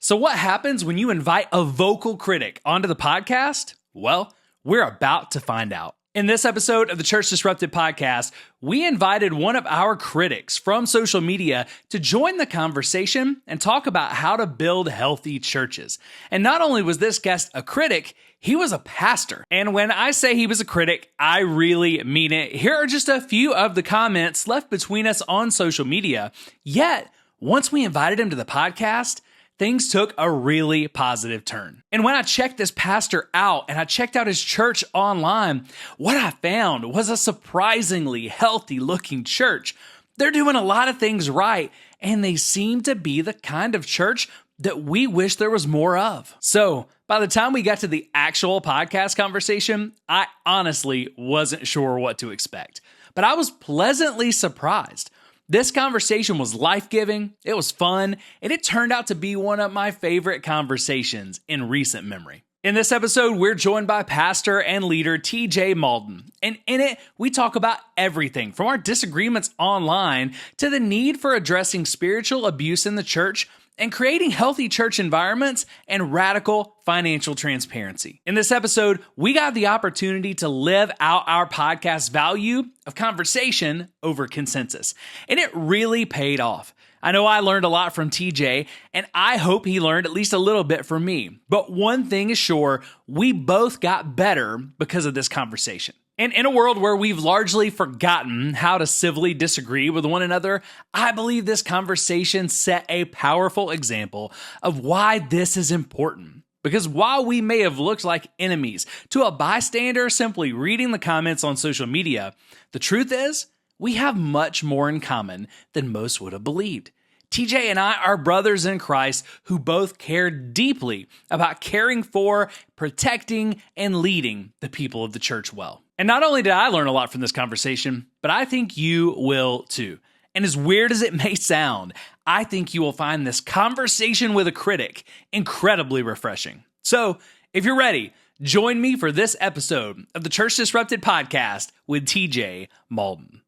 So what happens when you invite a vocal critic onto the podcast? Well, we're about to find out. In this episode of the Church Disrupted podcast, we invited one of our critics from social media to join the conversation and talk about how to build healthy churches. And not only was this guest a critic, he was a pastor. And when I say he was a critic, I really mean it. Here are just a few of the comments left between us on social media. Yet, once we invited him to the podcast, things took a really positive turn. And when I checked this pastor out and I checked out his church online, what I found was a surprisingly healthy looking church. They're doing a lot of things right, and they seem to be the kind of church that we wish there was more of. So by the time we got to the actual podcast conversation, I honestly wasn't sure what to expect, but I was pleasantly surprised. This conversation was life-giving, it was fun, and it turned out to be one of my favorite conversations in recent memory. In this episode, we're joined by pastor and leader TJ Mauldin, and in it, we talk about everything from our disagreements online to the need for addressing spiritual abuse in the church and creating healthy church environments and radical financial transparency. In this episode, we got the opportunity to live out our podcast value of conversation over consensus, and it really paid off. I know I learned a lot from TJ, and I hope he learned at least a little bit from me. But one thing is sure, we both got better because of this conversation. And in a world where we've largely forgotten how to civilly disagree with one another, I believe this conversation set a powerful example of why this is important. Because while we may have looked like enemies to a bystander simply reading the comments on social media, the truth is, we have much more in common than most would have believed. TJ and I are brothers in Christ who both care deeply about caring for, protecting, and leading the people of the church well. And not only did I learn a lot from this conversation, but I think you will too. And as weird as it may sound, I think you will find this conversation with a critic incredibly refreshing. So, if you're ready, join me for this episode of the Church Disrupted podcast with TJ Mauldin.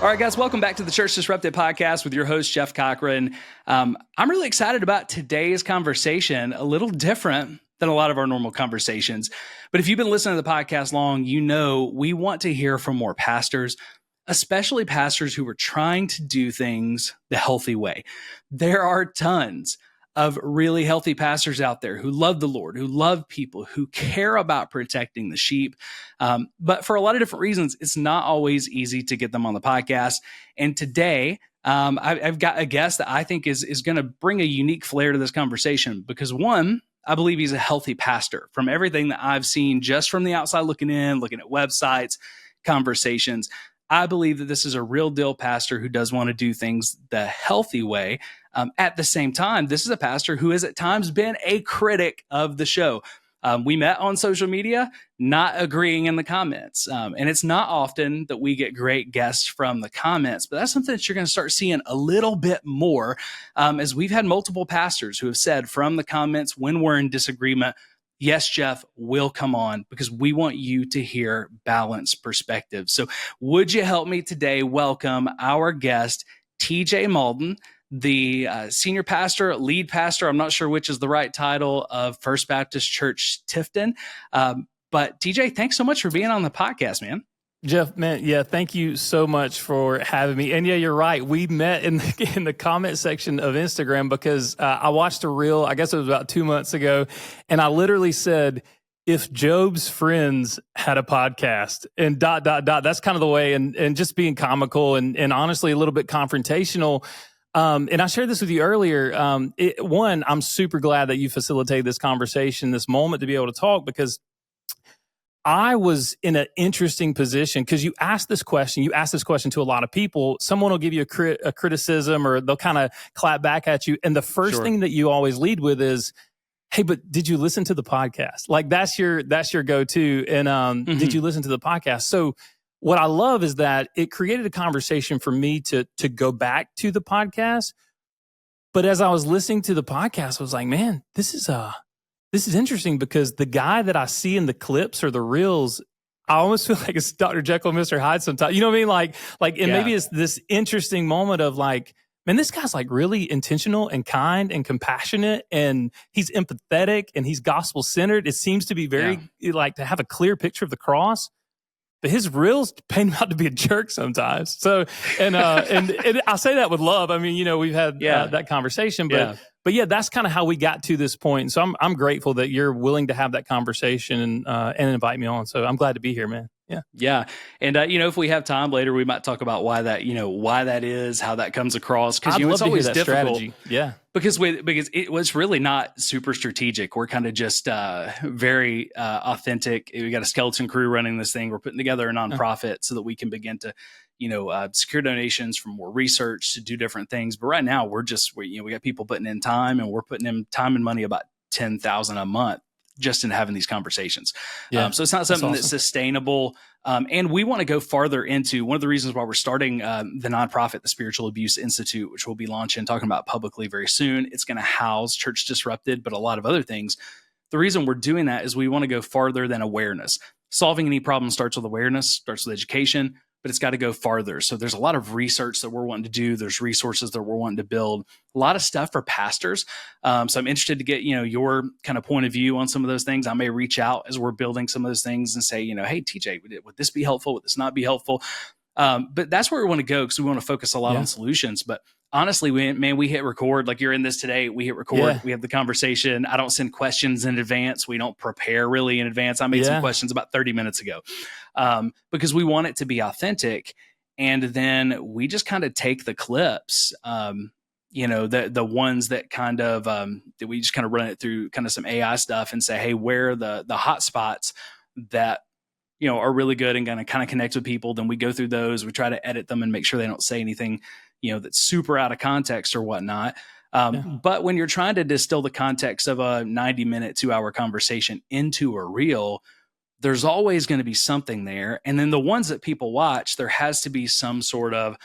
All right, guys, welcome back to the Church Disrupted podcast with your host, Jeff Cochran. I'm really excited about today's conversation, a little different than a lot of our normal conversations. But if you've been listening to the podcast long, you know we want to hear from more pastors, especially pastors who are trying to do things the healthy way. There are tons of really healthy pastors out there who love the Lord, who love people, who care about protecting the sheep. But for a lot of different reasons, it's not always easy to get them on the podcast. And today, I've got a guest that I think is going to bring a unique flair to this conversation because one, I believe he's a healthy pastor. From everything that I've seen just from the outside looking in, looking at websites, conversations, I believe that this is a real deal pastor who does want to do things the healthy way. At the same time, this is a pastor who has at times been a critic of the show. We met on social media, not agreeing in the comments. And it's not often that we get great guests from the comments, but that's something that you're going to start seeing a little bit more as we've had multiple pastors who have said from the comments when we're in disagreement, yes, Jeff, we'll come on because we want you to hear balanced perspectives. So would you help me today welcome our guest, TJ Mauldin, the senior pastor, lead pastor, I'm not sure which is the right title, of First Baptist Church Tifton. But TJ, thanks so much for being on the podcast, man. Jeff, man, yeah, thank you so much for having me. And yeah, you're right. We met in the comment section of Instagram because I watched a reel, I guess it was about 2 months ago, and I literally said, if Job's friends had a podcast and ... That's kind of the way, and just being comical and honestly a little bit confrontational. And I shared this with you earlier. One, I'm super glad that you facilitated this conversation, this moment to be able to talk, because I was in an interesting position because you ask this question to a lot of people. Someone will give you a criticism or they'll kind of clap back at you. And the first thing that you always lead with is, hey, but did you listen to the podcast? Like that's your go-to. And did you listen to the podcast? So what I love is that it created a conversation for me to go back to the podcast. But as I was listening to the podcast, I was like, man, this is This is interesting because the guy that I see in the clips or the reels, I almost feel like it's Dr. Jekyll and Mr. Hyde sometimes. You know what I mean? And maybe it's this interesting moment of like, man, this guy's like really intentional and kind and compassionate, and he's empathetic and he's gospel centered. It seems to be very like to have a clear picture of the cross. But his reels paint him out to be a jerk sometimes. So, and I say that with love. I mean, you know, we've had that conversation, but yeah, that's kind of how we got to this point. So I'm grateful that you're willing to have that conversation and invite me on. So I'm glad to be here, man. Yeah. Yeah. And, you know, if we have time later, we might talk about why that is, how that comes across. Because, you know, it's always difficult. Strategy. Yeah. Because it was really not super strategic. We're kind of just very authentic. We got a skeleton crew running this thing. We're putting together a nonprofit so that we can begin to, you know, secure donations for more research to do different things. But right now we got people putting in time, and we're putting in time and money, about $10,000 a month, just in having these conversations. So it's not something that's sustainable. And we want to go farther into one of the reasons why we're starting the nonprofit, the Spiritual Abuse Institute, which we'll be launching, talking about publicly very soon. It's going to house Church Disrupted, but a lot of other things. The reason we're doing that is we want to go farther than awareness. Solving any problem starts with awareness, starts with education, but it's got to go farther. So there's a lot of research that we're wanting to do. There's resources that we're wanting to build, a lot of stuff for pastors. So I'm interested to get, you know, your kind of point of view on some of those things. I may reach out as we're building some of those things and say, you know, hey, TJ, would this be helpful? Would this not be helpful? But that's where we want to go, because we want to focus a lot on solutions. But honestly, we hit record. Like you're in this today, we hit record, we have the conversation. I don't send questions in advance. We don't prepare really in advance. I made some questions about 30 minutes ago because we want it to be authentic. And then we just kind of take the clips, you know, the ones that kind of, that we just kind of run it through kind of some AI stuff and say, hey, where are the hot spots that, you know, are really good and going to kind of connect with people. Then we go through those. We try to edit them and make sure they don't say anything, you know, that's super out of context or whatnot. But when you're trying to distill the context of a 90-minute, 2-hour conversation into a reel, there's always going to be something there. And then the ones that people watch, there has to be some sort of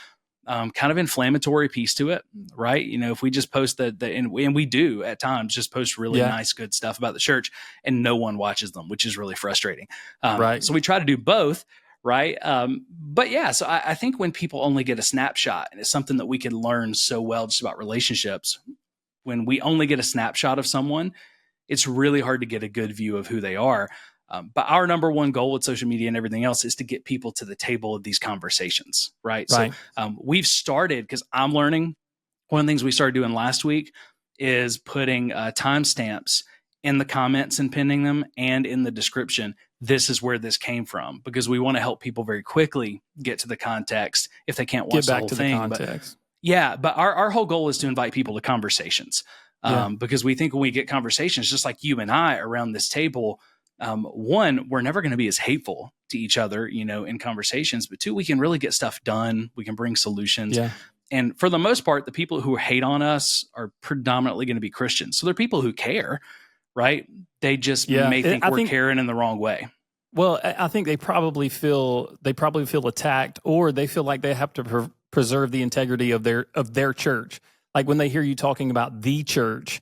kind of inflammatory piece to it, right? You know, if we just post and we do at times just post really nice, good stuff about the church, and no one watches them, which is really frustrating. Right. So we try to do both. Right. But yeah, so I think when people only get a snapshot, and it's something that we can learn so well just about relationships, when we only get a snapshot of someone, it's really hard to get a good view of who they are. But our number one goal with social media and everything else is to get people to the table of these conversations. Right. So we've started, because I'm learning, one of the things we started doing last week is putting timestamps in the comments and pinning them, and in the description, this is where this came from, because we want to help people very quickly get to the context if they can't watch the whole thing. But our whole goal is to invite people to conversations, because we think when we get conversations, just like you and I around this table, one, we're never going to be as hateful to each other, you know, in conversations, but two, we can really get stuff done. We can bring solutions. And for the most part, the people who hate on us are predominantly going to be Christians. So they're people who care, right? They just may think we're caring in the wrong way. Well, I think they probably feel attacked, or they feel like they have to preserve the integrity of their church. Like when they hear you talking about the church,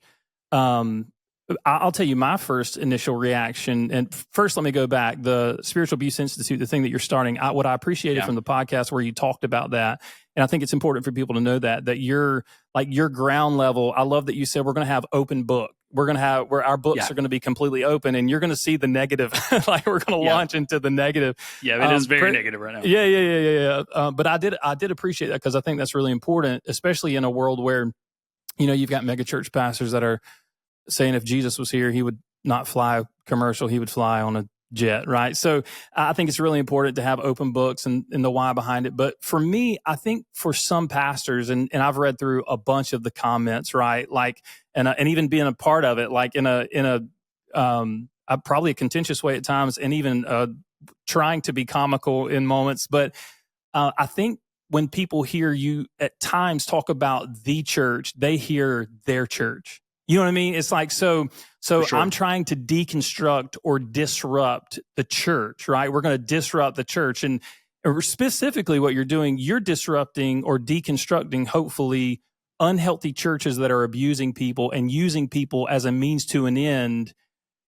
I'll tell you my first initial reaction. And first, let me go back. The Spiritual Abuse Institute, the thing that you're starting, what I appreciated from the podcast where you talked about that. And I think it's important for people to know that you're like your ground level. I love that you said we're going to have open book. We're going to have where our books are going to be completely open, and you're going to see the negative. Like we're going to launch into the negative. Yeah, it is very negative right now. Yeah. But I did appreciate that, because I think that's really important, especially in a world where, you know, you've got mega church pastors that are saying if Jesus was here, he would not fly commercial, he would fly on a jet, right? So I think it's really important to have open books and the why behind it. But for me, I think for some pastors, and I've read through a bunch of the comments, right? Like, and even being a part of it, like in a probably a contentious way at times, and even trying to be comical in moments. But I think when people hear you at times talk about the church, they hear their church. You know what I mean? It's like, so sure. I'm trying to deconstruct or disrupt the church, right? We're going to disrupt the church. And specifically what you're doing, you're disrupting or deconstructing, hopefully, unhealthy churches that are abusing people and using people as a means to an end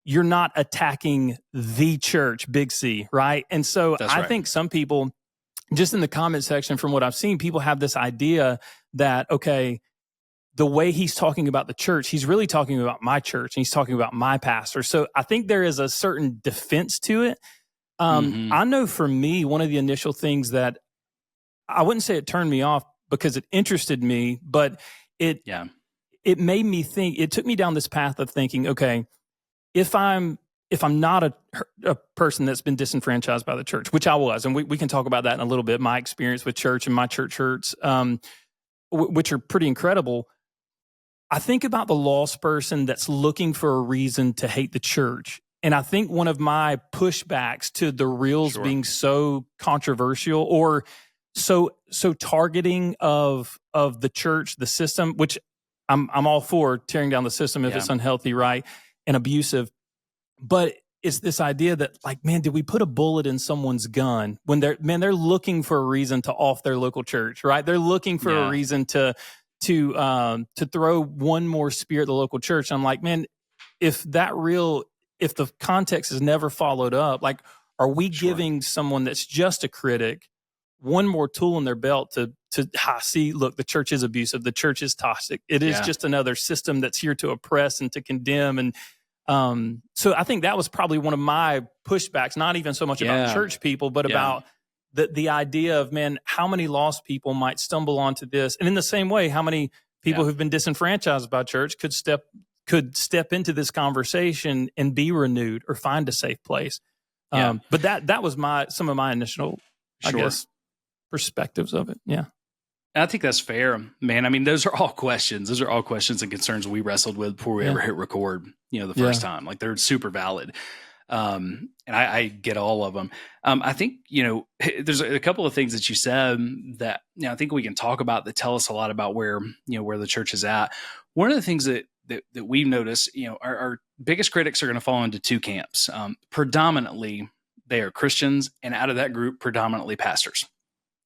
you're not attacking the church, big C, right? And so That's I right. think some people, just in the comment section from what I've seen, people have this idea that, okay, the way he's talking about the church, he's really talking about my church and he's talking about my pastor. So I think there is a certain defense to it. I know for me, one of the initial things that I wouldn't say it turned me off because it interested me, but it made me think, it took me down this path of thinking, okay, if I'm not a person that's been disenfranchised by the church, which I was, and we can talk about that in a little bit, my experience with church and my church hurts, which are pretty incredible. I think about the lost person that's looking for a reason to hate the church. And I think one of my pushbacks to the reels being so controversial or so targeting of the church, the system, which I'm all for tearing down the system if it's unhealthy, right, and abusive. But it's this idea that, like, man, did we put a bullet in someone's gun when they're looking for a reason to off their local church, right? They're looking for a reason to throw one more spear at the local church. And I'm like, man, if the context is never followed up, like, are we giving someone that's just a critic one more tool in their belt to see, look, the church is abusive, the church is toxic. It is just another system that's here to oppress and to condemn. And so I think that was probably one of my pushbacks, not even so much about church people, but about the idea of, man, how many lost people might stumble onto this? And in the same way, how many people who've been disenfranchised by church could step into this conversation and be renewed or find a safe place. But that was some of my initial, I guess, perspectives of it. Yeah. I think that's fair, man. I mean, those are all questions. Those are all questions and concerns we wrestled with before we ever hit record, the first time. Like, they're super valid. And I get all of them. I think, there's a couple of things that you said that, I think we can talk about that tell us a lot about where the church is at. One of the things that we've noticed, our biggest critics are going to fall into two camps. Predominantly, they are Christians, and out of that group, predominantly pastors.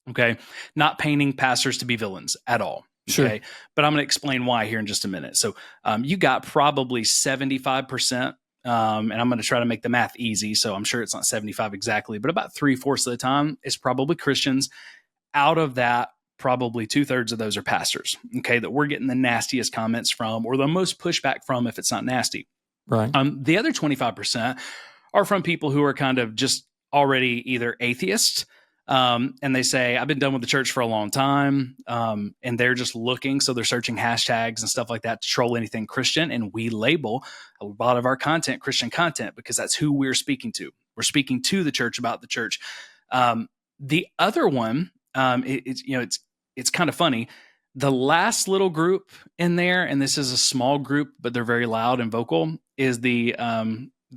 Okay. Not painting pastors to be villains at all. Okay. But I'm going to explain why here in just a minute. So you got probably 75%, and I'm going to try to make the math easy. So I'm sure it's not 75 exactly, but about 3/4 of the time it's probably Christians. Out of that, probably 2/3 of those are pastors. Okay. That we're getting the nastiest comments from, or the most pushback from, if it's not nasty. Right. The other 25% are from people who are kind of just already either atheists, and they say, I've been done with the church for a long time, and they're just looking. So they're searching hashtags and stuff like that to troll anything Christian. And we label a lot of our content Christian content because that's who we're speaking to. We're speaking to the church about the church. The other one, it's kind of funny. The last little group in there, and this is a small group, but they're very loud and vocal, is the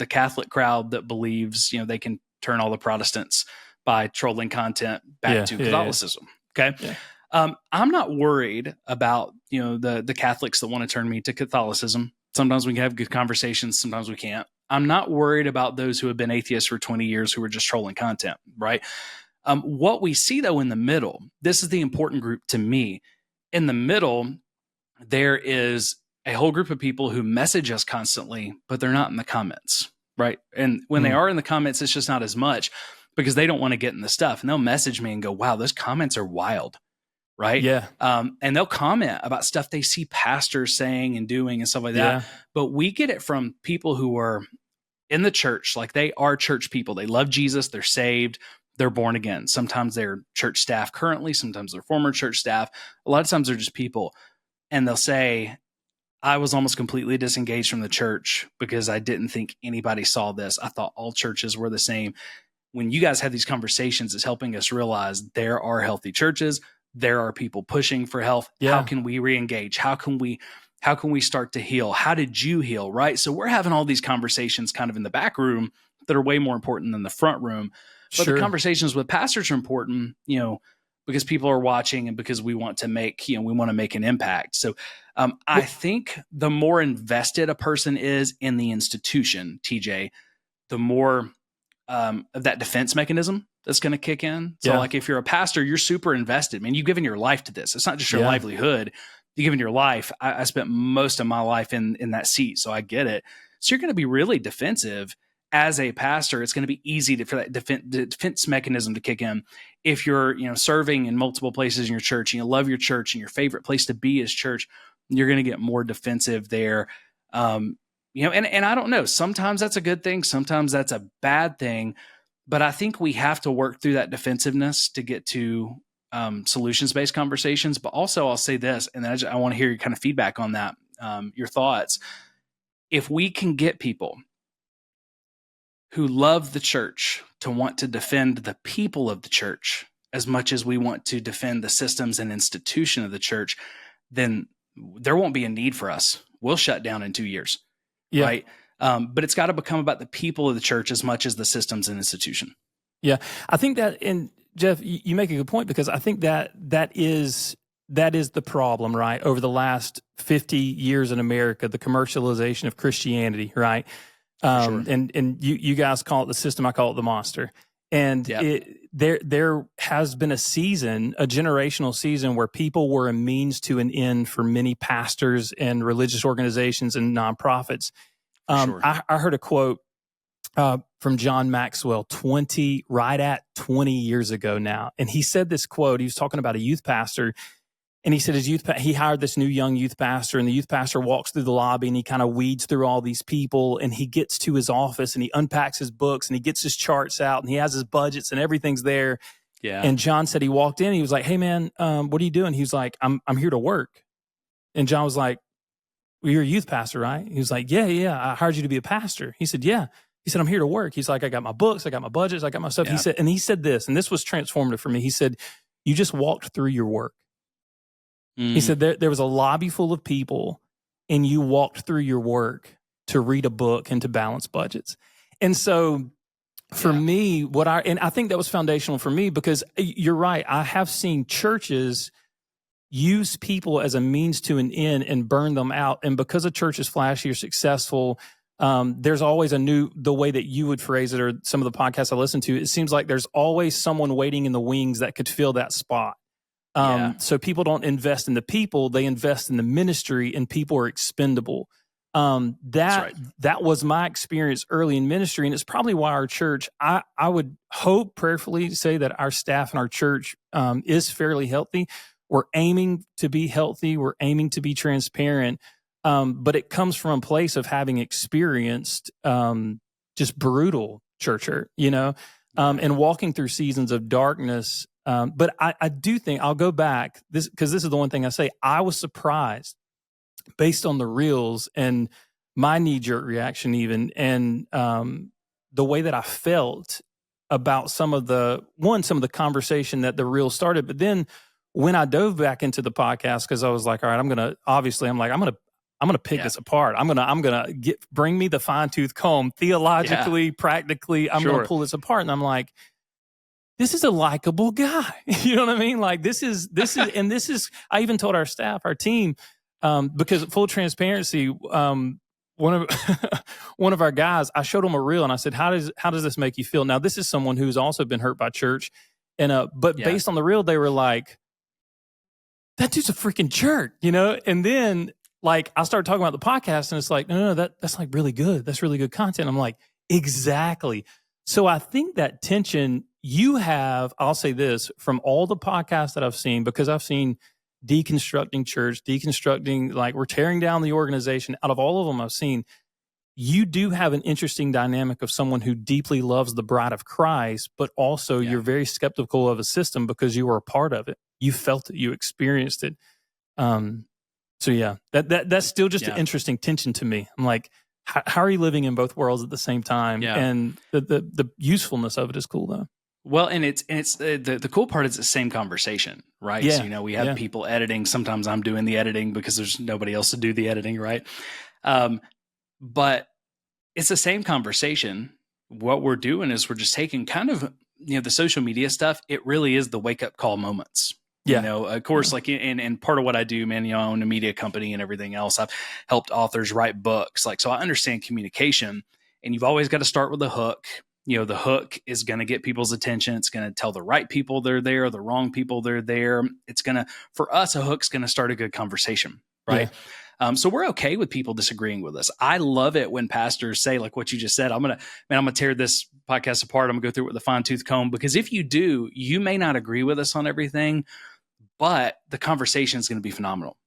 Catholic crowd that believes, they can turn all the Protestants by trolling content back to Catholicism. Okay. Yeah. I'm not worried about, the Catholics that want to turn me to Catholicism. Sometimes we can have good conversations. Sometimes we can't. I'm not worried about those who have been atheists for 20 years who are just trolling content. Right. What we see though in the middle, this is the important group to me. In the middle, there is a whole group of people who message us constantly, but they're not in the comments. Right. And when they are in the comments, it's just not as much, because they don't want to get in the stuff, and they'll message me and go, wow, those comments are wild. Right. Yeah. And they'll comment about stuff they see pastors saying and doing and stuff like that. But we get it from people who are in the church. Like, they are church people. They love Jesus. They're saved. They're born again. Sometimes they're church staff currently. Sometimes they're former church staff. A lot of times they're just people. And they'll say, I was almost completely disengaged from the church because I didn't think anybody saw this. I thought all churches were the same. When you guys have these conversations, it's helping us realize there are healthy churches. There are people pushing for health. Yeah. How can we re-engage? How can we start to heal? How did you heal? Right. So we're having all these conversations kind of in the back room that are way more important than the front room. But the conversations with pastors are important, because people are watching and because we want to make, we want to make an impact. So I think the more invested a person is in the institution, TJ, the more of that defense mechanism that's going to kick in. So like, if you're a pastor, you're super invested, man. You've given your life to this. It's not just your livelihood. You've given your life. I spent most of my life in that seat. So I get it. So you're going to be really defensive as a pastor. It's going to be easy for that defense mechanism to kick in. If you're, serving in multiple places in your church and you love your church and your favorite place to be is church, you're going to get more defensive there. And I don't know, sometimes that's a good thing. Sometimes that's a bad thing, but I think we have to work through that defensiveness to get to solutions-based conversations. But also I'll say this, and then I want to hear your kind of feedback on that, your thoughts. If we can get people who love the church to want to defend the people of the church as much as we want to defend the systems and institution of the church, then there won't be a need for us. We'll shut down in 2 years, right? But it's got to become about the people of the church as much as the systems and institution. Yeah, I think that, and Jeff, you make a good point, because I think that is the problem, right? Over the last 50 years in America, the commercialization of Christianity, right? Sure. And you guys call it the system, I call it the monster. And there has been a generational season where people were a means to an end for many pastors and religious organizations and nonprofits. Sure. I heard a quote from John Maxwell 20 years ago now. And he said this quote, he was talking about a youth pastor. And he said he hired this new young youth pastor, and the youth pastor walks through the lobby and he kind of weeds through all these people, and he gets to his office and he unpacks his books and he gets his charts out and he has his budgets and everything's there. Yeah. And John said he walked in, he was like, "Hey man, what are you doing?" He was like, I'm here to work. And John was like, "Well, you're a youth pastor, right?" He was like, Yeah, I hired you to be a pastor." He said, "Yeah." He said, "I'm here to work." He's like, "I got my books, I got my budgets, I got my stuff." Yeah. He said this, and this was transformative for me. He said, "You just walked through your work." He said there was a lobby full of people and you walked through your work to read a book and to balance budgets. And so for me, I think that was foundational for me, because you're right. I have seen churches use people as a means to an end and burn them out. And because a church is flashy or successful, there's always the way that you would phrase it, or some of the podcasts I listen to, it seems like there's always someone waiting in the wings that could fill that spot. So people don't invest in the people, they invest in the ministry, and people are expendable. That was my experience early in ministry. And it's probably why our church, I would hope prayerfully say that our staff and our church is fairly healthy. We're aiming to be healthy. We're aiming to be transparent. But it comes from a place of having experienced just brutal church hurt, and walking through seasons of darkness. But I do think, I'll go back, because this is the one thing I say, I was surprised based on the reels and my knee-jerk reaction even, and the way that I felt about some of the conversation that the reels started. But then when I dove back into the podcast, because I was like, all right, I'm going to pick this apart. I'm going to bring me the fine-tooth comb, theologically, practically, I'm going to pull this apart. And I'm like, this is a likable guy. You know what I mean? Like this is, I even told our staff, our team, because full transparency, one of our guys, I showed him a reel and I said, how does this make you feel? Now, this is someone who's also been hurt by church. And, based on the reel, they were like, that dude's a freaking jerk, And then like, I started talking about the podcast and it's like, no, that's like really good. That's really good content. I'm like, exactly. So I think that tension you have, I'll say this, from all the podcasts that I've seen, because I've seen deconstructing church, like we're tearing down the organization. Out of all of them I've seen, you do have an interesting dynamic of someone who deeply loves the bride of Christ, but also you're very skeptical of a system because you were a part of it. You felt it, you experienced it. So yeah, that's still just an interesting tension to me. I'm like, how are you living in both worlds at the same time? Yeah. And the usefulness of it is cool though. Well, and it's the cool part is the same conversation, right? Yeah. So, we have people editing. Sometimes I'm doing the editing because there's nobody else to do the editing, right? But it's the same conversation. What we're doing is we're just taking kind of, the social media stuff. It really is the wake up call moments. Yeah. Of course, like, and part of what I do, man, I own a media company and everything else. I've helped authors write books. So I understand communication, and you've always got to start with a hook. The hook is going to get people's attention. It's going to tell the right people they're there, the wrong people they're there. For us, a hook's going to start a good conversation, right? So we're okay with people disagreeing with us. I love it when pastors say, like what you just said, I'm gonna tear this podcast apart. I'm gonna go through it with a fine tooth comb, because if you do, you may not agree with us on everything, but the conversation is going to be phenomenal.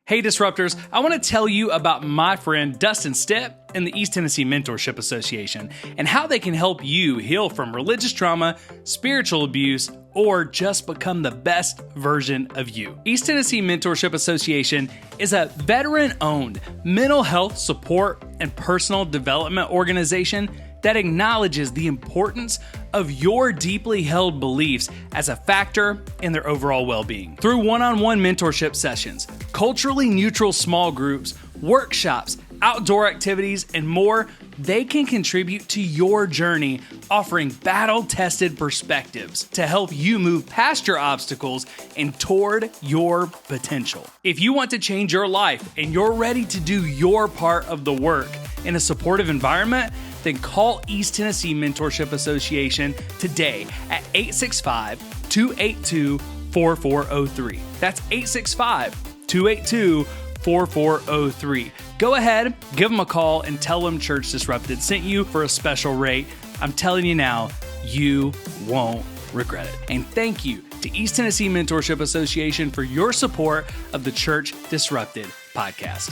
Hey, Disruptors, I want to tell you about my friend Dustin Stepp and the East Tennessee Mentorship Association and how they can help you heal from religious trauma, spiritual abuse, or just become the best version of you. East Tennessee Mentorship Association is a veteran-owned mental health support and personal development organization that acknowledges the importance of your deeply held beliefs as a factor in their overall well-being. Through one-on-one mentorship sessions, culturally neutral small groups, workshops, outdoor activities, and more, they can contribute to your journey, offering battle-tested perspectives to help you move past your obstacles and toward your potential. If you want to change your life and you're ready to do your part of the work in a supportive environment, then call East Tennessee Mentorship Association today at 865-282-4403. That's 865-282-4403. Go ahead, give them a call, and tell them Church Disrupted sent you for a special rate. I'm telling you now, you won't regret it. And thank you to East Tennessee Mentorship Association for your support of the Church Disrupted podcast.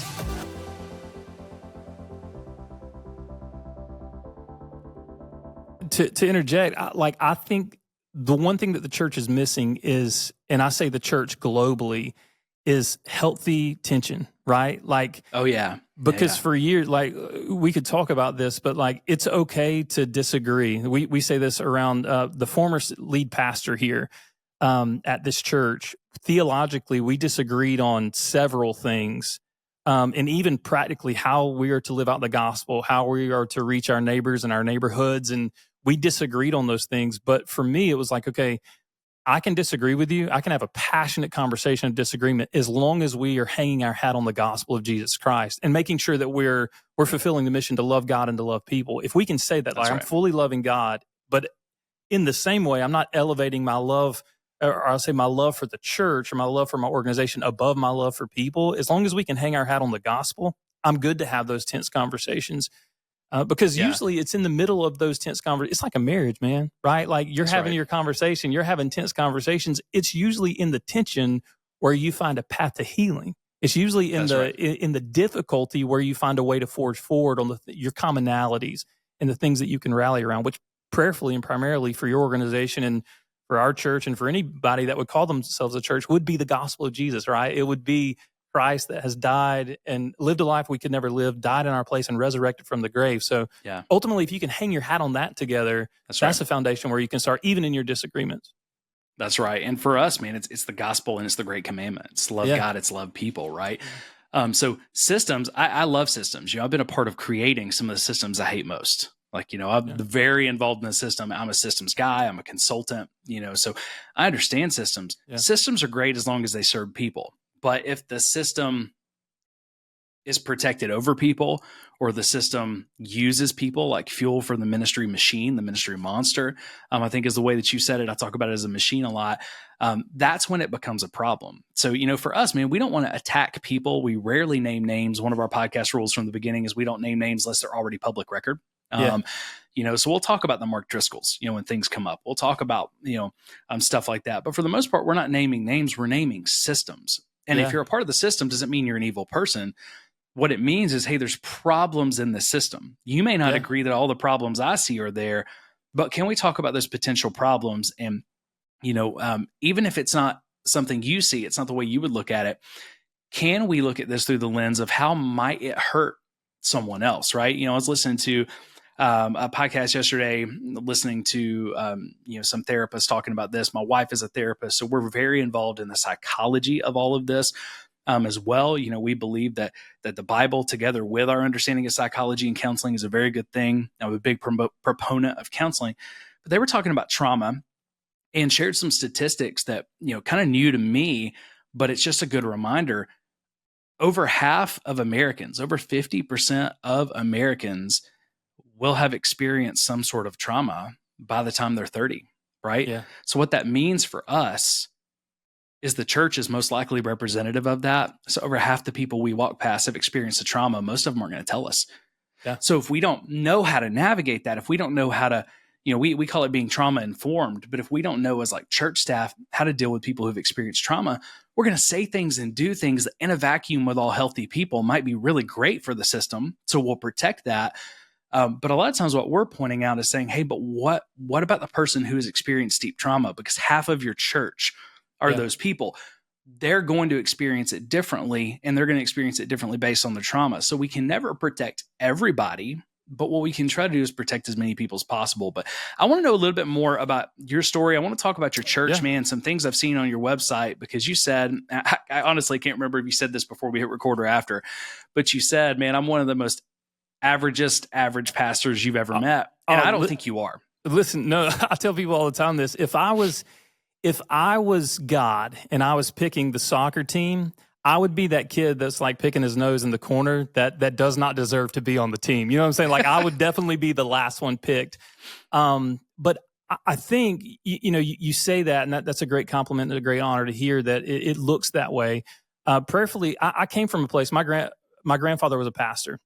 To interject, I think the one thing that the church is missing is, and I say the church globally, is healthy tension, right? Because for years, we could talk about this, but it's okay to disagree. We say this around the former lead pastor here at this church. Theologically, we disagreed on several things. And even practically how we are to live out the gospel, how we are to reach our neighbors and our neighborhoods. And we disagreed on those things. But for me, it was like, okay, I can disagree with you. I can have a passionate conversation of disagreement as long as we are hanging our hat on the gospel of Jesus Christ and making sure that we're fulfilling the mission to love God and to love people. If we can say that, I'm fully loving God, but in the same way, I'm not elevating my love, or I'll say my love for the church or my love for my organization above my love for people. As long as we can hang our hat on the gospel, I'm good to have those tense conversations. Because usually it's in the middle of those tense conversations. It's like a marriage, man, right? Like you're having your conversation, you're having tense conversations. It's usually in the tension where you find a path to healing. It's usually in the difficulty where you find a way to forge forward on your commonalities and the things that you can rally around, which prayerfully and primarily for your organization and for our church and for anybody that would call themselves a church would be the gospel of Jesus, right? It would be Christ that has died and lived a life we could never live, died in our place and resurrected from the grave. So ultimately, if you can hang your hat on that together, that's a foundation where you can start even in your disagreements. That's right. And for us, man, it's the gospel and it's the great commandment. It's love God, it's love people, right? So systems, I love systems. I've been a part of creating some of the systems I hate most. I'm very involved in the system. I'm a systems guy. I'm a consultant, so I understand systems. Yeah. Systems are great as long as they serve people. But if the system is protected over people, or the system uses people like fuel for the ministry machine, the ministry monster, I think is the way that you said it. I talk about it as a machine a lot. That's when it becomes a problem. So, for us, man, we don't want to attack people. We rarely name names. One of our podcast rules from the beginning is we don't name names unless they're already public record. So we'll talk about the Mark Driscolls, when things come up. We'll talk about, stuff like that. But for the most part, we're not naming names. We're naming systems. And if you're a part of the system, doesn't mean you're an evil person. What it means is, hey, there's problems in the system. You may not agree that all the problems I see are there, but can we talk about those potential problems? And, even if it's not something you see, it's not the way you would look at it. Can we look at this through the lens of how might it hurt someone else, right? I was listening to a podcast yesterday, listening to, some therapists talking about this. My wife is a therapist, so we're very involved in the psychology of all of this as well. We believe that the Bible, together with our understanding of psychology and counseling, is a very good thing. I'm a big proponent of counseling, but they were talking about trauma and shared some statistics that, kind of new to me, but it's just a good reminder. Over half of Americans, over 50% of Americans will have experienced some sort of trauma by the time they're 30, right? Yeah. So what that means for us is the church is most likely representative of that. So over half the people we walk past have experienced a trauma. Most of them aren't going to tell us. Yeah. So if we don't know how to navigate that, if we don't know how to, we call it being trauma informed, but if we don't know as like church staff how to deal with people who've experienced trauma, we're going to say things and do things that in a vacuum with all healthy people might be really great for the system. So we'll protect that. But a lot of times what we're pointing out is saying, hey, but what about the person who has experienced deep trauma? Because half of your church are those people. They're going to experience it differently, and they're going to experience it differently based on their trauma. So we can never protect everybody, but what we can try to do is protect as many people as possible. But I want to know a little bit more about your story. I want to talk about your church, man, some things I've seen on your website, because you said, I honestly can't remember if you said this before we hit record or after, but you said, man, I'm one of the most average pastors you've ever met. And I don't think you are. Listen, no, I tell people all the time this. If I was God and I was picking the soccer team, I would be that kid that's like picking his nose in the corner that does not deserve to be on the team. You know what I'm saying? Like I would definitely be the last one picked. But I think, you say that, and that's a great compliment and a great honor to hear that it looks that way. Prayerfully, I came from a place, my grandfather was a pastor.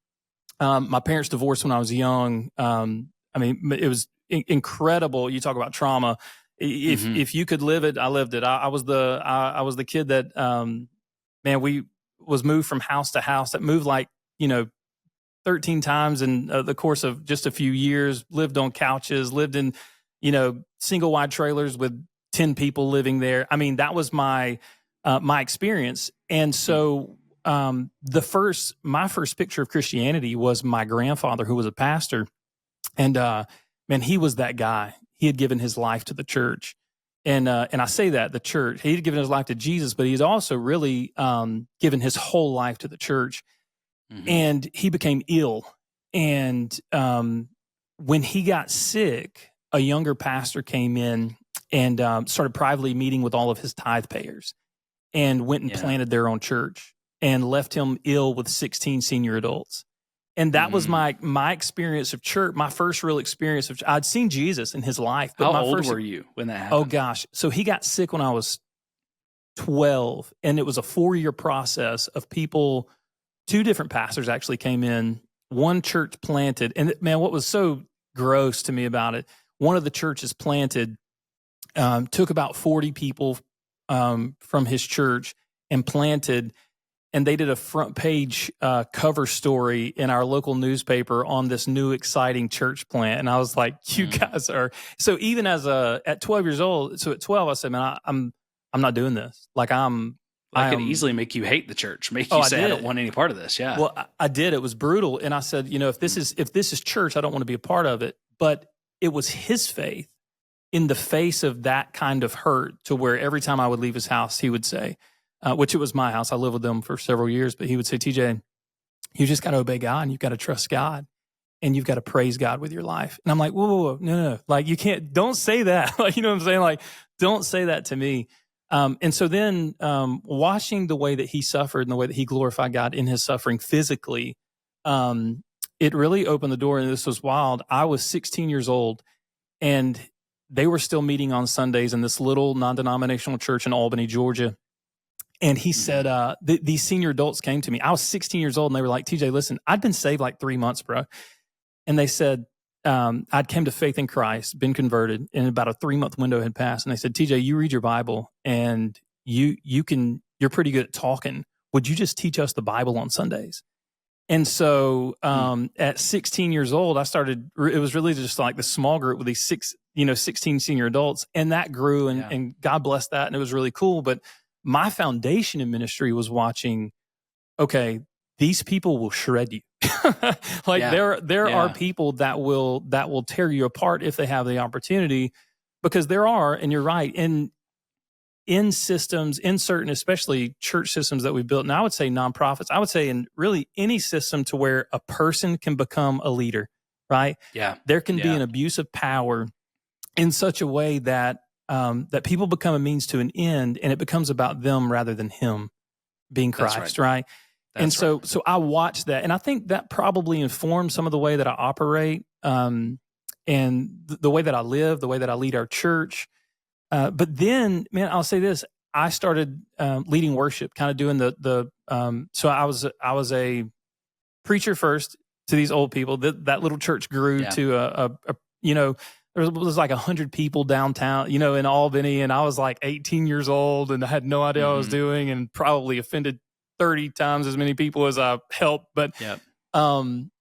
My parents divorced when I was young. It was incredible. You talk about trauma. If you could live it, I lived it. I was the kid that, we was moved from house to house. That moved 13 times in the course of just a few years. Lived on couches. Lived in, single wide trailers with 10 people living there. I mean, that was my experience. And so, my first picture of Christianity was my grandfather, who was a pastor, and he was that guy. He had given his life to the church, and I say that the church. He had given his life to Jesus, but he's also really given his whole life to the church. And he became ill, and when he got sick, a younger pastor came in and started privately meeting with all of his tithe payers, and went and planted their own church, and left him ill with 16 senior adults. And that was my experience of church, my first real experience of I'd seen Jesus in his life. But how old were you when that happened? Oh, gosh. So he got sick when I was 12, and it was a 4-year process of people, 2 different pastors actually came in, one church planted. And man, what was so gross to me about it, one of the churches planted, took about 40 people from his church and planted, and they did a front page cover story in our local newspaper on this new exciting church plant. And I was like, you guys are, so even at 12 years old, so at 12, I said, man, I'm not doing this. I could easily make you hate the church, make you say I don't want any part of this. Yeah. Well, I did. It was brutal. And I said, if this is church, I don't want to be a part of it. But it was his faith in the face of that kind of hurt, to where every time I would leave his house, he would say, which it was my house. I lived with them for several years, but he would say, TJ, you just got to obey God, and you've got to trust God, and you've got to praise God with your life. And I'm like, whoa, no. Like, you can't, don't say that. Like, you know what I'm saying? Like, don't say that to me. And so then watching the way that he suffered and the way that he glorified God in his suffering physically, it really opened the door. And this was wild. I was 16 years old, and they were still meeting on Sundays in this little non-denominational church in Albany, Georgia. And he said, these senior adults came to me. I was 16 years old, and they were like, TJ, listen, I'd been saved like 3 months, bro. And they said, I'd came to faith in Christ, been converted, and about a 3-month window had passed. And they said, TJ, you read your Bible, and you're pretty good at talking. Would you just teach us the Bible on Sundays? And so at 16 years old, I started, it was really just like the small group with these 16 senior adults. And that grew, and God blessed that. And it was really cool. But my foundation in ministry was watching, okay, these people will shred you. There are people that will tear you apart if they have the opportunity, because there are, and you're right, in systems, in certain, especially church systems that we built, and I would say nonprofits, I would say in really any system to where a person can become a leader, right? Yeah. There can be an abuse of power in such a way that that people become a means to an end, and it becomes about them rather than him being Christ, right? And so I watched that, and I think that probably informed some of the way that I operate, and the way that I live, the way that I lead our church. But then, man, I'll say this: I started leading worship, kind of doing so I was a preacher first to these old people. That little church grew to a there was like 100 people downtown, in Albany, and I was like 18 years old, and I had no idea what I was doing, and probably offended 30 times as many people as I helped. But in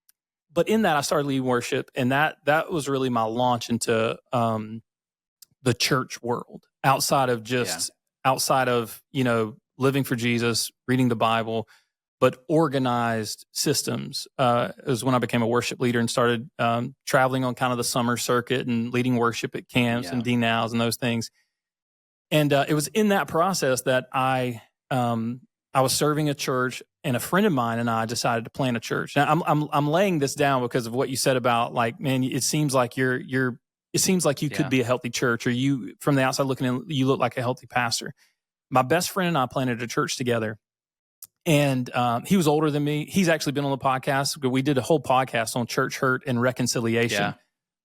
that, I started leading worship, and that was really my launch into the church world, outside of living for Jesus, reading the Bible, but organized systems. Is when I became a worship leader and started traveling on kind of the summer circuit and leading worship at camps and D-Nows and those things. And it was in that process that I was serving a church, and a friend of mine and I decided to plant a church. Now I'm laying this down because of what you said about, like, man, it seems like you could be a healthy church, or you, from the outside looking in, you look like a healthy pastor. My best friend and I planted a church together. And he was older than me. He's actually been on the podcast. We did a whole podcast on church hurt and reconciliation.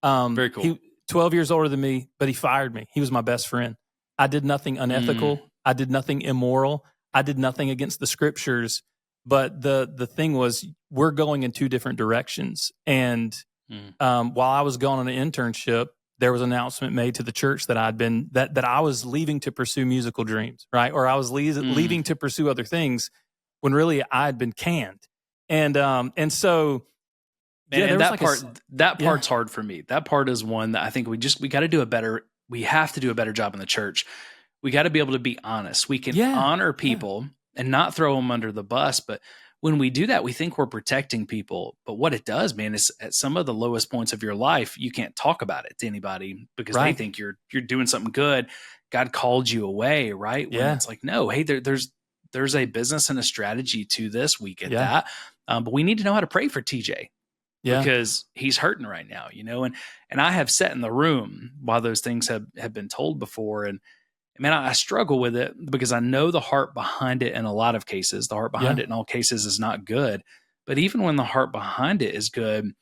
Very cool. He 12 years older than me, but he fired me. He was my best friend. I did nothing unethical. I did nothing immoral. I did nothing against the scriptures. But the thing was, we're going in two different directions. And while I was gone on an internship, there was an announcement made to the church that that I was leaving to pursue musical dreams, right? Or I was leaving to pursue other things, when really I had been canned. And so, that part's hard for me. That part is one that I think we got to do we have to do a better job in the church. We got to be able to be honest. We can honor people and not throw them under the bus. But when we do that, we think we're protecting people. But what it does, man, is at some of the lowest points of your life, you can't talk about it to anybody because they think you're doing something good. God called you away, right? When it's like, no, hey, there's a business and a strategy to this. We get that. But we need to know how to pray for TJ because he's hurting right now, and I have sat in the room while those things have been told before. And man, I struggle with it because I know the heart behind it in a lot of cases. The heart behind it in all cases is not good. But even when the heart behind it is good,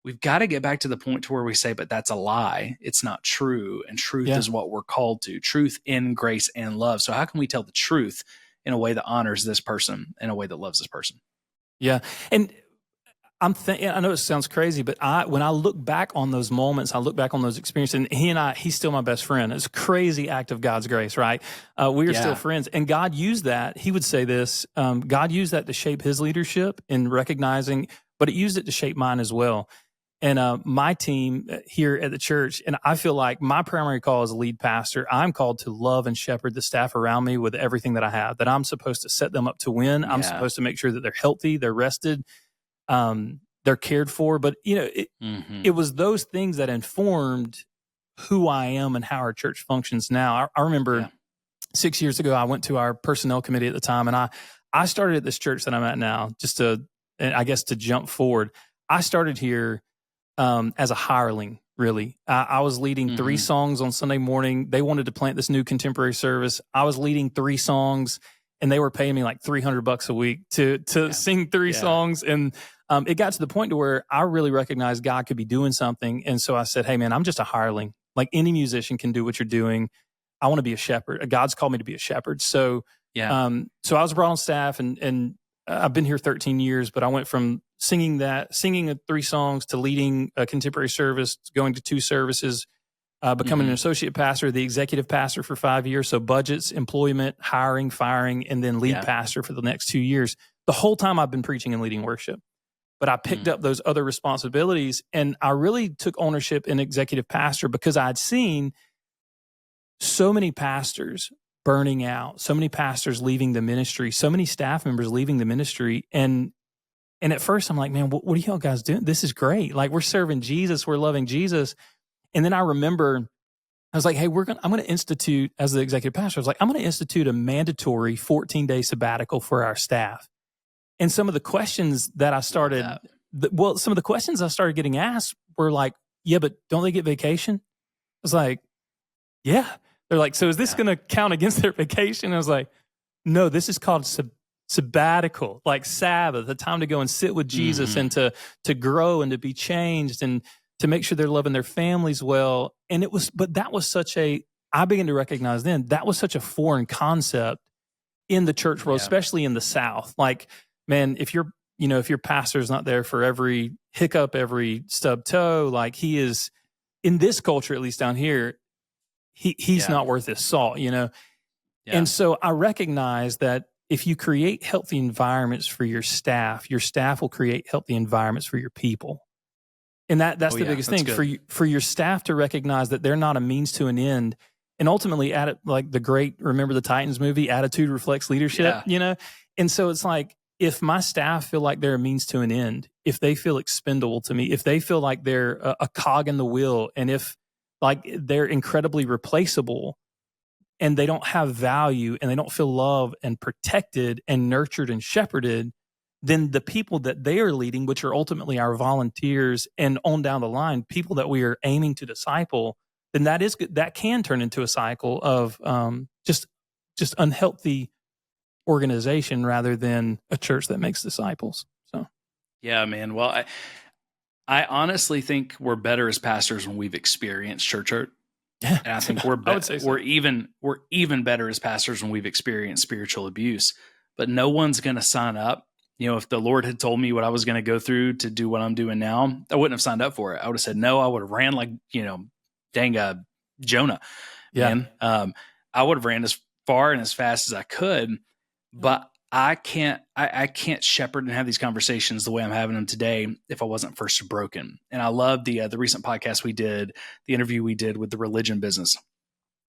we've got to get back to the point to where we say, but that's a lie. It's not true. And truth is what we're called to. Truth in grace and love. So how can we tell the truth in a way that honors this person, in a way that loves this person? Yeah. And I know it sounds crazy, but when I look back on those moments, I look back on those experiences, and he's still my best friend. It's a crazy act of God's grace, right? We are still friends. And God used that. He would say this, God used that to shape his leadership in recognizing, but it used it to shape mine as well. And my team here at the church, and I feel like my primary call as a lead pastor, I'm called to love and shepherd the staff around me with everything that I have, that I'm supposed to set them up to win. I'm supposed to make sure that they're healthy, they're rested, they're cared for. But, it was those things that informed who I am and how our church functions now. I remember 6 years ago, I went to our personnel committee at the time, and I started at this church that I'm at now, to jump forward. I started here as a hireling, really. I was leading 3 songs on Sunday morning. They wanted to plant this new contemporary service. I was leading 3 songs, and they were paying me like $300 a week to sing 3 songs. And it got to the point to where I really recognized God could be doing something. And so I said, hey, man, I'm just a hireling. Like any musician can do what you're doing. I want to be a shepherd. God's called me to be a shepherd. So so I was brought on staff, and I've been here 13 years, but I went from singing 3 songs to leading a contemporary service, going to 2 services, becoming an associate pastor, the executive pastor for 5 years. So budgets, employment, hiring, firing, and then lead pastor for the next 2 years. The whole time I've been preaching and leading worship, but I picked up those other responsibilities, and I really took ownership in executive pastor because I'd seen so many pastors burning out, so many pastors leaving the ministry, so many staff members leaving the ministry. And at first I'm like, man, what are y'all guys doing? This is great. Like, we're serving Jesus. We're loving Jesus. And then I remember I was like, hey, I'm going to institute, as the executive pastor, I was like, I'm going to institute a mandatory 14-day sabbatical for our staff. And some of the questions that I started, some of the questions I started getting asked were like, yeah, but don't they get vacation? I was like, yeah. They're like, so is this going to count against their vacation? I was like, no, this is called sabbatical, like Sabbath, a time to go and sit with Jesus and to grow and to be changed and to make sure they're loving their families well. And that was such I I began to recognize then that was such a foreign concept in the church world, especially in the South. Like, man, if your pastor's not there for every hiccup, every stub toe, like he is in this culture, at least down here, he's not worth his salt, Yeah. And so I recognize that if you create healthy environments for your staff will create healthy environments for your people. And that's the biggest thing for your staff to recognize that they're not a means to an end. And ultimately, like the great Remember the Titans movie, attitude reflects leadership, And so it's like, if my staff feel like they're a means to an end, if they feel expendable to me, if they feel like they're a cog in the wheel, and if like they're incredibly replaceable and they don't have value and they don't feel loved and protected and nurtured and shepherded, then the people that they are leading, which are ultimately our volunteers and on down the line, people that we are aiming to disciple, then that can turn into a cycle of just unhealthy organization rather than a church that makes disciples. So, yeah, man. Well, I honestly think we're better as pastors when we've experienced church hurt. Yeah, and I think we're even better as pastors when we've experienced spiritual abuse. But no one's going to sign up. If the Lord had told me what I was going to go through to do what I'm doing now, I wouldn't have signed up for it. I would have said no. I would have ran like dang Jonah. Yeah. Man. I would have ran as far and as fast as I could. But I can't shepherd and have these conversations the way I'm having them today if I wasn't first broken. And I love the recent podcast we did, the interview we did with the religion business.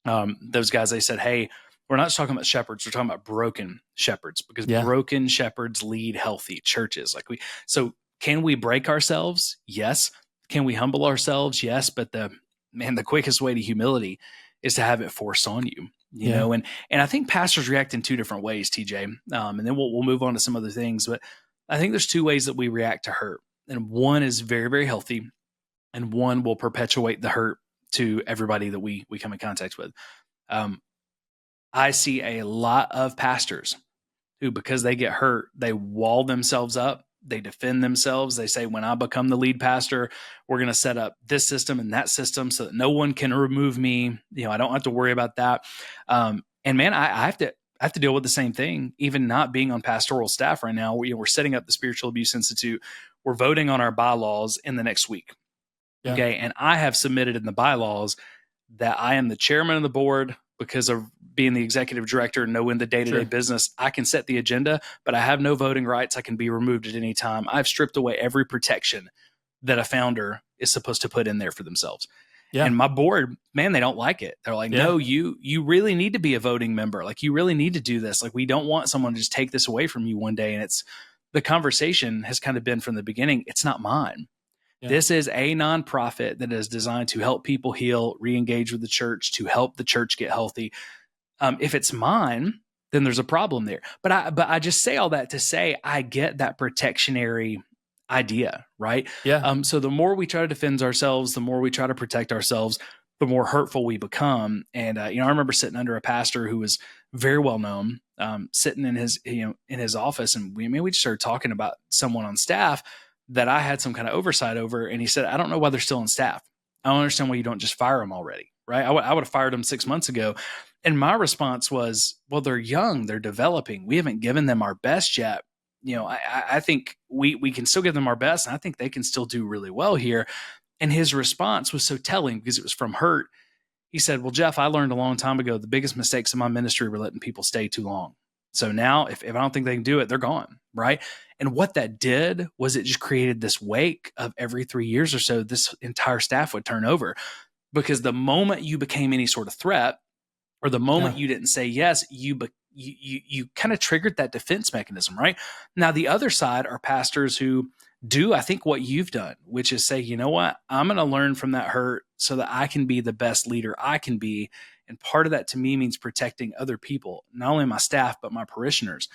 Those guys, they said, hey, we're not just talking about shepherds, we're talking about broken shepherds, because broken shepherds lead healthy churches. So can we break ourselves? Yes. Can we humble ourselves? Yes. But the quickest way to humility is to have it forced on you. You know, and I think pastors react in two different ways, TJ. And then we'll move on to some other things. But I think there's two ways that we react to hurt. And one is very, very healthy, and one will perpetuate the hurt to everybody that we come in contact with. I see a lot of pastors who, because they get hurt, they wall themselves up. They defend themselves. They say, when I become the lead pastor, we're going to set up this system and that system so that no one can remove me. I don't have to worry about that. And man, I have to deal with the same thing, even not being on pastoral staff right now. We're setting up the Spiritual Abuse Institute. We're voting on our bylaws in the next week. Yeah. Okay. And I have submitted in the bylaws that I am the chairman of the board because of being the executive director and knowing the day-to-day business. I can set the agenda, but I have no voting rights. I can be removed at any time. I've stripped away every protection that a founder is supposed to put in there for themselves. Yeah. And my board, man, they don't like it. They're like, no, you really need to be a voting member. Like, you really need to do this. Like, we don't want someone to just take this away from you one day. And the conversation has kind of been from the beginning, it's not mine. Yeah. This is a nonprofit that is designed to help people heal, re-engage with the church, to help the church get healthy. If it's mine, then there's a problem there. But I just say all that to say I get that protectionary idea, right? Yeah. So the more we try to defend ourselves, the more we try to protect ourselves, the more hurtful we become. And I remember sitting under a pastor who was very well known, sitting in his office, and we just started talking about someone on staff that I had some kind of oversight over. And he said, I don't know why they're still on staff. I don't understand why you don't just fire them already, right? I would have fired them 6 months ago. And my response was, well, they're young, they're developing. We haven't given them our best yet. I think we can still give them our best, and I think they can still do really well here. And his response was so telling because it was from hurt. He said, well, Jeff, I learned a long time ago, the biggest mistakes in my ministry were letting people stay too long. So now if I don't think they can do it, they're gone, right? And what that did was it just created this wake of every 3 years or so, this entire staff would turn over, because the moment you became any sort of threat, or the moment you didn't say yes, you kind of triggered that defense mechanism, right? Now, the other side are pastors who do, I think, what you've done, which is say, you know what, I'm going to learn from that hurt so that I can be the best leader I can be. And part of that to me means protecting other people, not only my staff, but my parishioners,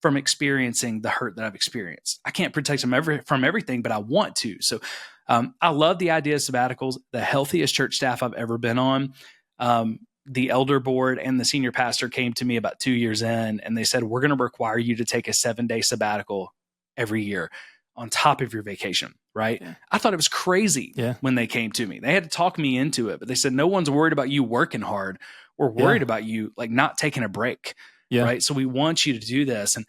from experiencing the hurt that I've experienced. I can't protect them from everything, but I want to. So I love the idea of sabbaticals, the healthiest church staff I've ever been on. The elder board and the senior pastor came to me about 2 years in, and they said, we're going to require you to take a 7-day sabbatical every year. on top of your vacation, right? Yeah. I thought it was crazy Yeah. when they came to me. They had to talk me into it, but they said, no one's worried about you working hard. We're worried about you like not taking a break, right? So we want you to do this. And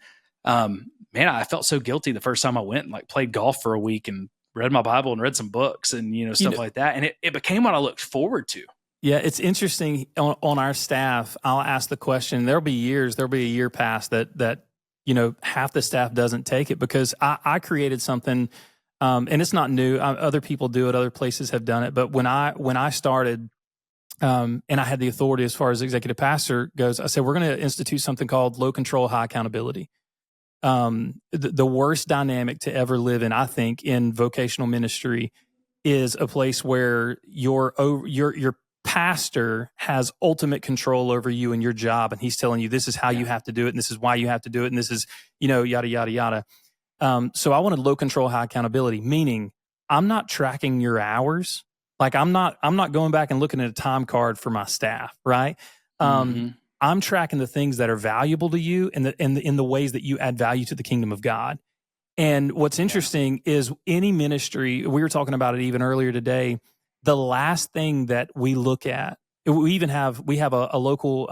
man, I felt so guilty the first time I went and like played golf for a week and read my Bible and read some books and, stuff like that. And it became what I looked forward to. Yeah, it's interesting on our staff. I'll ask the question. There'll be a year past that half the staff doesn't take it because I created something, and it's not new. Other people do it. Other places have done it. But when I started, and I had the authority as far as executive pastor goes, I said we're going to institute something called low control, high accountability. The worst dynamic to ever live in, I think, in vocational ministry is a place where your pastor has ultimate control over you and your job, and he's telling you this is how you have to do it, and this is why you have to do it, and this is yada yada yada. So I wanted low control, high accountability, meaning I'm not tracking your hours. Like I'm not going back and looking at a time card for my staff, right? I'm tracking the things that are valuable to you and in the ways that you add value to the kingdom of God. And what's interesting is any ministry, we were talking about it even earlier today, the last thing that we look at, we have a local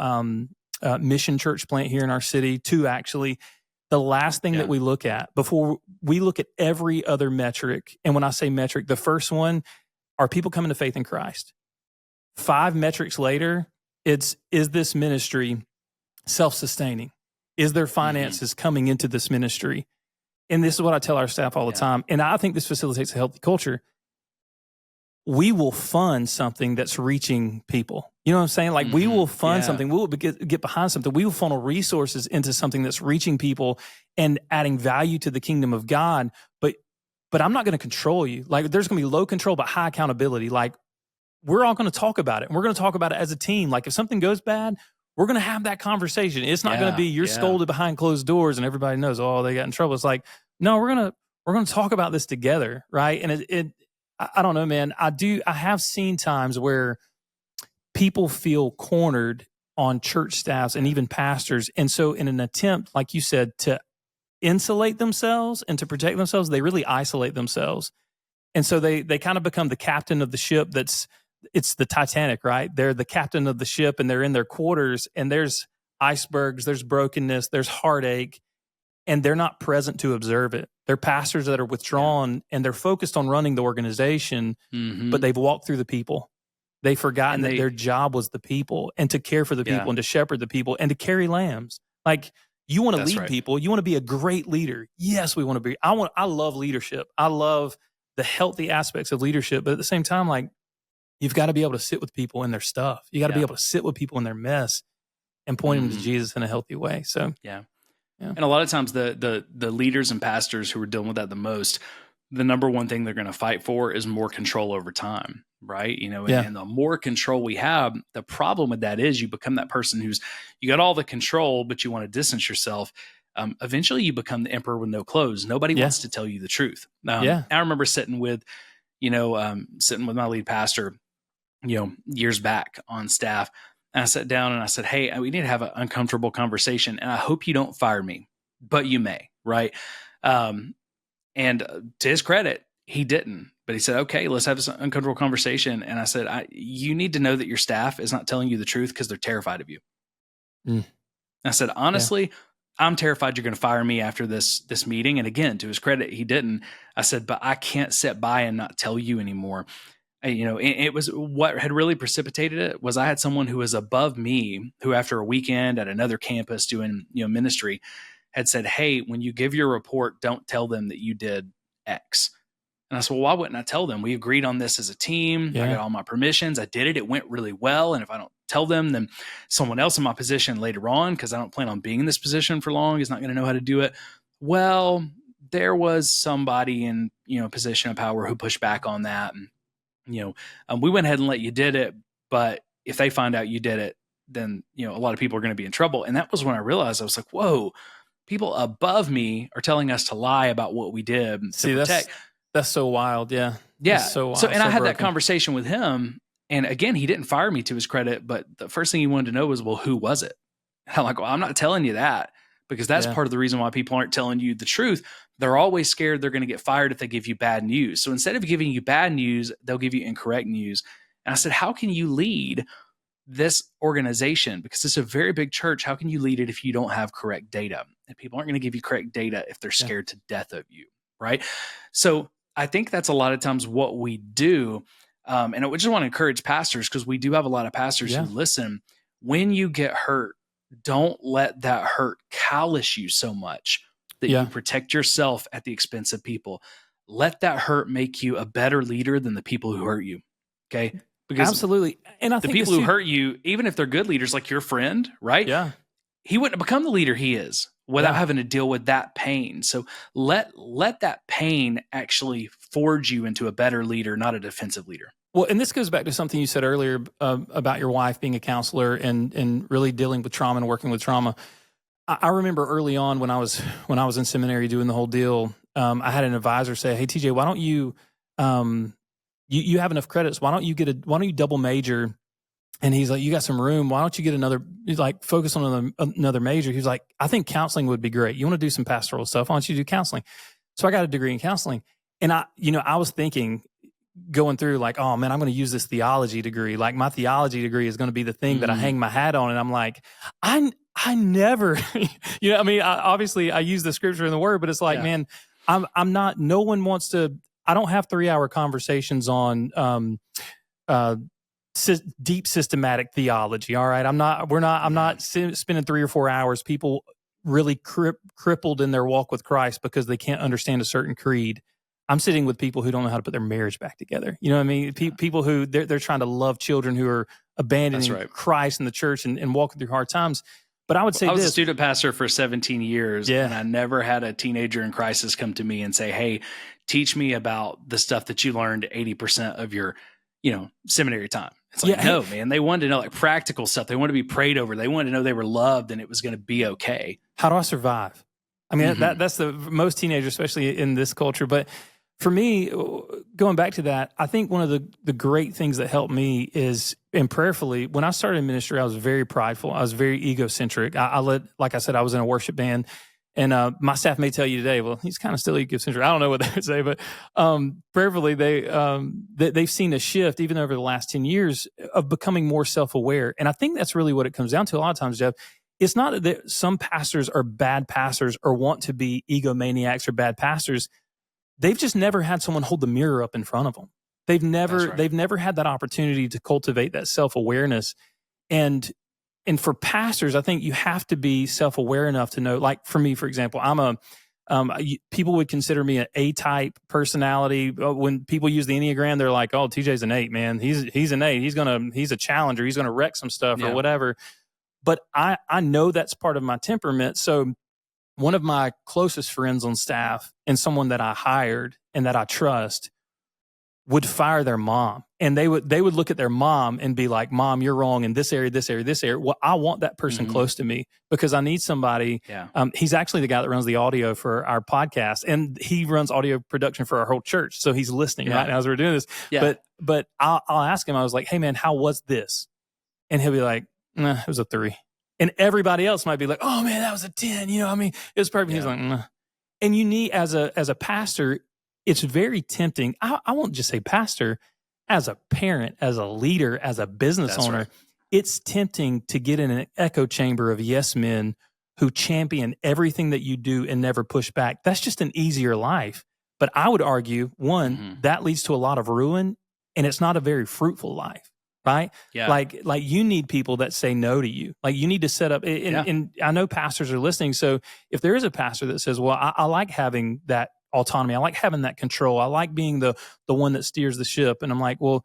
mission church plant here in our city, two actually. The last thing that we look at before we look at every other metric, and when I say metric, the first one, are people coming to faith in Christ? 5 metrics later, is this ministry self-sustaining? Is there finances coming into this ministry? And this is what I tell our staff all the time, and I think this facilitates a healthy culture. We will fund something that's reaching people. You know what I'm saying? Like we will fund something. We will get behind something. We will funnel resources into something that's reaching people and adding value to the kingdom of God. But I'm not going to control you. Like there's going to be low control, but high accountability. Like we're all going to talk about it. And we're going to talk about it as a team. Like if something goes bad, we're going to have that conversation. It's not going to be you're scolded behind closed doors and everybody knows, oh, they got in trouble. It's like, no, we're going to talk about this together. Right. And I don't know, man. I have seen times where people feel cornered on church staffs and even pastors. And so in an attempt, like you said, to insulate themselves and to protect themselves, they really isolate themselves. And so they kind of become the captain of the ship it's the Titanic, right? They're the captain of the ship and they're in their quarters and there's icebergs, there's brokenness, there's heartache, and they're not present to observe it. They're pastors that are withdrawn and they're focused on running the organization, but they've walked through the people. They've forgotten that their job was the people and to care for the people and to shepherd the people and to carry lambs. Like you want to lead people. You want to be a great leader. Yes, we want to be. I love leadership. I love the healthy aspects of leadership. But at the same time, like you've got to be able to sit with people in their stuff. You got to be able to sit with people in their mess and point them to Jesus in a healthy way. So, yeah. And a lot of times the leaders and pastors who are dealing with that the most, the number one thing they're going to fight for is more control over time, right? And the more control we have, the problem with that is you become that person you got all the control, but you want to distance yourself. Eventually you become the emperor with no clothes. Nobody wants to tell you the truth. I remember sitting with my lead pastor, years back on staff. And I sat down and I said, hey, we need to have an uncomfortable conversation. And I hope you don't fire me, but you may, right? And to his credit, he didn't. But he said, okay, let's have this uncomfortable conversation. And I said, you need to know that your staff is not telling you the truth because they're terrified of you. I said, honestly, I'm terrified you're going to fire me after this meeting. And again, to his credit, he didn't. I said, but I can't sit by and not tell you anymore. It was what had really precipitated it was I had someone who was above me who after a weekend at another campus doing, ministry had said, hey, when you give your report, don't tell them that you did X. And I said, well, why wouldn't I tell them? We agreed on this as a team. I got all my permissions. I did it. It went really well. And if I don't tell them, then someone else in my position later on, because I don't plan on being in this position for long, is not going to know how to do it. Well, there was somebody in, position of power who pushed back on that. And, we went ahead and let you did it, but if they find out you did it, then, a lot of people are going to be in trouble. And that was when I realized, I was like, whoa, people above me are telling us to lie about what we did to protect. That's so wild. Yeah. Yeah. So wild, I had that conversation with him. And again, he didn't fire me to his credit, but the first thing he wanted to know was, well, who was it? And I'm like, well, I'm not telling you that, because that's part of the reason why people aren't telling you the truth. They're always scared they're going to get fired if they give you bad news. So instead of giving you bad news, they'll give you incorrect news. And I said, how can you lead this organization? Because it's a very big church. How can you lead it if you don't have correct data? And people aren't going to give you correct data if they're scared to death of you, right? So I think that's a lot of times what we do. And I just want to encourage pastors, because we do have a lot of pastors who listen. When you get hurt, don't let that hurt callous you so much that you protect yourself at the expense of people. Let that hurt make you a better leader than the people who hurt you. Okay. Because absolutely. And I think the people who hurt you, even if they're good leaders, like your friend, right? Yeah. He wouldn't have become the leader he is without having to deal with that pain. So let that pain actually forge you into a better leader, not a defensive leader. Well, and this goes back to something you said earlier about your wife being a counselor and really dealing with trauma and working with trauma. I remember early on when I was in seminary doing the whole deal, I had an advisor say, "Hey TJ, why don't you you have enough credits? Why don't you double major?" And he's like, "You got some room. Why don't you get another? He's like, focus on another major." He's like, "I think counseling would be great. You want to do some pastoral stuff? Why don't you do counseling?" So I got a degree in counseling, and I was thinking, going through like, oh man, I'm going to use this theology degree. Like my theology degree is going to be the thing that I hang my hat on. And I'm like, I never, I mean, obviously I use the scripture and the word, but it's like, man, I'm not, no one wants to, I don't have 3-hour conversations on, deep systematic theology. All right. I'm not spending 3 or 4 hours, people really crippled in their walk with Christ because they can't understand a certain creed. I'm sitting with people who don't know how to put their marriage back together. You know what I mean? People who they're trying to love children who are abandoning Christ and the church and walking through hard times. But I would say I was a student pastor for 17 years, and I never had a teenager in crisis come to me and say, "Hey, teach me about the stuff that you learned 80% of your, seminary time." It's like, no, man, they wanted to know like practical stuff. They wanted to be prayed over. They wanted to know they were loved and it was going to be okay. How do I survive? I mean, that's the most teenagers, especially in this culture. But for me, going back to that, I think one of the great things that helped me is, and prayerfully, when I started in ministry, I was very prideful. I was very egocentric. Like I said, I was in a worship band, and my staff may tell you today, well, he's kind of still egocentric. I don't know what they would say, but prayerfully, they've seen a shift, even over the last 10 years, of becoming more self-aware. And I think that's really what it comes down to a lot of times, Jeff. It's not that some pastors are bad pastors or want to be egomaniacs or bad pastors. They've just never had someone hold the mirror up in front of them. They've never had that opportunity to cultivate that self-awareness. And for pastors, I think you have to be self-aware enough to know, like for me, for example, people would consider me an A-type personality. When people use the Enneagram, they're like, "Oh, TJ's an 8, man. He's an 8. He's a challenger. He's going to wreck some stuff or whatever." But I know that's part of my temperament. So one of my closest friends on staff and someone that I hired and that I trust would fire their mom. And they would look at their mom and be like, "Mom, you're wrong in this area, this area, this area." Well, I want that person close to me because I need somebody. Yeah. He's actually the guy that runs the audio for our podcast, and he runs audio production for our whole church. So he's listening right now as we're doing this. Yeah. But I'll ask him, I was like, "Hey man, how was this?" And he'll be like, "Nah, it was a 3. And everybody else might be like, "Oh man, that was a 10. It was perfect." Yeah. He's like, "Nah." And you need, as a pastor, it's very tempting. I won't just say pastor, as a parent, as a leader, as a business owner, it's tempting to get in an echo chamber of yes men who champion everything that you do and never push back. That's just an easier life. But I would argue, one, that leads to a lot of ruin, and it's not a very fruitful life. Right? Yeah. Like you need people that say no to you. Like you need to set up, and I know pastors are listening. So if there is a pastor that says, "Well, I like having that autonomy. I like having that control. I like being the one that steers the ship." And I'm like, well,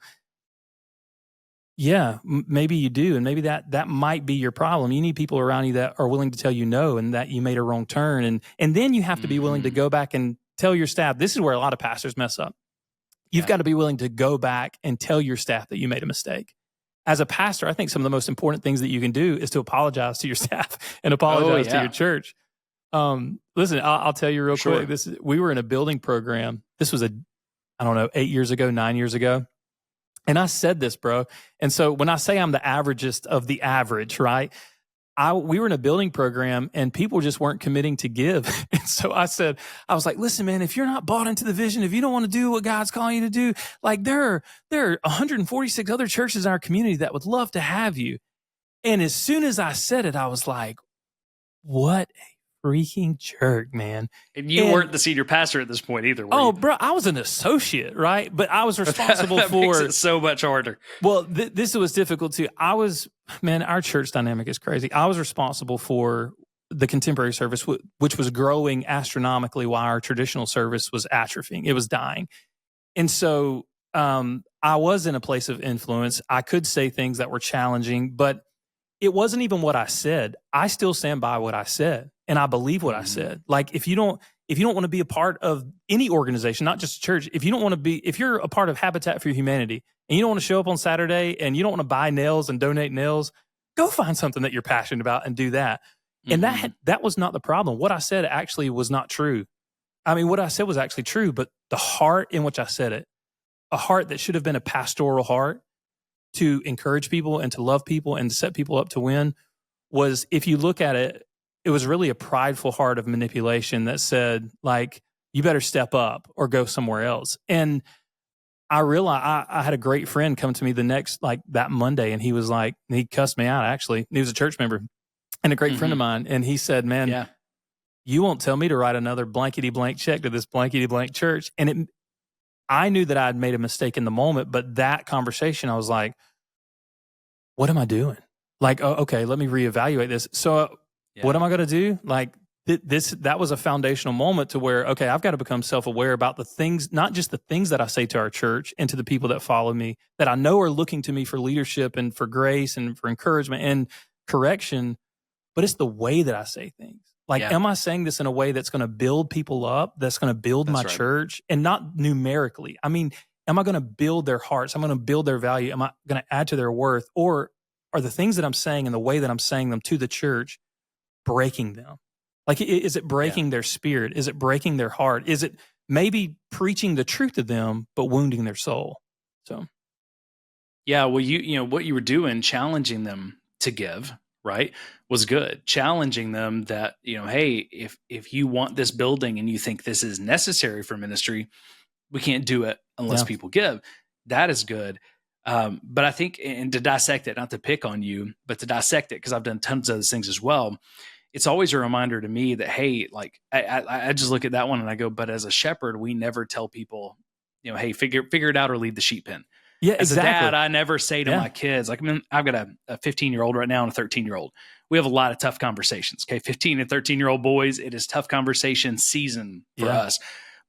yeah, maybe you do. And maybe that might be your problem. You need people around you that are willing to tell you no and that you made a wrong turn. And then you have to be willing to go back and tell your staff. This is where a lot of pastors mess up. You've got to be willing to go back and tell your staff that you made a mistake. As a pastor, I think some of the most important things that you can do is to apologize to your staff and apologize to your church. Listen, I'll tell you real quick. We were in a building program. This was 8 years ago, 9 years ago. And I said this, bro. And so when I say I'm the averagest of the average, right? we were in a building program and people just weren't committing to give. And so I was like, listen, man, if you're not bought into the vision, if you don't want to do what God's calling you to do, like there are 146 other churches in our community that would love to have you. And as soon as I said it, I was like, what a freaking jerk, man. And you weren't the senior pastor at this point either, were you? Bro, I was an associate, right? But I was responsible that for makes it so much harder. Well, this was difficult too. Our church dynamic is crazy. I was responsible for the contemporary service, which was growing astronomically while our traditional service was atrophying. It was dying. And so I was in a place of influence. I could say things that were challenging, but it wasn't even what I said. I still stand by what I said, and I believe what I said. Like if you don't want to be a part of any organization, not just a church, if you're a part of Habitat for Humanity and you don't want to show up on Saturday and you don't want to buy nails and donate nails, go find something that you're passionate about and do that. And that was not the problem. What I said actually was not true. I mean, what I said was actually true, but the heart in which I said it, a heart that should have been a pastoral heart to encourage people and to love people and to set people up to win, was, if you look at it, it was really a prideful heart of manipulation that said, like, you better step up or go somewhere else. And I realized I had a great friend come to me that Monday, and he was like, he cussed me out, actually. He was a church member and a great friend of mine. And he said, man, you won't tell me to write another blankety blank check to this blankety blank church. And I knew that I had made a mistake in the moment, but that conversation, I was like, what am I doing? Like, okay, let me reevaluate this. So what am I going to do? Like that was a foundational moment to where, okay, I've got to become self-aware about the things, not just the things that I say to our church and to the people that follow me that I know are looking to me for leadership and for grace and for encouragement and correction, but it's the way that I say things. Like, am I saying this in a way that's going to build people up, that's going to build my church, and not numerically? I mean, am I going to build their hearts? Am I going to build their value? Am I going to add to their worth? Or are the things that I'm saying and the way that I'm saying them to the church breaking them? Like, is it breaking their spirit? Is it breaking their heart? Is it maybe preaching the truth to them, but wounding their soul? So, yeah, well, you know what you were doing, challenging them to give, right, was good. Challenging them that, hey, if you want this building and you think this is necessary for ministry, we can't do it unless people give. That is good. But I think, and to dissect it, not to pick on you, but to dissect it, because I've done tons of those things as well. It's always a reminder to me that, hey, like I just look at that one and I go, but as a shepherd, we never tell people, hey, figure it out or leave the sheep pen. Yeah, as a dad, I never say to my kids, like, I've got a 15-year-old right now and a 13-year-old. We have a lot of tough conversations. Okay, 15 and 13-year-old boys, it is tough conversation season for us.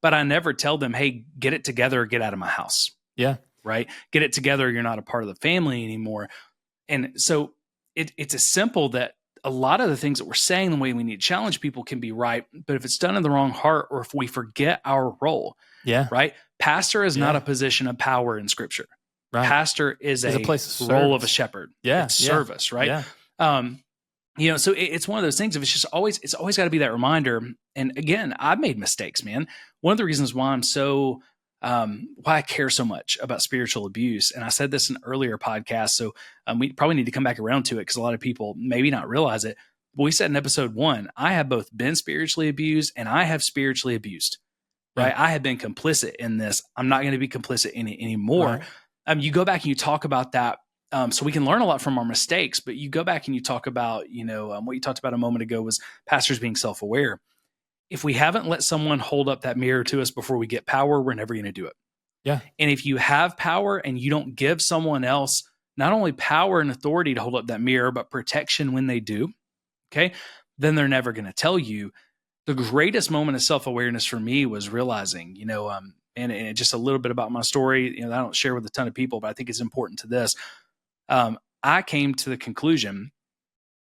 But I never tell them, hey, get it together or get out of my house. Yeah. Right? Get it together. You're not a part of the family anymore. And so it's as simple that a lot of the things that we're saying, the way we need to challenge people, can be right. But if it's done in the wrong heart, or if we forget our role, right? Pastor is not a position of power in Scripture. Right. Pastor is a place of role of a shepherd. It's service, right? Yeah. So it's one of those things. If it's always got to be that reminder. And again, I've made mistakes, man. One of the reasons why I'm so why I care so much about spiritual abuse, and I said this in an earlier podcast, so we probably need to come back around to it because a lot of people maybe not realize it. But we said in episode 1, I have both been spiritually abused and I have spiritually abused. Right? I have been complicit in this. I'm not going to be complicit in it anymore. Right. You go back and you talk about that. So we can learn a lot from our mistakes, but you go back and you talk about, what you talked about a moment ago was pastors being self-aware. If we haven't let someone hold up that mirror to us before we get power, we're never going to do it. Yeah. And if you have power and you don't give someone else not only power and authority to hold up that mirror, but protection when they do, okay, then they're never going to tell you. The greatest moment of self-awareness for me was realizing, and just a little bit about my story, I don't share with a ton of people, but I think it's important to this. I came to the conclusion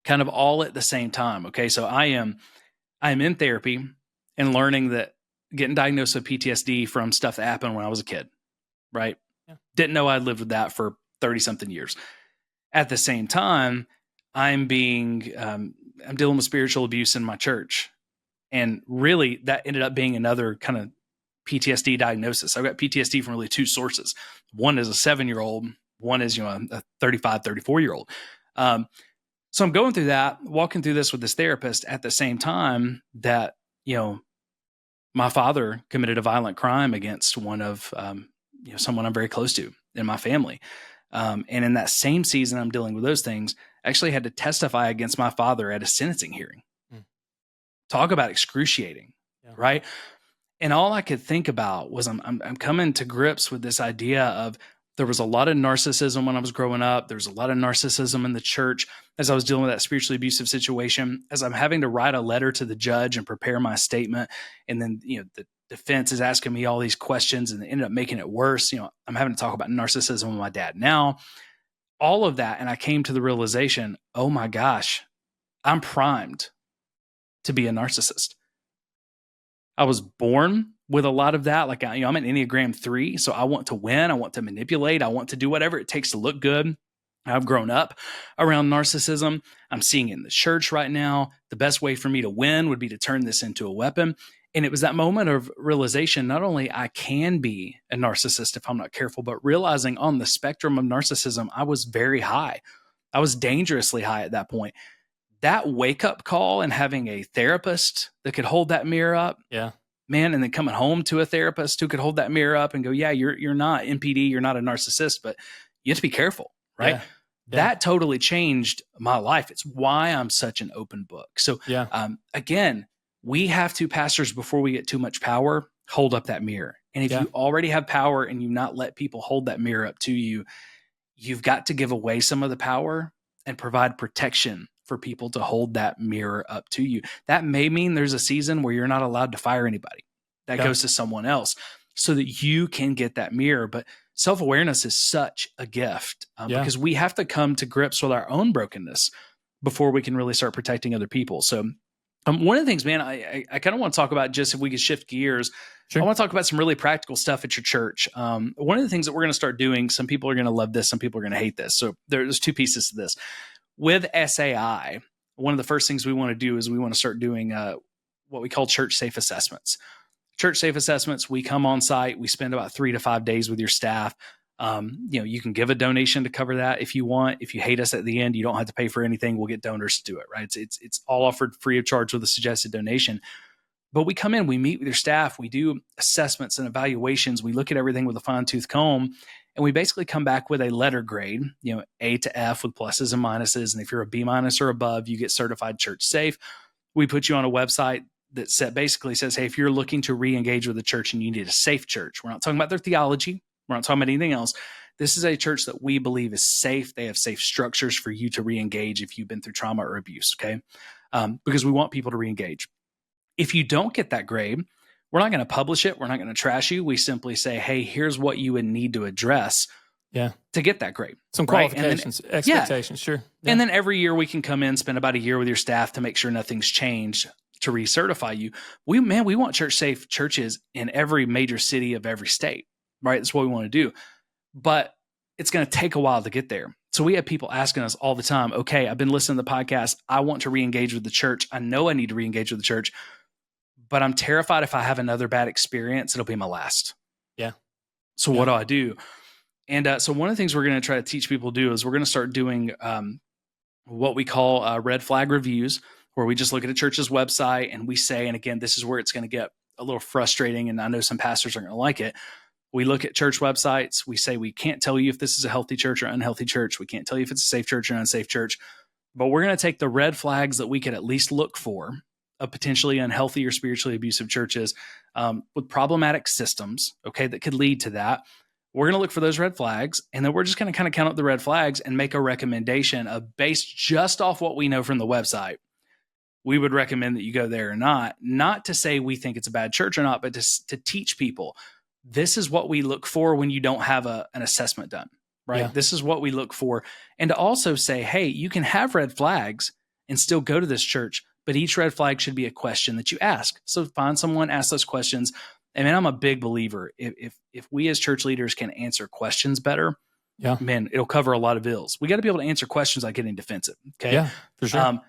kind of all at the same time. Okay. So I am in therapy and learning that getting diagnosed with PTSD from stuff that happened when I was a kid, right? Yeah. Didn't know I'd lived with that for 30 something years. At the same time, I'm dealing with spiritual abuse in my church. And really that ended up being another kind of PTSD diagnosis. I've got PTSD from really 2 sources. One is a 7-year-old, one is, a 35, 34-year-old. So I'm going through that, walking through this with this therapist at the same time that, my father committed a violent crime against one of, someone I'm very close to in my family. And in that same season, I'm dealing with those things. I actually had to testify against my father at a sentencing hearing. Talk about excruciating, right? And all I could think about was I'm coming to grips with this idea of there was a lot of narcissism when I was growing up. There was a lot of narcissism in the church as I was dealing with that spiritually abusive situation, as I'm having to write a letter to the judge and prepare my statement. And then, the defense is asking me all these questions and they ended up making it worse. I'm having to talk about narcissism with my dad now, all of that. And I came to the realization, oh my gosh, I'm primed to be a narcissist. I was born with a lot of that. Like, I'm an Enneagram 3, so I want to win. I want to manipulate. I want to do whatever it takes to look good. I've grown up around narcissism. I'm seeing it in the church right now. The best way for me to win would be to turn this into a weapon. And it was that moment of realization, not only I can be a narcissist if I'm not careful, but realizing on the spectrum of narcissism, I was very high. I was dangerously high at that point. That wake-up call and having a therapist that could hold that mirror up, man, and then coming home to a therapist who could hold that mirror up and go, yeah, you're not NPD, you're not a narcissist, but you have to be careful, right? That totally changed my life. It's why I'm such an open book. So again, we have to, pastors, before we get too much power, hold up that mirror. And if you already have power and you not let people hold that mirror up to you, you've got to give away some of the power and provide protection for people to hold that mirror up to you. That may mean there's a season where you're not allowed to fire anybody. That goes to someone else so that you can get that mirror. But self-awareness is such a gift because we have to come to grips with our own brokenness before we can really start protecting other people. So one of the things, man, I kind of want to talk about, just if we could shift gears, I want to talk about some really practical stuff at your church. One of the things that we're going to start doing, some people are going to love this, some people are going to hate this. So there's two pieces to this. With SAI, one of the first things we want to do is we want to start doing what we call church safe assessments. Church safe assessments, we come on site, we spend about 3 to 5 days with your staff. You can give a donation to cover that if you want. If you hate us at the end, you don't have to pay for anything. We'll get donors to do it, right? It's all offered free of charge with a suggested donation. But we come in, we meet with your staff, we do assessments and evaluations, we look at everything with a fine-tooth comb, and we basically come back with a letter grade, A to F with pluses and minuses. And if you're a B- or above, you get certified church safe. We put you on a website that basically says, hey, if you're looking to re-engage with the church and you need a safe church, we're not talking about their theology, we're not talking about anything else. This is a church that we believe is safe. They have safe structures for you to re-engage if you've been through trauma or abuse, okay? Because we want people to re-engage. If you don't get that grade, we're not going to publish it. We're not going to trash you. We simply say, hey, here's what you would need to address to get that grade. Some qualifications, expectations, sure. Yeah. And then every year we can come in, spend about a year with your staff to make sure nothing's changed to recertify you. We want church safe churches in every major city of every state, right? That's what we want to do. But it's going to take a while to get there. So we have people asking us all the time, okay, I've been listening to the podcast. I want to re-engage with the church. I know I need to re-engage with the church, but I'm terrified if I have another bad experience, it'll be my last. Yeah. So what do I do? And so one of the things we're going to try to teach people to do is we're going to start doing what we call red flag reviews, where we just look at a church's website and we say, and again, this is where it's going to get a little frustrating, and I know some pastors aren't going to like it. We look at church websites. We say, we can't tell you if this is a healthy church or unhealthy church. We can't tell you if it's a safe church or unsafe church, but we're going to take the red flags that we could at least look for of potentially unhealthy or spiritually abusive churches with problematic systems, okay, that could lead to that. We're going to look for those red flags, and then we're just going to kind of count up the red flags and make a recommendation of, based just off what we know from the website, we would recommend that you go there or not to say we think it's a bad church or not, but to teach people, this is what we look for when you don't have an assessment done, right? Yeah. This is what we look for. And to also say, hey, you can have red flags and still go to this church, but each red flag should be a question that you ask. So find someone, ask those questions. And man, I'm a big believer. If we as church leaders can answer questions better, man, it'll cover a lot of ills. We got to be able to answer questions without getting defensive. Okay. Yeah, for sure.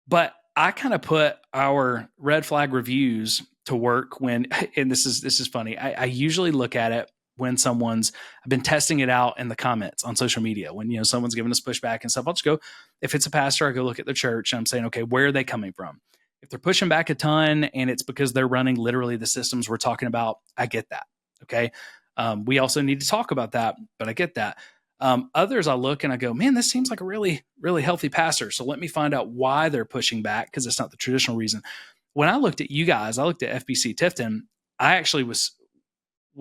But I kind of put our red flag reviews to work when, and this is funny. I usually look at it when I've been testing it out in the comments on social media. When, someone's giving us pushback and stuff, I'll just go, if it's a pastor, I go look at their church and I'm saying, okay, where are they coming from? If they're pushing back a ton and it's because they're running literally the systems we're talking about, I get that. Okay. We also need to talk about that, but I get that. Others I look and I go, man, this seems like a really, really healthy pastor. So let me find out why they're pushing back, because it's not the traditional reason. When I looked at you guys, I looked at FBC Tifton, I actually was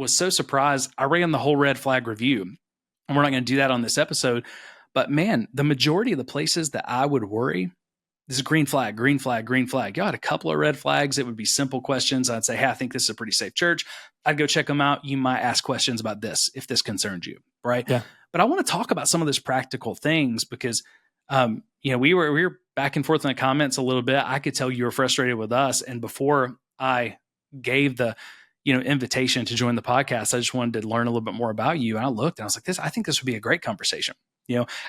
so surprised. I ran the whole red flag review, and we're not going to do that on this episode. But man, the majority of the places that I would worry, this is green flag, green flag, green flag. Y'all had a couple of red flags. It would be simple questions. I'd say, hey, I think this is a pretty safe church. I'd go check them out. You might ask questions about this if this concerns you, right? Yeah. But I want to talk about some of those practical things because, we were back and forth in the comments a little bit. I could tell you were frustrated with us. And before I gave the, invitation to join the podcast, I just wanted to learn a little bit more about you. And I looked and I was like, I think this would be a great conversation.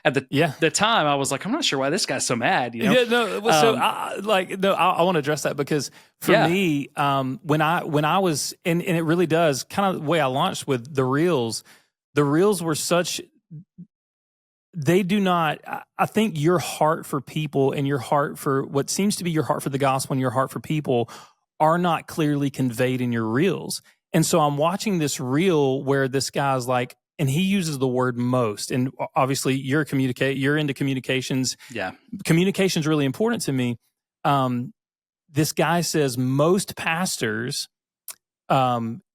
At the time I was like, I'm not sure why this guy's so mad. Yeah, no. So I want to address that because for me, when I was, and it really does kind of the way I launched with the reels were such, they do not, I think your heart for people and your heart for what seems to be your heart for the gospel and your heart for people are not clearly conveyed in your reels. And so I'm watching this reel where this guy's like, and he uses the word most. And obviously you're into communications. Yeah. Communication's really important to me. This guy says most pastors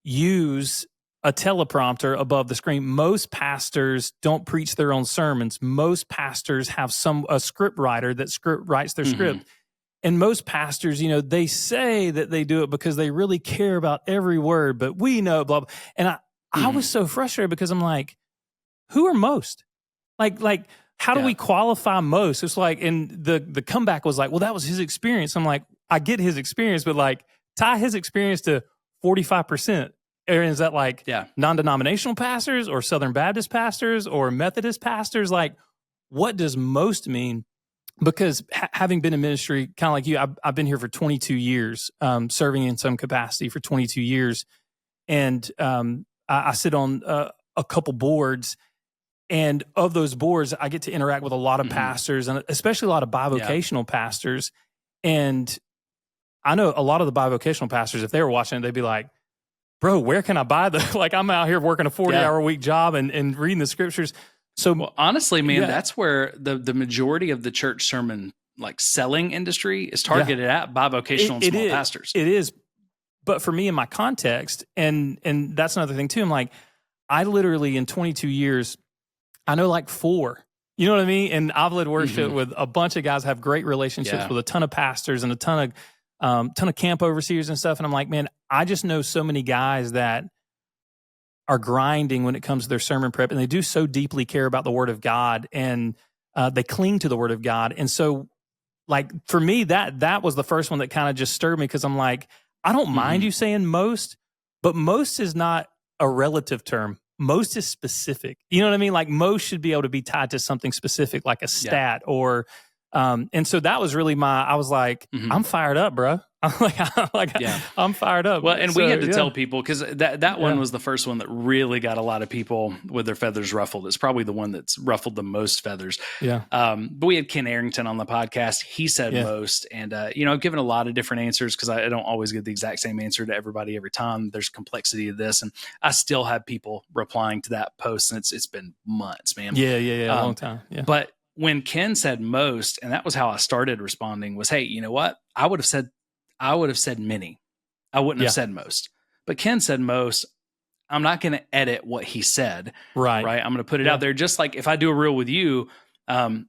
use a teleprompter above the screen. Most pastors don't preach their own sermons. Most pastors have a script writer that writes their script. And most pastors, they say that they do it because they really care about every word, but we know, blah, blah. And I was so frustrated because I'm like, who are most? Like, how do we qualify most? It's like, and the comeback was like, well, that was his experience. I'm like, I get his experience, but like, tie his experience to 45%. Or is that like non-denominational pastors or Southern Baptist pastors or Methodist pastors? Like, what does most mean? Because having been in ministry, kind of like you, I've been here for 22 years, serving in some capacity for 22 years. And I sit on a couple boards. And of those boards, I get to interact with a lot of pastors, and especially a lot of bivocational pastors. And I know a lot of the bivocational pastors, if they were watching it, they'd be like, bro, where can I buy like I'm out here working a 40-hour week job and reading the scriptures. So honestly, man, that's where the majority of the church sermon like selling industry is targeted at bivocational and small pastors. It is. But for me in my context, and that's another thing too, I'm like, I literally in 22 years, I know like 4. You know what I mean? And I've led worship with a bunch of guys, have great relationships with a ton of pastors and a ton of camp overseers and stuff. And I'm like, man, I just know so many guys that are grinding when it comes to their sermon prep, and they do so deeply care about the Word of God, and they cling to the Word of God. And so, like, for me, that was the first one that kind of just stirred me, because I'm like, I don't mind you saying most, but most is not a relative term. Most is specific. You know what I mean? Like, most should be able to be tied to something specific, like a stat or, and so that was really I was like, I'm fired up, bro. I'm fired up. Well, and we had to tell people, because that one was the first one that really got a lot of people with their feathers ruffled. It's probably the one that's ruffled the most feathers. Yeah. But we had Ken Arrington on the podcast. He said most, and I've given a lot of different answers because I don't always get the exact same answer to everybody every time. There's complexity to this, and I still have people replying to that post, and it's been months, man. Yeah, a long time. Yeah. But when Ken said most, and that was how I started responding, was, hey, you know what? I would have said many. I wouldn't have said most. But Ken said most. I'm not going to edit what he said. Right. I'm going to put it out there. Just like if I do a reel with you,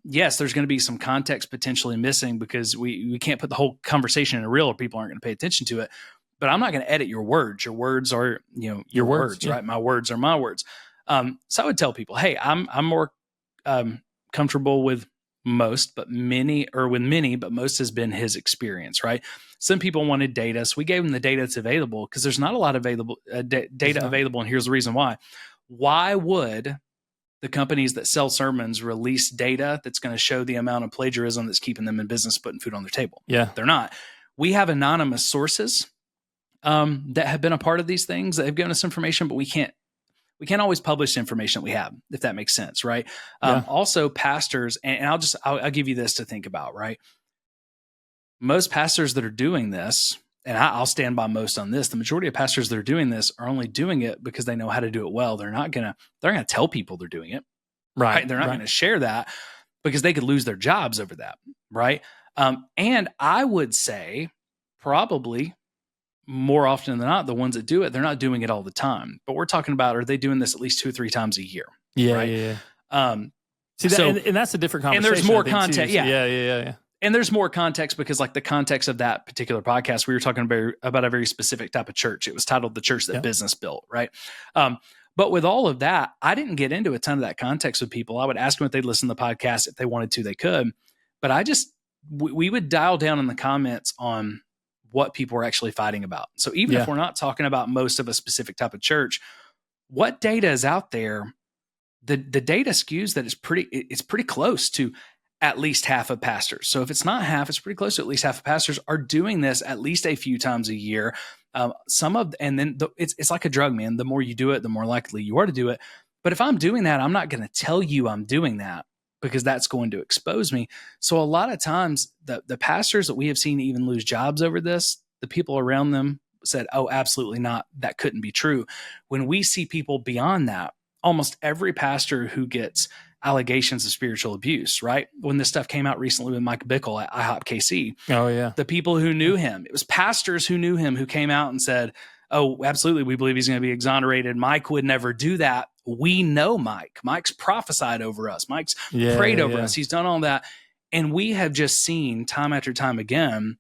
yes, there's going to be some context potentially missing because we can't put the whole conversation in a reel or people aren't going to pay attention to it. But I'm not going to edit your words. Your words are, your words, right? My words are my words. So I would tell people, hey, I'm more comfortable with most, but many, but most has been his experience, right? Some people wanted data, so we gave them the data that's available, because there's not a lot of data available, and here's the reason why. Why would the companies that sell sermons release data that's going to show the amount of plagiarism that's keeping them in business, putting food on their table? Yeah. They're not. We have anonymous sources that have been a part of these things that have given us information, but we can't we can't always publish the information that we have, if that makes sense, right? Yeah. Also, pastors, and I'll give you this to think about, right? Most pastors that are doing this, and I'll stand by most on this, the majority of pastors that are doing this are only doing it because they know how to do it well. They're not gonna tell people they're doing it, right? They're not gonna share that because they could lose their jobs over that, right? And I would say probably more often than not, the ones that do it, they're not doing it all the time. But we're talking about, are they doing this at least 2 or 3 times a year? Yeah, right? yeah. See, and that's a different conversation. And there's more context. Yeah. And there's more context because, like, the context of that particular podcast, we were talking about a very specific type of church. It was titled "The Church That Business Built," right? But with all of that, I didn't get into a ton of that context with people. I would ask them if they'd listen to the podcast. If they wanted to, they could. But we would dial down in the comments on what people are actually fighting about. So even if we're not talking about most of a specific type of church, what data is out there? The data skews that it's pretty close to at least half of pastors. So if it's not half, it's pretty close to at least half of pastors are doing this at least a few times a year. It's like a drug, man. The more you do it, the more likely you are to do it. But if I'm doing that, I'm not going to tell you I'm doing that because that's going to expose me. So a lot of times the pastors that we have seen even lose jobs over this, the people around them said, oh, absolutely not. That couldn't be true. When we see people beyond that, almost every pastor who gets allegations of spiritual abuse, right? When this stuff came out recently with Mike Bickle at IHOP KC. Oh, yeah. The people who knew him, it was pastors who knew him who came out and said, oh, absolutely, we believe he's going to be exonerated. Mike would never do that. We know Mike. Mike's prophesied over us. Mike's prayed over us. He's done all that. And we have just seen time after time again,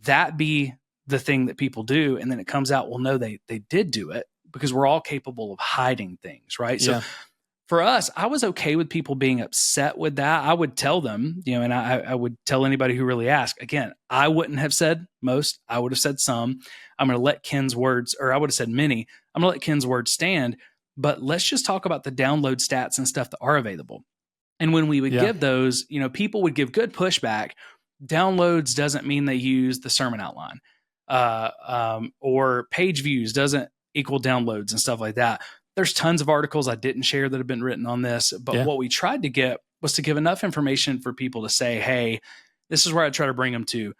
that be the thing that people do. And then it comes out, well, no, they did do it because we're all capable of hiding things, right? So for us, I was okay with people being upset with that. I would tell them, and I would tell anybody who really asked. Again, I wouldn't have said most. I would have said some. I'm going to let Ken's words, or I would have said many. I'm going to let Ken's words stand. But let's just talk about the download stats and stuff that are available. And when we would give those, people would give good pushback. Downloads doesn't mean they use the sermon outline, or page views doesn't equal downloads and stuff like that. There's tons of articles I didn't share that have been written on this, but what we tried to get was to give enough information for people to say, hey, this is where I try to bring them to.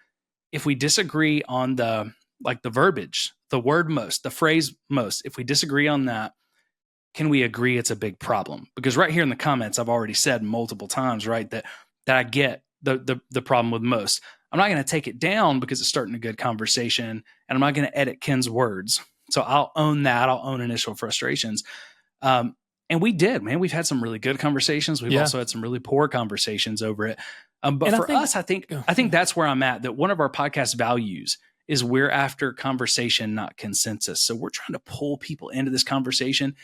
If we disagree on the verbiage, the word most, the phrase most, if we disagree on that, can we agree it's a big problem? Because right here in the comments, I've already said multiple times, right, that I get the problem with most. I'm not going to take it down because it's starting a good conversation, and I'm not going to edit Ken's words. So I'll own that. I'll own initial frustrations. And we did, man. We've had some really good conversations. We've also had some really poor conversations over it. But for us, I think that's where I'm at, that one of our podcast values is we're after conversation, not consensus. So we're trying to pull people into this conversation.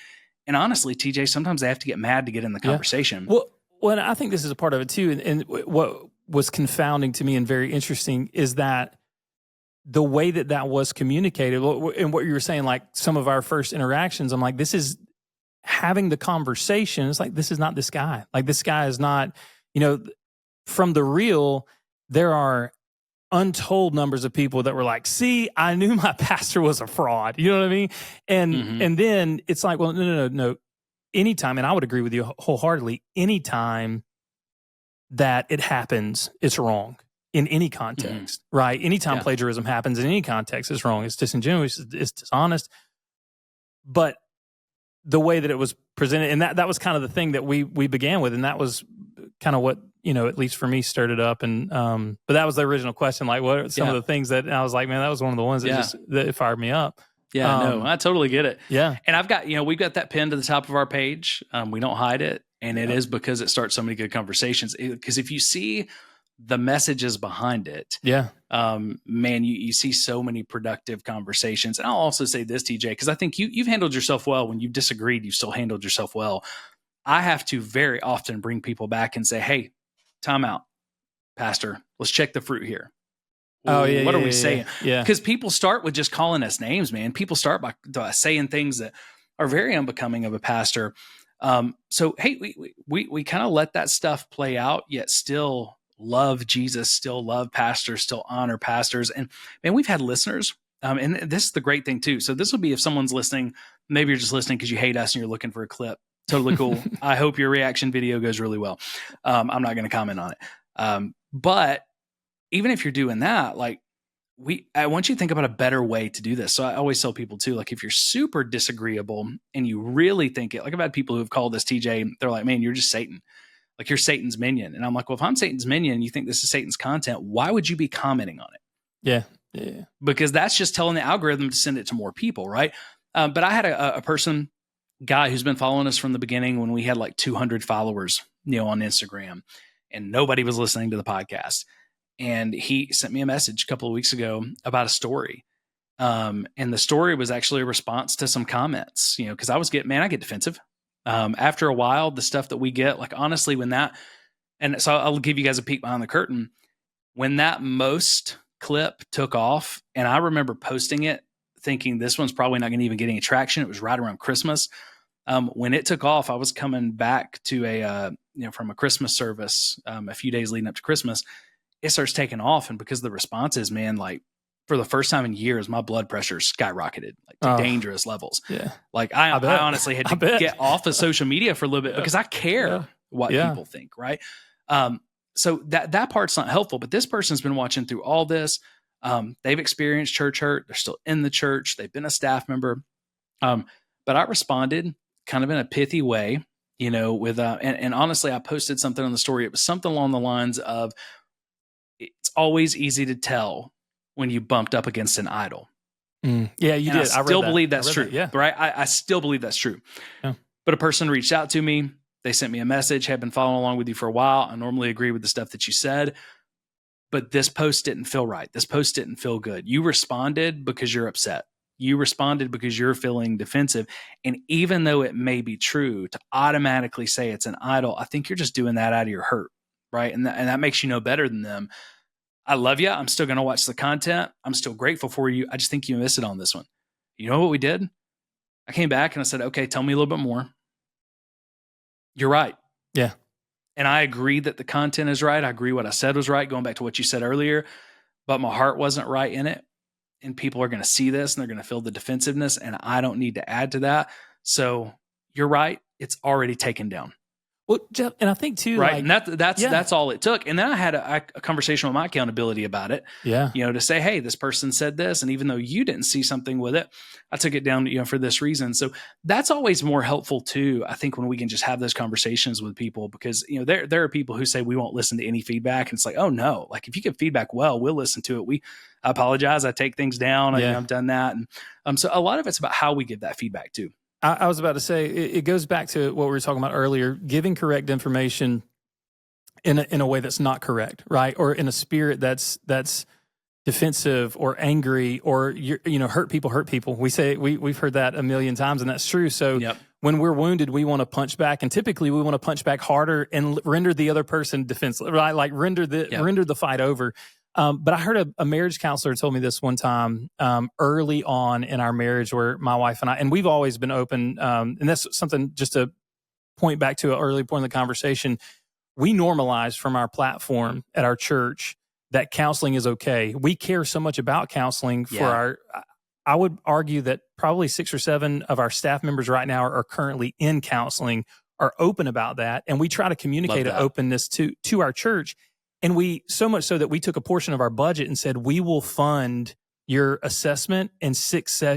And honestly, TJ, sometimes they have to get mad to get in the conversation. Well, and I think this is a part of it too. And what was confounding to me and very interesting is that the way that was communicated, and what you were saying, like some of our first interactions, I'm like, this is having the conversation. It's like, this is not this guy. Like, this guy is not, from the real, there are untold numbers of people that were like, see, I knew my pastor was a fraud. You know what I mean? And then it's like, well, no. Anytime, and I would agree with you wholeheartedly, anytime that it happens, it's wrong. In any context, right? Anytime plagiarism happens in any context, it's wrong. It's disingenuous. It's dishonest. But the way that it was presented, and that was kind of the thing that we began with, and that was kind of what, at least for me, stirred it up. And but that was the original question. Like, what are some of the things that, and I was like, man, that was one of the ones that fired me up. Yeah, no, I totally get it. Yeah. And I've got, we've got that pinned to the top of our page. We don't hide it. And it is because it starts so many good conversations. Because if you see the messages behind it, man, you see so many productive conversations. And I'll also say this, TJ, because I think you've handled yourself well. When you've disagreed, you've still handled yourself well. I have to very often bring people back and say, hey, time out, pastor, let's check the fruit here. Oh, yeah. What are we saying? Yeah. Because people start with just calling us names, man. People start by saying things that are very unbecoming of a pastor. So, hey, we kind of let that stuff play out, yet still love Jesus, still love pastors, still honor pastors. And man, we've had listeners And this is the great thing too. So this will be if someone's listening, maybe you're just listening because you hate us and you're looking for a clip. Totally cool. I hope your reaction video goes really well. I'm not going to comment on it. But even if you're doing that, like I want you to think about a better way to do this. So I always tell people too, like if you're super disagreeable and you really think it, like I've had people who have called this TJ, they're like, man, you're just Satan. Like you're Satan's minion. And I'm like, well, if I'm Satan's minion and you think this is Satan's content, why would you be commenting on it? Yeah. Because that's just telling the algorithm to send it to more people, right? But I had a guy who's been following us from the beginning when we had like 200 followers, on Instagram, and nobody was listening to the podcast. And he sent me a message a couple of weeks ago about a story. And the story was actually a response to some comments, because I get defensive. After a while, the stuff that we get, like honestly, and so I'll give you guys a peek behind the curtain. When that most clip took off, and I remember posting it thinking this one's probably not going to even get any traction. It was right around Christmas. When it took off, I was coming back to from a Christmas service a few days leading up to Christmas. It starts taking off, and because the responses, man, like for the first time in years, my blood pressure skyrocketed like to dangerous levels. Yeah, like I honestly had to get off of social media for a little bit because I care what people think, right? So that part's not helpful, but this person's been watching through all this. They've experienced church hurt. They're still in the church. They've been a staff member. But I responded kind of in a pithy way, with, and honestly, I posted something on the story. It was something along the lines of, it's always easy to tell when you bumped up against an idol. Yeah, you did. I still believe that's true. Right. I still believe that's true. Yeah. But a person reached out to me. They sent me a message, have been following along with you for a while. I normally agree with the stuff that you said, but this post didn't feel right. This post didn't feel good. You responded because you're upset. You responded because you're feeling defensive. And even though it may be true, to automatically say it's an idol, I think you're just doing that out of your hurt, right? And that makes you no better than them. I love you. I'm still going to watch the content. I'm still grateful for you. I just think you missed it on this one. You know what we did? I came back and I said, okay, tell me a little bit more. You're right. Yeah. And I agree that the content is right. I agree what I said was right, going back to what you said earlier, but my heart wasn't right in it. And people are going to see this and they're going to feel the defensiveness, and I don't need to add to that. So you're right. It's already taken down. Well, Jeff, and I think too, right. Like, and that's all it took. And then I had a conversation with my accountability about it. Yeah. To say, hey, this person said this, and even though you didn't see something with it, I took it down, for this reason. So that's always more helpful too, I think, when we can just have those conversations with people, because, there are people who say we won't listen to any feedback. And it's like, oh no, like if you give feedback, we'll listen to it. I apologize. I take things down. I've done that. And so a lot of it's about how we give that feedback too. I was about to say, it goes back to what we were talking about earlier, giving correct information in a way that's not correct, right? Or in a spirit that's defensive or angry, or hurt people. We say we've heard that a million times, and that's true. So when we're wounded, we want to punch back, and typically we want to punch back harder and render the other person defenseless, right? Like render the fight over. But I heard a marriage counselor told me this one time early on in our marriage, where my wife and I, and we've always been open, and that's something just to point back to an early point in the conversation. We normalized from our platform at our church that counseling is okay. We care so much about counseling for I would argue that probably 6 or 7 of our staff members right now are currently in counseling, are open about that. And we try to communicate an openness to our church. And we, so much so that we took a portion of our budget and said, we will fund your assessment and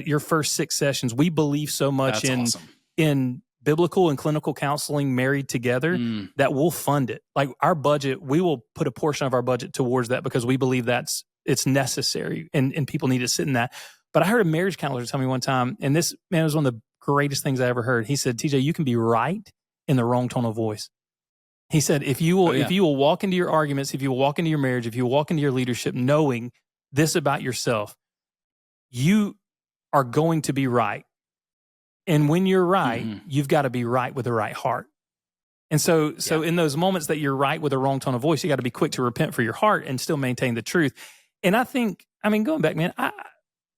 your first 6 sessions. We believe so much in biblical and clinical counseling married together that we'll fund it. Like our budget, we will put a portion of our budget towards that because we believe it's necessary and people need to sit in that. But I heard a marriage counselor tell me one time, and this, man, was one of the greatest things I ever heard. He said, TJ, you can be right in the wrong tone of voice. He said, if you will walk into your arguments, if you will walk into your marriage, if you will walk into your leadership knowing this about yourself, you are going to be right. And when you're right, you've got to be right with the right heart. And so in those moments that you're right with the wrong tone of voice, you got to be quick to repent for your heart and still maintain the truth. And I think, going back, man,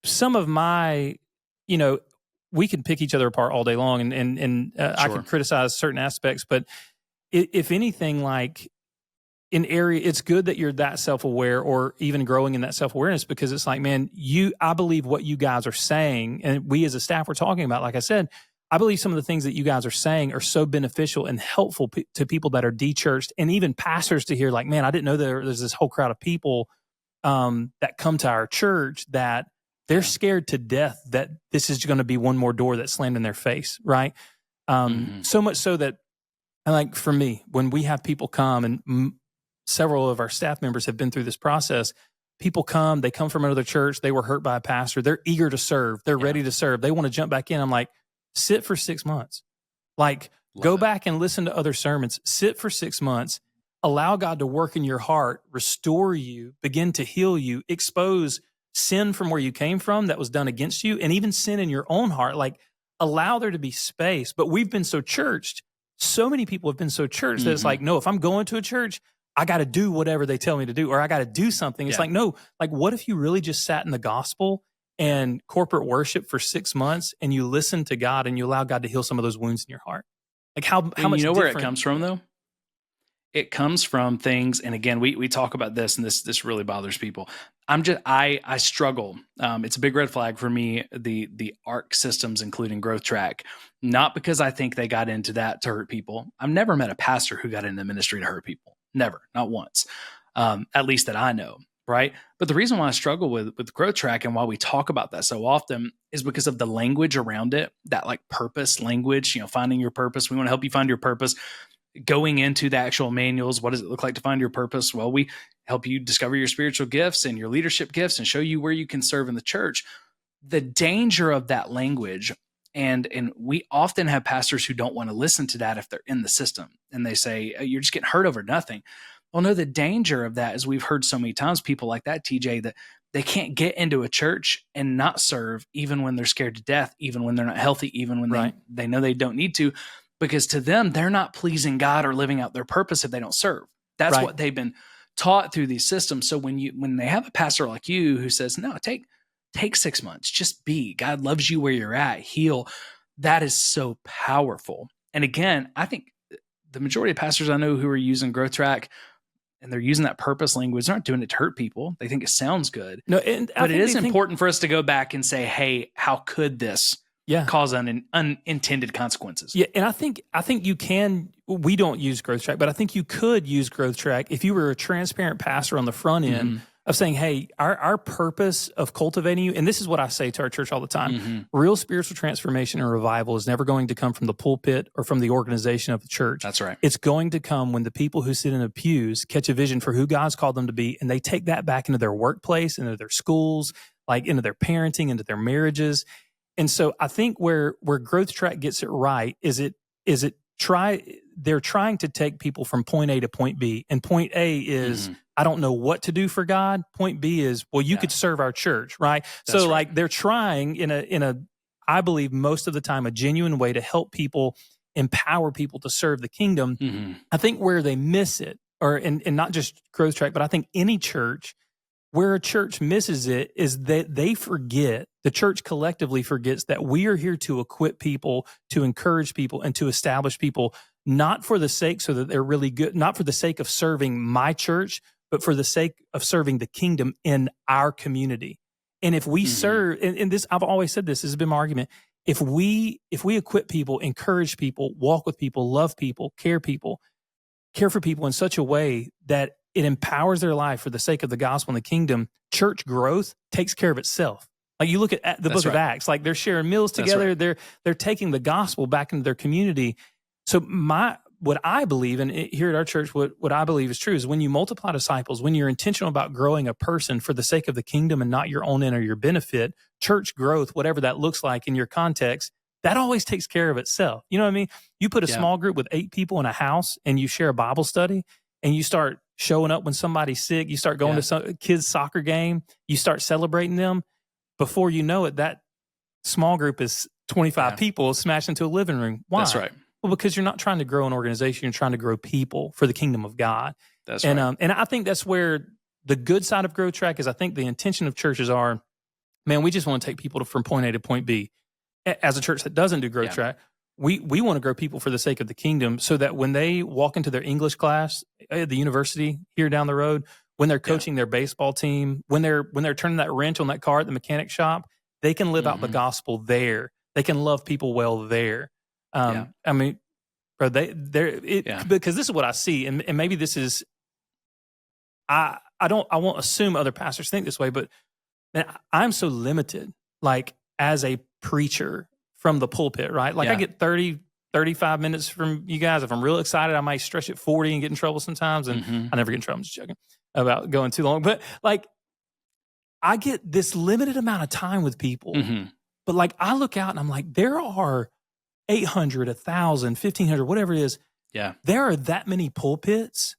some of my, we can pick each other apart all day long, and I can criticize certain aspects, but if anything, like it's good that you're that self-aware or even growing in that self-awareness, because it's like, man, I believe what you guys are saying, and we as a staff we're talking about, like I said, I believe some of the things that you guys are saying are so beneficial and helpful to people that are de-churched, and even pastors to hear, like, man, I didn't know there's this whole crowd of people that come to our church that they're scared to death that this is going to be one more door that's slammed in their face, right? So much so that, like, for me, when we have people come, and several of our staff members have been through this process, people come, they come from another church, they were hurt by a pastor, they're eager to serve, they're ready to serve, they want to jump back in. I'm like, sit for 6 months. Like, go back and listen to other sermons, sit for 6 months, allow God to work in your heart, restore you, begin to heal you, expose sin from where you came from that was done against you, and even sin in your own heart. Like, allow there to be space. But we've been so churched, so many people have been so churched that it's like, no, if I'm going to a church, I got to do whatever they tell me to do, or I got to do something. It's like, no, like, what if you really just sat in the gospel and corporate worship for 6 months, and you listen to God and you allow God to heal some of those wounds in your heart? Like, how much, you know, where it comes from, though? It comes from things, and again, we talk about this, and this really bothers people. I struggle. It's a big red flag for me, the ARC systems, including Growth Track, not because I think they got into that to hurt people. I've never met a pastor who got into ministry to hurt people. Never, not once, at least that I know, right? But the reason why I struggle with Growth Track and why we talk about that so often is because of the language around it, that like purpose language, finding your purpose. We want to help you find your purpose. Going into the actual manuals, what does it look like to find your purpose? Well, we help you discover your spiritual gifts and your leadership gifts and show you where you can serve in the church. The danger of that language, and we often have pastors who don't want to listen to that if they're in the system, and they say, you're just getting hurt over nothing. Well, no, the danger of that is, we've heard so many times people like that, TJ, that they can't get into a church and not serve, even when they're scared to death, even when they're not healthy, even when they know they don't need to. Because to them, they're not pleasing God or living out their purpose if they don't serve. That's what they've been taught through these systems. So when they have a pastor like you who says, no, take 6 months, just be. God loves you where you're at, heal. That is so powerful. And again, I think the majority of pastors I know who are using Growth Track and they're using that purpose language, they're not doing it to hurt people. They think it sounds good. No, but it is important for us to go back and say, hey, how could this cause unintended consequences? Yeah, and I think you can. We don't use Growth Track, but I think you could use Growth Track if you were a transparent pastor on the front end of saying, hey, our purpose of cultivating you, and this is what I say to our church all the time, real spiritual transformation and revival is never going to come from the pulpit or from the organization of the church. That's right. It's going to come when the people who sit in the pews catch a vision for who God's called them to be, and they take that back into their workplace, into their schools, like into their parenting, into their marriages. And so I think where Growth Track gets it right is they're trying to take people from point A to point B. And point A is, I don't know what to do for God. Point B is, well, you could serve our church, right? That's so like they're trying in a, I believe most of the time, a genuine way to help people, empower people to serve the kingdom. I think where they miss it, and not just Growth Track, but I think any church, where a church misses it is that they forget, the church collectively forgets that we are here to equip people, to encourage people, and to establish people, not for the sake so that they're really good, not for the sake of serving my church, but for the sake of serving the kingdom in our community. And if we serve, and this, I've always said this has been my argument, if we equip people, encourage people, walk with people, love people, care for people in such a way that it empowers their life for the sake of the gospel and the kingdom, church growth takes care of itself. Like you look at the book of Acts, like they're sharing meals together. They're taking the gospel back into their community. So what I believe, and here at our church, what I believe is true is when you multiply disciples, when you're intentional about growing a person for the sake of the kingdom and not your own end or your benefit, church growth, whatever that looks like in your context, that always takes care of itself. You know what I mean? You put a small group with 8 people in a house and you share a Bible study and you start showing up when somebody's sick, you start going to some kid's soccer game, you start celebrating them. Before you know it, that small group is 25 people smashed into a living room. Why? That's right. Well, because you're not trying to grow an organization, you're trying to grow people for the kingdom of God. That's right. And I think that's where the good side of Growth Track is. I think the intention of churches are, man, we just want to take people from point A to point B. As a church that doesn't do Growth Track, we want to grow people for the sake of the kingdom, so that when they walk into their English class at the university here down the road, when they're coaching their baseball team, when they're turning that wrench on that car at the mechanic shop, they can live out the gospel there. They can love people well there. I mean, bro, because this is what I see, and maybe this is, I won't assume other pastors think this way, but man, I'm so limited, like as a preacher from the pulpit, right? Like I get 30, 35 minutes from you guys. If I'm real excited, I might stretch it 40 and get in trouble sometimes. And I never get in trouble. I'm just joking about going too long. But like, I get this limited amount of time with people. But like, I look out and I'm like, there are 800, 1,000, 1,500, whatever it is. Yeah. There are that many pulpits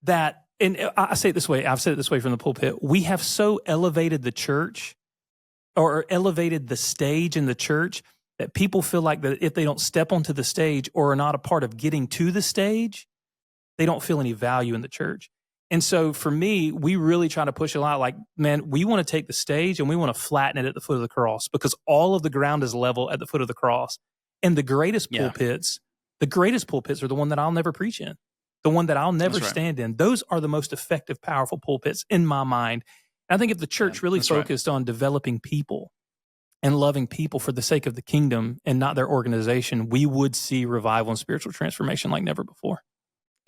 that, and I say it this way, I've said it this way from the pulpit, we have so elevated the church, or elevated the stage in the church, that people feel like that if they don't step onto the stage or are not a part of getting to the stage, they don't feel any value in the church. And so for me, we really try to push a lot, like, man, we want to take the stage and we want to flatten it at the foot of the cross, because all of the ground is level at the foot of the cross. And the greatest pulpits are the one that I'll never preach in, the one that I'll never stand in. Those are the most effective, powerful pulpits in my mind. And I think if the church really focused on developing people and loving people for the sake of the kingdom and not their organization, we would see revival and spiritual transformation like never before.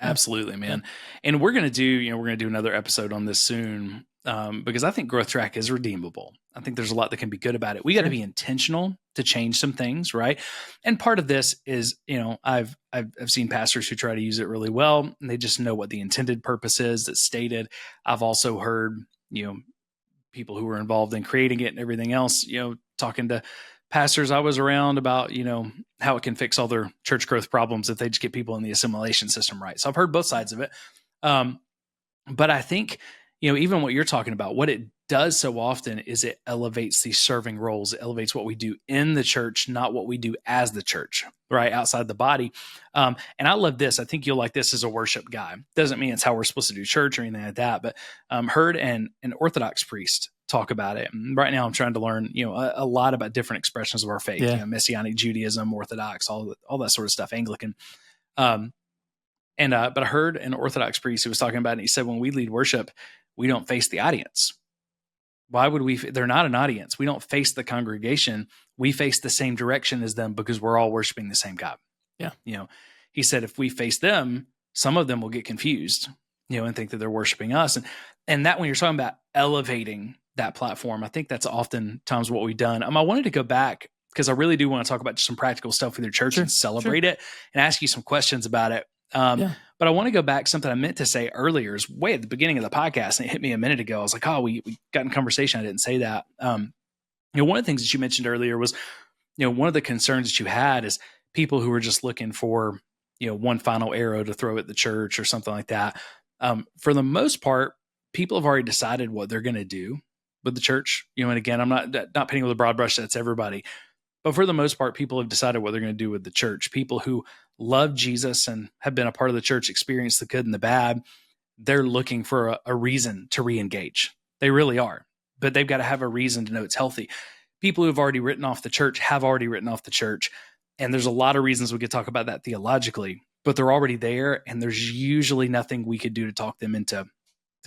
Absolutely, man. And we're going to do another episode on this soon, because I think Growth Track is redeemable. I think there's a lot that can be good about it. We got to be intentional to change some things, right? And part of this is, I've seen pastors who try to use it really well, and they just know what the intended purpose is that's stated. I've also heard, people who were involved in creating it and everything else, talking to pastors I was around about, how it can fix all their church growth problems if they just get people in the assimilation system right. So I've heard both sides of it. But I think, even what you're talking about, what it does so often is it elevates these serving roles. It elevates what we do in the church, not what we do as the church, right? Outside the body. And I love this. I think you'll like this as a worship guy. Doesn't mean it's how we're supposed to do church or anything like that, but heard an Orthodox priest talk about it. And right now I'm trying to learn, a lot about different expressions of our faith, Messianic Judaism, Orthodox, all that sort of stuff, Anglican. But I heard an Orthodox priest who was talking about it, and he said, when we lead worship, we don't face the audience. Why would we? They're not an audience. We don't face the congregation. We face the same direction as them because we're all worshiping the same God. Yeah. He said, if we face them, some of them will get confused, and think that they're worshiping us. And that when you're talking about elevating that platform, I think that's oftentimes what we've done. I wanted to go back because I really do want to talk about just some practical stuff with your church and celebrate it and ask you some questions about it. But I want to go back. Something I meant to say earlier is way at the beginning of the podcast, and it hit me a minute ago. I was like, we got in conversation. I didn't say that. One of the things that you mentioned earlier was, one of the concerns that you had is people who were just looking for, one final arrow to throw at the church or something like that. For the most part, people have already decided what they're going to do with the church. And again, I'm not painting with a broad brush. That's everybody. But for the most part, people have decided what they're going to do with the church. People who love Jesus and have been a part of the church, experience the good and the bad, they're looking for a reason to re-engage. They really are. But they've got to have a reason to know it's healthy. People who have already written off the church have already written off the church. And there's a lot of reasons we could talk about that theologically, but they're already there. And there's usually nothing we could do to talk them into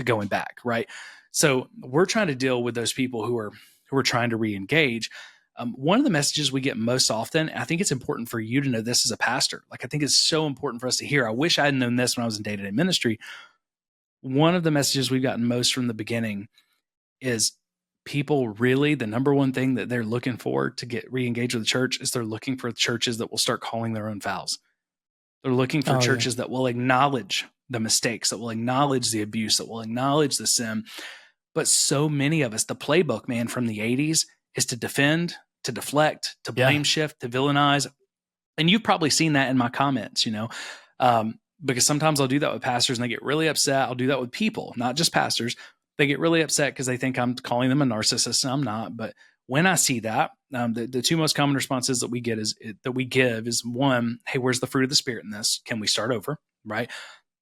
going back, right? So we're trying to deal with those people who are trying to re-engage. One of the messages we get most often, and I think it's important for you to know this as a pastor. Like, I think it's so important for us to hear. I wish I had known this when I was in day-to-day ministry. One of the messages we've gotten most from the beginning is people really, the number one thing that they're looking for to get re-engaged with the church is they're looking for churches that will start calling their own fouls. They're looking for churches that will acknowledge the mistakes, that will acknowledge the abuse, that will acknowledge the sin. But so many of us, the playbook, man, from the 80s is to defend, to deflect, to blame shift, to villainize. And you've probably seen that in my comments, because sometimes I'll do that with pastors and they get really upset. I'll do that with people, not just pastors. They get really upset because they think I'm calling them a narcissist, and I'm not. But when I see that, the two most common responses that we give is one, hey, where's the fruit of the Spirit in this? Can we start over? Right.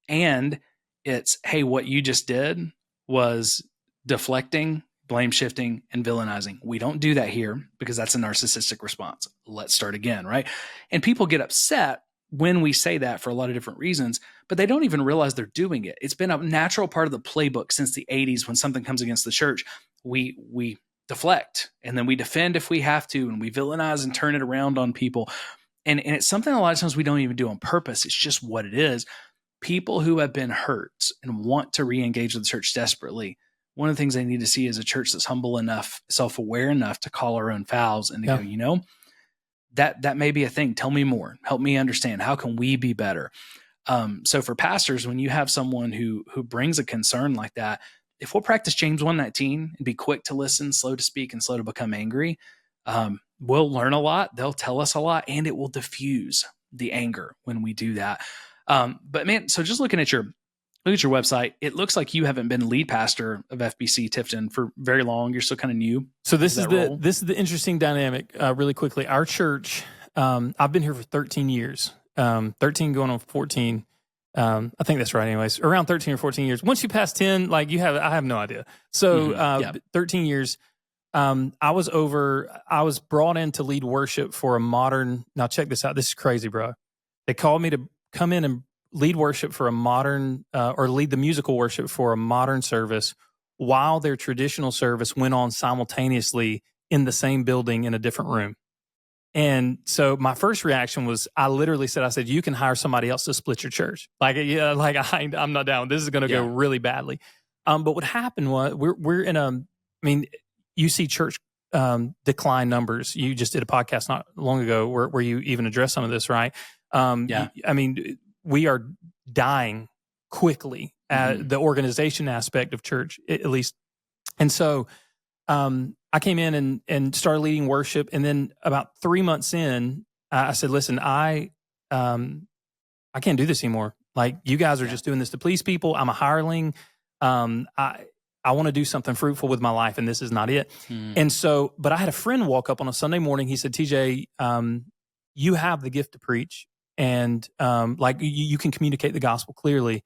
And it's, hey, what you just did was deflecting, blame shifting, and villainizing. We don't do that here because that's a narcissistic response. Let's start again, right? And people get upset when we say that for a lot of different reasons, but they don't even realize they're doing it. It's been a natural part of the playbook since the 80s. When something comes against the church, we deflect, and then we defend if we have to, and we villainize and turn it around on people. And it's something a lot of times we don't even do on purpose. It's just what it is. People who have been hurt and want to re-engage with the church desperately, one of the things they need to see is a church that's humble enough, self-aware enough to call our own fouls and to go, that may be a thing. Tell me more. Help me understand. How can we be better? So for pastors, when you have someone who brings a concern like that, if we'll practice James 1:19 and be quick to listen, slow to speak, and slow to become angry, we'll learn a lot. They'll tell us a lot, and it will diffuse the anger when we do that. But man, so just looking at your website, it looks like you haven't been lead pastor of FBC Tifton for very long. You're still kind of new. So this is the interesting dynamic. Really quickly, our church. I've been here for 13 years. 13 going on 14. I think that's right. Anyways, around 13 or 14 years. Once you pass 10, I have no idea. So 13 years. I was brought in to lead worship for a modern. Now check this out. This is crazy, bro. They called me to come in and lead worship for a modern, or lead the musical worship for a modern service, while their traditional service went on simultaneously in the same building in a different room. And so my first reaction was, I said, you can hire somebody else to split your church. I'm not down. This is going to go really badly. But what happened was we're in you see church decline numbers. You just did a podcast not long ago where you even addressed some of this, right? We are dying quickly at the organization aspect of church, at least. And so I came in and started leading worship. And then about 3 months in, I said, listen, I can't do this anymore. Like, you guys are just doing this to please people. I'm a hireling. I want to do something fruitful with my life, and this is not it. And so, but I had a friend walk up on a Sunday morning. He said, TJ, you have the gift to preach, and you can communicate the gospel clearly.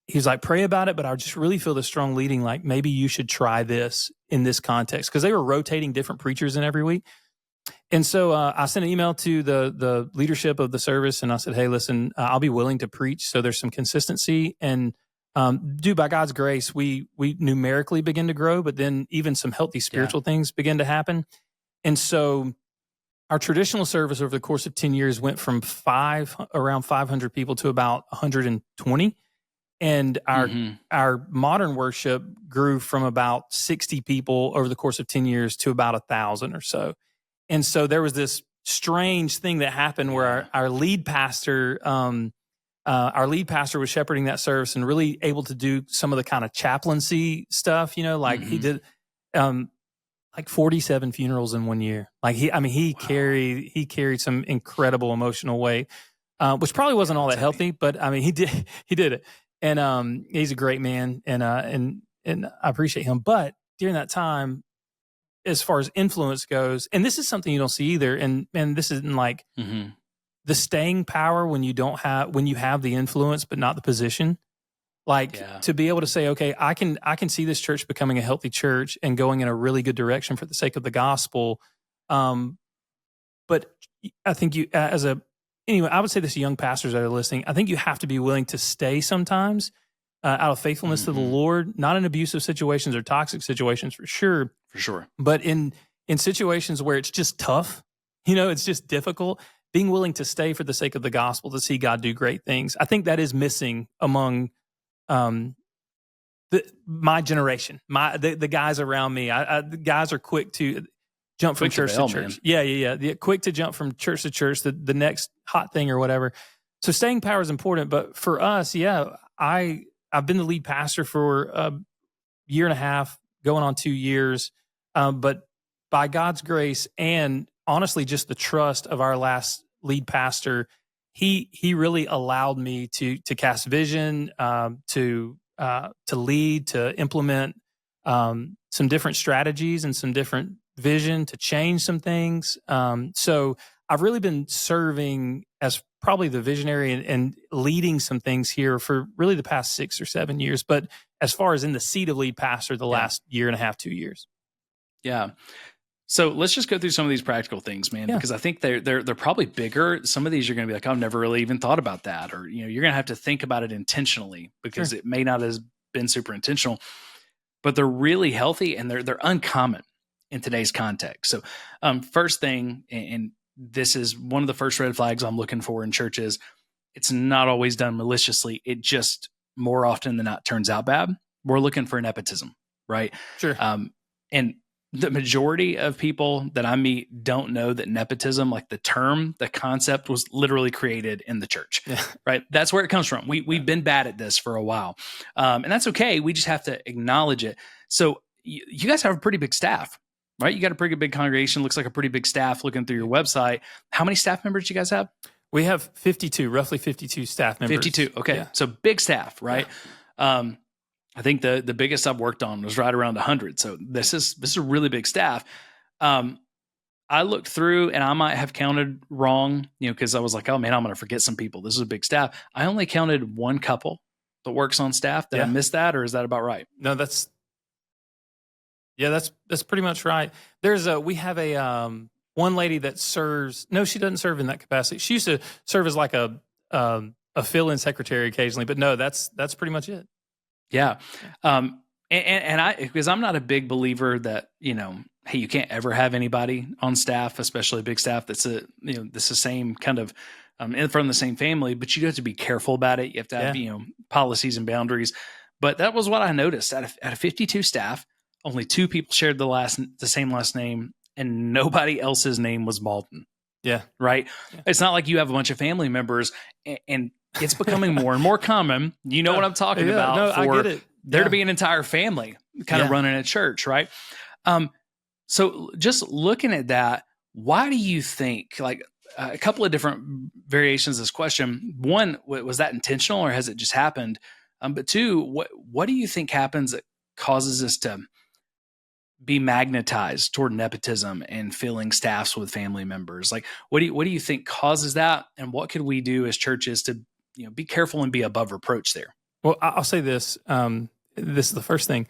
He's like, pray about it, but I just really feel the strong leading, like maybe you should try this in this context, because they were rotating different preachers in every week. And so I sent an email to the leadership of the service, and I said, hey, listen, I'll be willing to preach, so there's some consistency. And by God's grace, we numerically begin to grow, but then even some healthy spiritual things begin to happen. And so our traditional service over the course of 10 years went from around 500 people to about 120. And our modern worship grew from about 60 people over the course of 10 years to about 1,000 or so. And so there was this strange thing that happened where our lead pastor was shepherding that service and really able to do some of the kind of chaplaincy stuff, he did 47 funerals in 1 year. He carried some incredible emotional weight, which probably wasn't all that healthy, but he did it. And he's a great man, and I appreciate him. But during that time, as far as influence goes, and this is something you don't see either, and this isn't like the staying power when you have the influence but not the position. To be able to say, okay, I can see this church becoming a healthy church and going in a really good direction for the sake of the gospel. But I think I would say this to young pastors that are listening. I think you have to be willing to stay sometimes out of faithfulness to the Lord, not in abusive situations or toxic situations, for sure. For sure. But in situations where it's just tough, it's just difficult, being willing to stay for the sake of the gospel to see God do great things. I think that is missing among my generation, the guys around me. The guys are quick to jump from church to church. Yeah. Quick to jump from church to church, the next hot thing or whatever. So staying power is important. But for us, I've been the lead pastor for a year and a half, going on 2 years. But by God's grace and honestly just the trust of our last lead pastor, he really allowed me to cast vision, to lead, to implement some different strategies and some different vision, to change some things. So I've really been serving as probably the visionary and leading some things here for really the past 6 or 7 years. But as far as in the seat of lead pastor, the last year and a half, 2 years. Yeah. So let's just go through some of these practical things, man, because I think they're probably bigger. Some of these you're going to be like, I've never really even thought about that, or you're going to have to think about it intentionally because it may not have been super intentional, but they're really healthy and they're uncommon in today's context. So, first thing, and this is one of the first red flags I'm looking for in churches. It's not always done maliciously. It just more often than not turns out bad. We're looking for nepotism, right? Sure. And the majority of people that I meet don't know that nepotism, like the term, the concept was literally created in the church, right? That's where it comes from. We've been bad at this for a while. And that's okay. We just have to acknowledge it. So you guys have a pretty big staff, right? You got a pretty big congregation. Looks like a pretty big staff looking through your website. How many staff members do you guys have? We have 52, roughly 52 staff members. 52. Okay. Yeah. So big staff, right? Yeah. I think the biggest I've worked on was right around 100. So this is a really big staff. I looked through and I might have counted wrong, because I was like, oh man, I'm going to forget some people. This is a big staff. I only counted one couple that works on staff. Did I miss that, or is that about right? No, that's pretty much right. We have a one lady that serves. No, she doesn't serve in that capacity. She used to serve as like a fill-in secretary occasionally, but no, that's pretty much it. Yeah. And I, because I'm not a big believer that, hey, you can't ever have anybody on staff, especially a big staff that's that's the same kind of, from the same family, but you have to be careful about it. You have to have, policies and boundaries. But that was what I noticed out of 52 staff, only 2 people shared the same last name, and nobody else's name was Mauldin. Yeah. Right. Yeah. It's not like you have a bunch of family members, and it's becoming more and more common. You know what I'm talking about? No, I get it. There to be an entire family kind of running a church, right? So just looking at that, why do you think, like a couple of different variations of this question? One, was that intentional or has it just happened? But 2, what do you think happens that causes us to be magnetized toward nepotism and filling staffs with family members? Like, what do you think causes that? And what could we do as churches to, be careful and be above reproach there? Well, I'll say this. This is the first thing.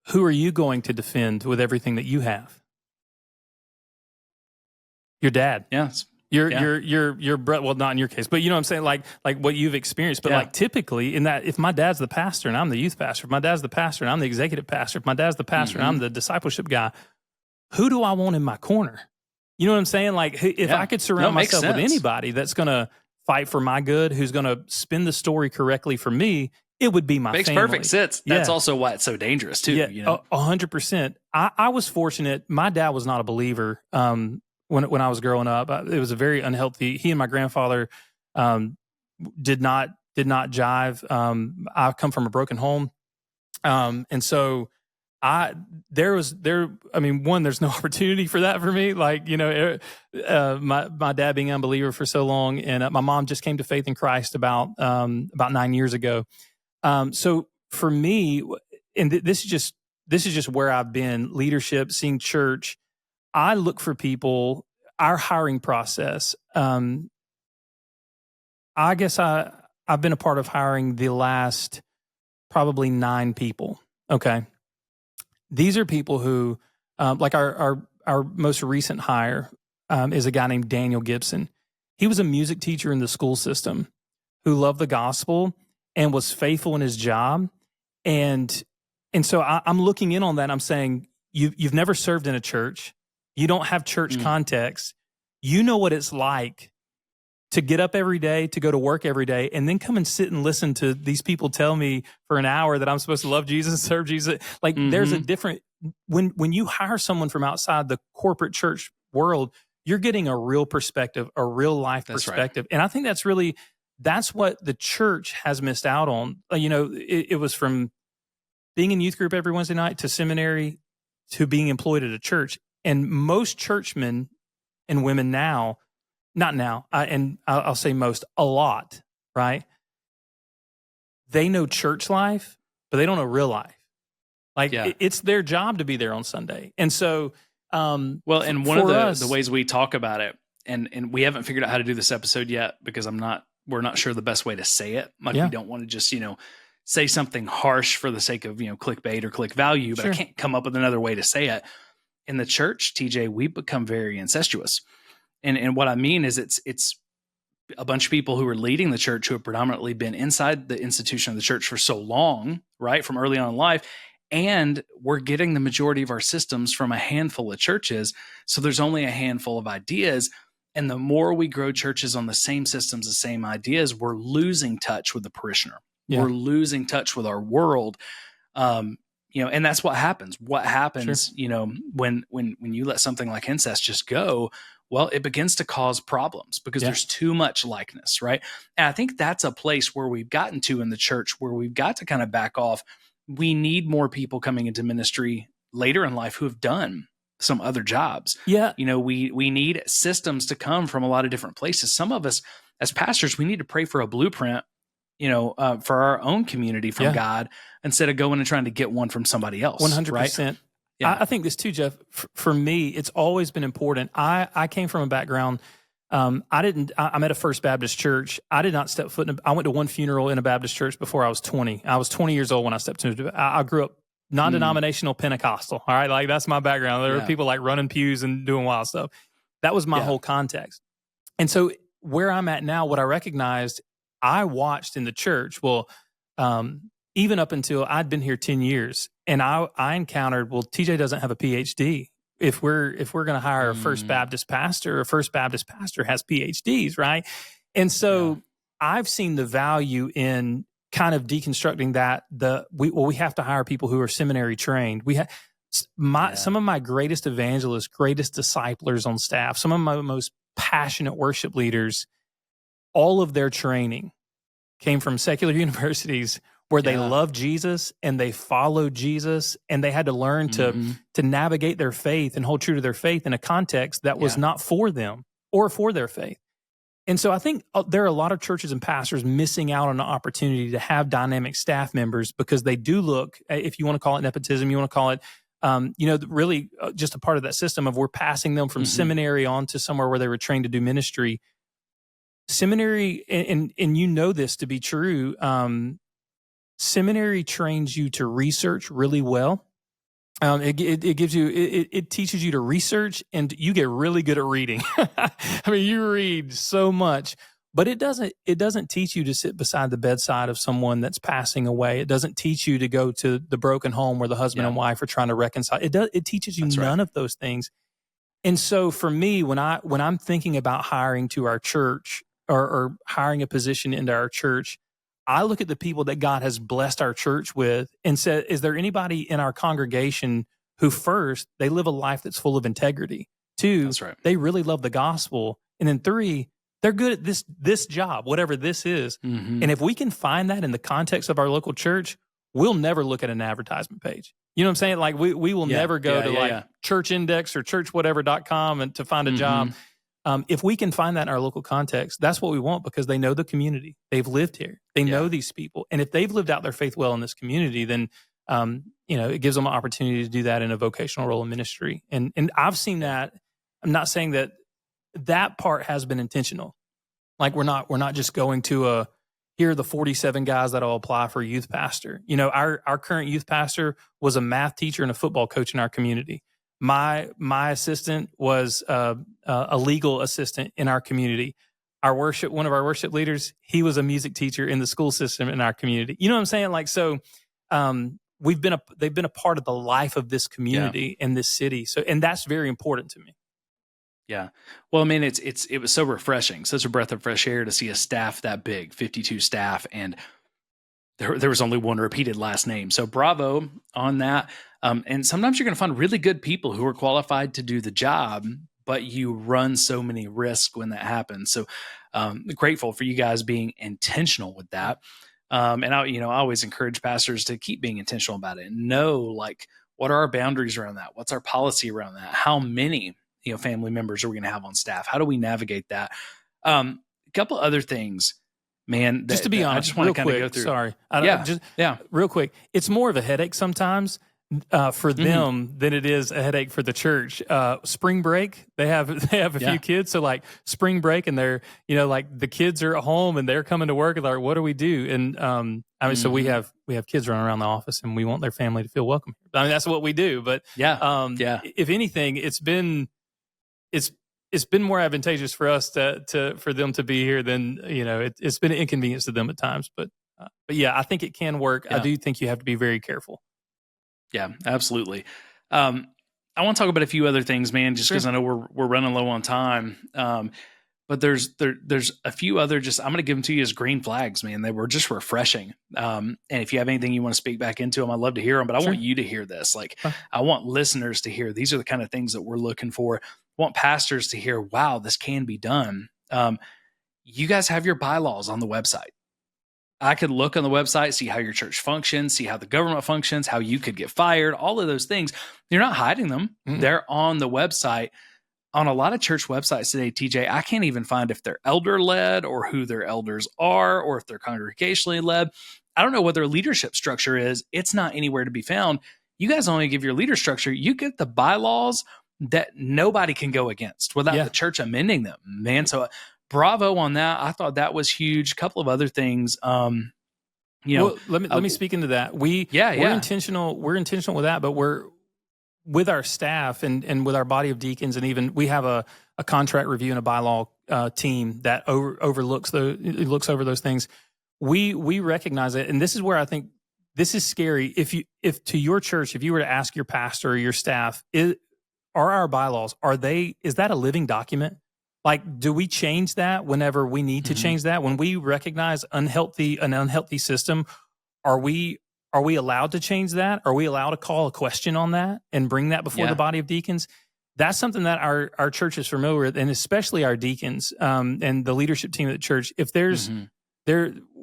Who are you going to defend with everything that you have? Your dad. Yes. Your brother. Well, not in your case, but you know what I'm saying? Like what you've experienced. But like typically in that, if my dad's the pastor and I'm the youth pastor, if my dad's the pastor and I'm the executive pastor, if my dad's the pastor and I'm the discipleship guy, who do I want in my corner? You know what I'm saying? Like if I could surround myself with anybody that's going to fight for my good, who's going to spin the story correctly for me, it would be my family. Makes perfect sense. That's also why it's so dangerous too. Yeah, 100%. I was fortunate. My dad was not a believer when I was growing up. It was a very unhealthy. He and my grandfather did not jive. I come from a broken home, and so there's no opportunity for that for me. Like, my dad being an unbeliever for so long, and my mom just came to faith in Christ about 9 years ago. So for me, and this is just where I've been, leadership, seeing church, I look for people, our hiring process. I guess I've been a part of hiring the last probably 9 people. Okay. These are people who, like our most recent hire is a guy named Daniel Gibson. He was a music teacher in the school system who loved the gospel and was faithful in his job. And so I'm looking in on that. I'm saying, you've never served in a church. You don't have church context. You know what it's like to get up every day, to go to work every day, and then come and sit and listen to these people tell me for an hour that I'm supposed to love Jesus, serve Jesus. Like there's a different, when you hire someone from outside the corporate church world, you're getting a real perspective, a real life perspective. Right. And I think that's what the church has missed out on. It was from being in youth group every Wednesday night to seminary to being employed at a church. And most churchmen and women now, not now, and I'll say most, a lot, right? They know church life, but they don't know real life. Like it's their job to be there on Sunday. And so, and one of the ways we talk about it and we haven't figured out how to do this episode yet because we're not sure the best way to say it. Like we don't want to just, say something harsh for the sake of, clickbait or click value, but I can't come up with another way to say it. In the church, TJ, we've become very incestuous. And what I mean is it's a bunch of people who are leading the church who have predominantly been inside the institution of the church for so long, right, from early on in life. And we're getting the majority of our systems from a handful of churches. So there's only a handful of ideas. And the more we grow churches on the same systems, the same ideas, we're losing touch with the parishioner. Yeah. We're losing touch with our world. And that's what happens. What happens, when you let something like incest just go, well, it begins to cause problems because there's too much likeness, right? And I think that's a place where we've gotten to in the church where we've got to kind of back off. We need more people coming into ministry later in life who have done some other jobs. Yeah. We need systems to come from a lot of different places. Some of us as pastors, we need to pray for a blueprint, for our own community from God instead of going and trying to get one from somebody else. 100%. Right? Yeah. I think this too, Jeff, for me, it's always been important. I came from a background, I'm at a First Baptist church. I did not step foot I went to one funeral in a Baptist church before I was 20. I was 20 years old when I stepped into I grew up non-denominational Pentecostal. All right. Like that's my background. There were people like running pews and doing wild stuff. That was my whole context. And so where I'm at now, what I recognized, I watched in the church, even up until I'd been here 10 years and I encountered, TJ doesn't have a PhD. If we're going to hire a First Baptist pastor has PhDs, right? And so I've seen the value in kind of deconstructing that. We have to hire people who are seminary trained. Some of my greatest evangelists, greatest disciplers on staff, some of my most passionate worship leaders, all of their training came from secular universities where they loved Jesus and they followed Jesus and they had to learn to navigate their faith and hold true to their faith in a context that was not for them or for their faith. And so I think there are a lot of churches and pastors missing out on an opportunity to have dynamic staff members because they do look, if you want to call it nepotism, you want to call it, really just a part of that system of we're passing them from seminary on to somewhere where they were trained to do ministry. Seminary, and you know this to be true, seminary trains you to research really well. It gives you, it teaches you to research and you get really good at reading. I mean, you read so much, but it doesn't teach you to sit beside the bedside of someone that's passing away. It doesn't teach you to go to the broken home where the husband and wife are trying to reconcile. It teaches you none of those things. And so for me, when I'm thinking about hiring to our church or hiring a position into our church, I look at the people that God has blessed our church with and said, is there anybody in our congregation who first, they live a life that's full of integrity? Two, they really love the gospel. And then three, they're good at this job, whatever this is. And if we can find that in the context of our local church, we'll never look at an advertisement page. You know what I'm saying? Like we will never go to Church Index or churchwhatever.com and to find a job. If we can find that in our local context, that's what we want because they know the community. They've lived here. They know these people. And if they've lived out their faith well in this community, then, it gives them an opportunity to do that in a vocational role in ministry. And I've seen that. I'm not saying that part has been intentional. Like we're not just going to here are the 47 guys that'll apply for a youth pastor. Our current youth pastor was a math teacher and a football coach in our community. My assistant was a legal assistant in our community. One of our worship leaders, he was a music teacher in the school system in our community. You know what I'm saying? Like, so they've been a part of the life of this community and this city. So, and that's very important to me. Yeah. Well, I mean, it was so refreshing, such a breath of fresh air to see a staff that big, 52 staff, and there was only one repeated last name. So bravo on that. And sometimes you're going to find really good people who are qualified to do the job, but you run so many risks when that happens. So grateful for you guys being intentional with that. And I always encourage pastors to keep being intentional about it and know, like, what are our boundaries around that? What's our policy around that? How many, family members are we going to have on staff? How do we navigate that? A couple other things, man. Just to be honest, I just want to kind of go through. Sorry. Real quick. It's more of a headache sometimes for them than it is a headache for the church. Spring break, they have a few kids, so like spring break, and they're like the kids are at home and they're coming to work, and they're like, what do we do? And so we have kids running around the office, and we want their family to feel welcome. I mean, that's what we do. But if anything, it's been more advantageous for us for them to be here than it's been an inconvenience to them at times. But yeah, I think it can work. I do think you have to be very careful. Yeah, absolutely. I want to talk about a few other things, man, just because I know we're running low on time. But there's a few other I'm going to give them to you as green flags, man. They were just refreshing. And if you have anything you want to speak back into them, I'd love to hear them. But I want you to hear this. I want listeners to hear. These are the kind of things that we're looking for. I want pastors to hear, wow, this can be done. You guys have your bylaws on the website. I could look on the website, see how your church functions, see how the government functions, how you could get fired, all of those things. You're not hiding them. They're on the website. On a lot of church websites today, TJ, I can't even find if they're elder-led or who their elders are or if they're congregationally led. I don't know what their leadership structure is. It's not anywhere to be found. You guys only give your leader structure. You get the bylaws that nobody can go against without the church amending them, man. So bravo on that. I thought that was huge. A couple of other things. Let me speak into that. We're intentional. We're intentional with that, but we're with our staff and with our body of deacons, and even we have a contract review and a bylaw team that looks over those things. We recognize it, and this is where I think this is scary. If to your church, if you were to ask your pastor or your staff, are our bylaws, is that a living document? Like, do we change that whenever we need to change that? When we recognize an unhealthy system, are we allowed to change that? Are we allowed to call a question on that and bring that before the body of deacons? That's something that our church is familiar with, and especially our deacons and the leadership team at the church. If there's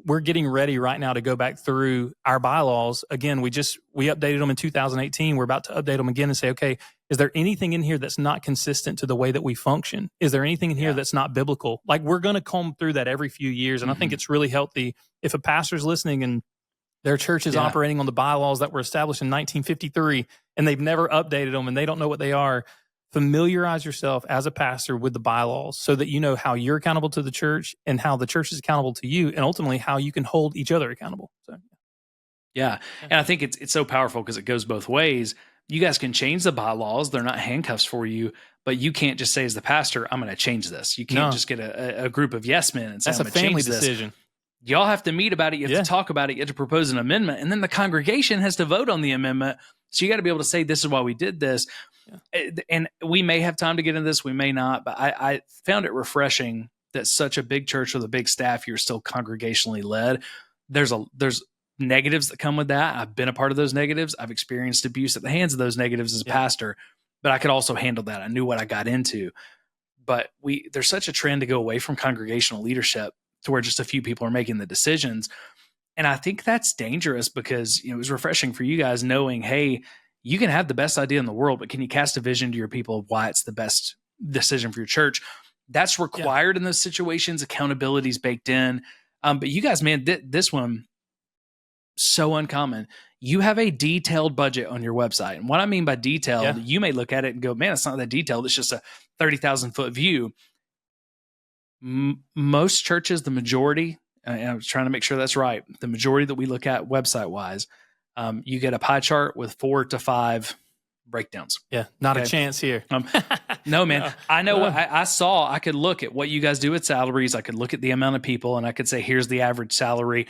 we're getting ready right now to go back through our bylaws again. We updated them in 2018. We're about to update them again and say, okay, is there anything in here that's not consistent to the way that we function? Is there anything in here that's not biblical? Like, we're going to comb through that every few years, and I think it's really healthy if a pastor's listening and their church is operating on the bylaws that were established in 1953, and they've never updated them, and they don't know what they are. Familiarize yourself as a pastor with the bylaws so that you know how you're accountable to the church and how the church is accountable to you, and ultimately how you can hold each other accountable. So, and I think it's so powerful because it goes both ways. You guys can change the bylaws; they're not handcuffs for you, but you can't just say as the pastor, "I'm going to change this." You can't just get a group of yes men and say, "That's I'm a family decision." Y'all have to meet about it. You have to talk about it. You have to propose an amendment, and then the congregation has to vote on the amendment. So you got to be able to say, "This is why we did this." And we may have time to get into this, we may not, but I found it refreshing that such a big church with a big staff, you're still congregationally led. There's negatives that come with that. I've been a part of those negatives. I've experienced abuse at the hands of those negatives as a pastor, but I could also handle that. I knew what I got into. But there's such a trend to go away from congregational leadership to where just a few people are making the decisions. And I think that's dangerous because it was refreshing for you guys knowing, hey, you can have the best idea in the world, but can you cast a vision to your people of why it's the best decision for your church? That's required in those situations. Accountability is baked in. But you guys, man, this one, so uncommon. You have a detailed budget on your website. And what I mean by detailed, you may look at it and go, man, it's not that detailed. It's just a 30,000 foot view. Most churches, the majority, and I was trying to make sure that's right, the majority that we look at website-wise, you get a pie chart with 4 to 5 breakdowns. Yeah, not a chance here. No, man. I know. I could look at what you guys do with salaries. I could look at the amount of people, and I could say, here's the average salary.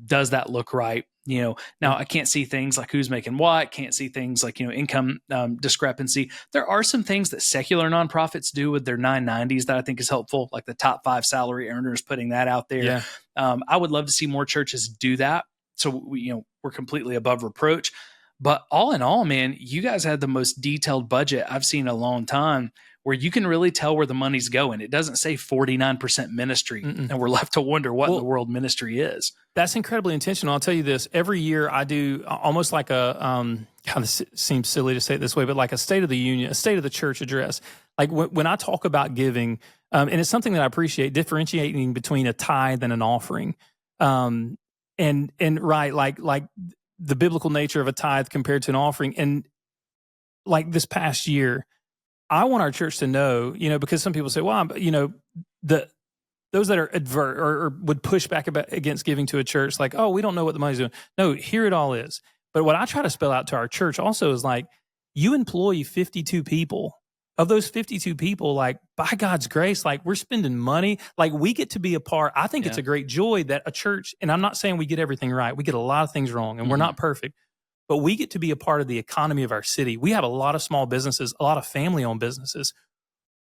Does that look right? Now I can't see things like who's making what. Can't see things like income discrepancy. There are some things that secular nonprofits do with their 990s that I think is helpful, like the top 5 salary earners, putting that out there. Yeah. I would love to see more churches do that. So we're completely above reproach. But all in all, man, you guys had the most detailed budget I've seen in a long time, where you can really tell where the money's going. It doesn't say 49% ministry, and we're left to wonder what in the world ministry is. That's incredibly intentional. I'll tell you this. Every year I do almost like kind of seems silly to say it this way, but like a State of the Union, a State of the Church address. Like when I talk about giving, and it's something that I appreciate, differentiating between a tithe and an offering. And right, like the biblical nature of a tithe compared to an offering. And like this past year, I want our church to know, because some people say, well, those that are advert or would push back against giving to a church, like, oh, we don't know what the money's doing. No, here it all is. But what I try to spell out to our church also is like, you employ 52 people. Of those 52 people, like, by God's grace, like, we're spending money. Like, we get to be a part. I think it's a great joy that a church, and I'm not saying we get everything right. We get a lot of things wrong, and we're not perfect. But we get to be a part of the economy of our city. We have a lot of small businesses, a lot of family-owned businesses.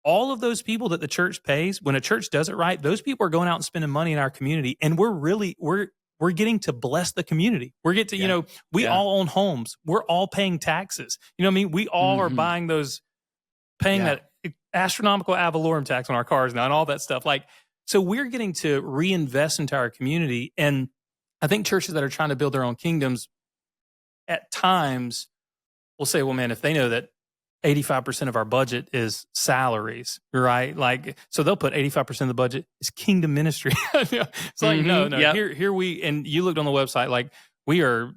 All of those people that the church pays, when a church does it right, those people are going out and spending money in our community, and we're getting to bless the community. We're getting to, we all own homes. We're all paying taxes. You know what I mean? We all are buying paying that astronomical ad valorem tax on our cars now and all that stuff. Like, so we're getting to reinvest into our community. And I think churches that are trying to build their own kingdoms at times will say, well, man, if they know that 85% of our budget is salaries, right? Like, so they'll put 85% of the budget is kingdom ministry. It's like, no, here we, and you looked on the website, like, we are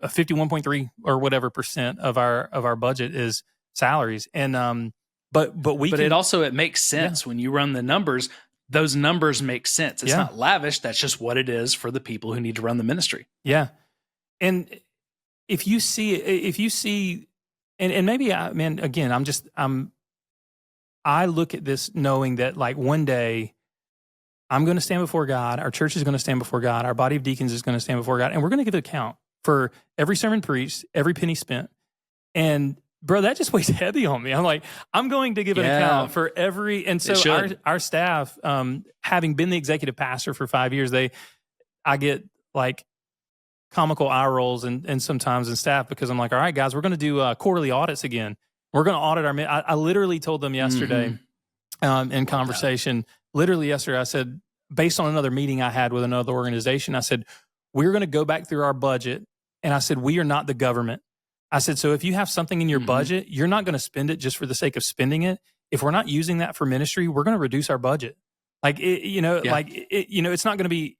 a 51.3 or whatever percent of our budget is salaries. And, but it makes sense when you run the numbers. Those numbers make sense. It's not lavish. That's just what it is for the people who need to run the ministry. Yeah. And if you see, and maybe I look at this knowing that, like, one day I'm going to stand before God, our church is going to stand before God, our body of deacons is going to stand before God, and we're going to give an account for every sermon preached, every penny spent. And bro, that just weighs heavy on me. I'm like, I'm going to give an account for every, and so our staff, having been the executive pastor for 5 years, I get like comical eye rolls and sometimes in staff, because I'm like, all right, guys, we're going to do quarterly audits again. We're going to audit I literally told them yesterday in conversation, literally yesterday, I said, based on another meeting I had with another organization, I said, we're going to go back through our budget. And I said, we are not the government. I said, so if you have something in your budget, you're not going to spend it just for the sake of spending it. If we're not using that for ministry, we're going to reduce our budget. Like, it's not going to be,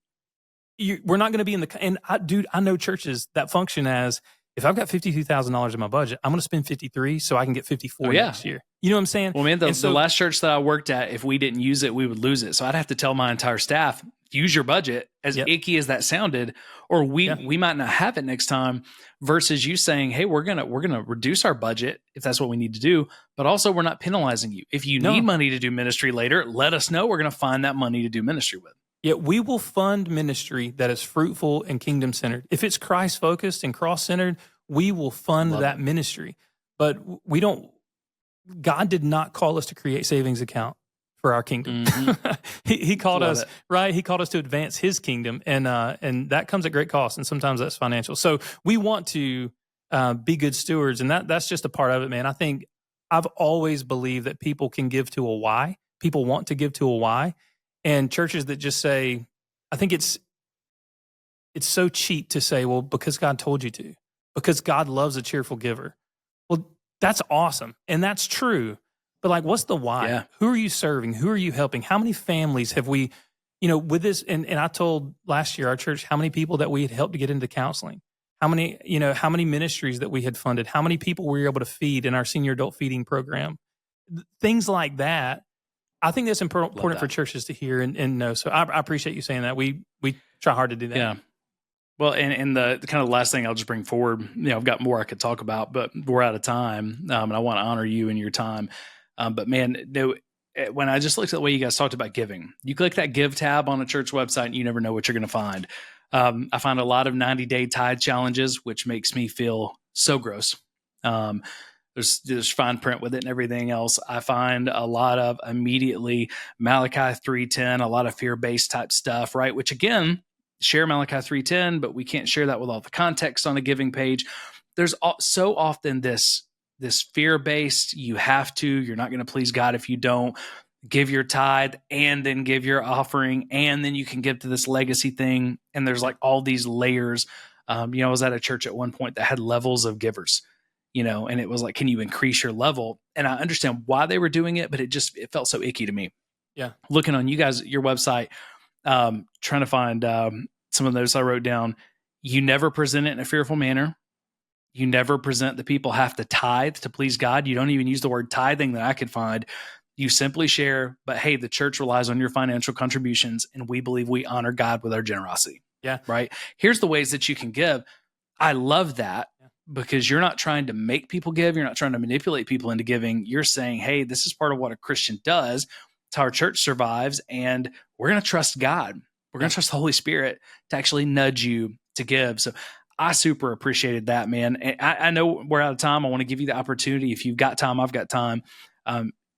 we're not going to be in the, and I know churches that function as, if I've got $52,000 in my budget, I'm going to spend 53 so I can get 54 next year. You know what I'm saying? Well, man, the last church that I worked at, if we didn't use it, we would lose it. So I'd have to tell my entire staff, use your budget, as icky as that sounded, or we might not have it next time, versus you saying, hey, we're going to reduce our budget if that's what we need to do, but also we're not penalizing you. If you need money to do ministry later, let us know. We're going to find that money to do ministry with. Yeah, we will fund ministry that is fruitful and kingdom-centered. If it's Christ-focused and cross-centered, we will fund that ministry. But we don't, God did not call us to create savings account for our kingdom. He called us, right? He called us to advance his kingdom, and that comes at great cost, and sometimes that's financial. So we want to be good stewards, and that's just a part of it, man. I think I've always believed that people can give to a why. People want to give to a why. And churches that just say, I think it's so cheap to say, well, because God told you to, because God loves a cheerful giver. Well, that's awesome. And that's true. But like, what's the why? Yeah. Who are you serving? Who are you helping? How many families have we, with this? And I told last year, our church, how many people that we had helped to get into counseling, how many ministries that we had funded, how many people we were able to feed in our senior adult feeding program, things like that. I think that's important for churches to hear and know. So I appreciate you saying that. We try hard to do that. Yeah. Well, and the kind of last thing I'll just bring forward, I've got more I could talk about, but we're out of time, and I want to honor you and your time. But man, when I just looked at the way you guys talked about giving, you click that give tab on a church website and you never know what you're going to find. I find a lot of 90-day tithe challenges, which makes me feel so gross. There's fine print with it and everything else. I find a lot of immediately Malachi 3:10, a lot of fear-based type stuff, right? Which again, share Malachi 3:10, but we can't share that with all the context on a giving page. There's so often this fear-based, you're not going to please God if you don't give your tithe and then give your offering, and then you can give to this legacy thing. And there's like all these layers. I was at a church at one point that had levels of givers. And it was like, can you increase your level? And I understand why they were doing it, but it felt so icky to me. Yeah. Looking on you guys, your website, trying to find some of those I wrote down, You never present it in a fearful manner. You never present the people have to tithe to please God. You don't even use the word tithing that I could find. You simply share, but hey, the church relies on your financial contributions, and we believe we honor God with our generosity. Yeah. Right? Here's the ways that you can give. I love that because you're not trying to make people give. You're not trying to manipulate people into giving. You're saying, hey, this is part of what a Christian does. It's how our church survives, and we're going to trust God. We're going to trust the Holy Spirit to actually nudge you to give. So I super appreciated that, man. And I know we're out of time. I want to give you the opportunity. If you've got time, I've got time.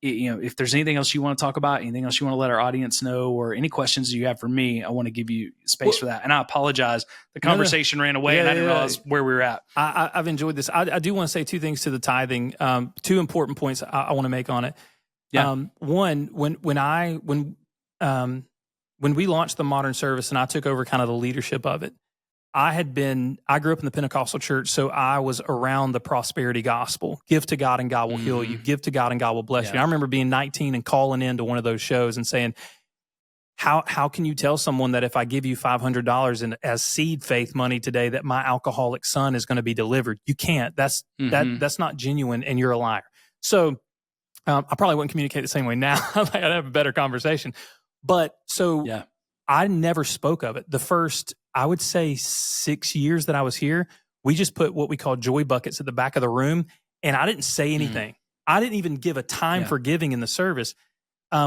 If there's anything else you want to talk about, anything else you want to let our audience know, or any questions you have for me, I want to give you space for that. And I apologize. The conversation ran away and I didn't realize where we were at. I've enjoyed this. I do want to say two things to the tithing. Two important points I want to make on it. Yeah. One, when we launched the Modern Service and I took over kind of the leadership of it, I grew up in the Pentecostal church, so I was around the prosperity gospel. Give to God and God will heal you. Give to God and God will bless you. I remember being 19 and calling into one of those shows and saying, how can you tell someone that if I give you $500 as seed faith money today that my alcoholic son is going to be delivered? You can't. That's not genuine, and you're a liar. So I probably wouldn't communicate the same way now. I'd have a better conversation. But I never spoke of it. The first, I would say 6 years that I was here, we just put what we call joy buckets at the back of the room, and I didn't say anything. I didn't even give a time for giving in the service.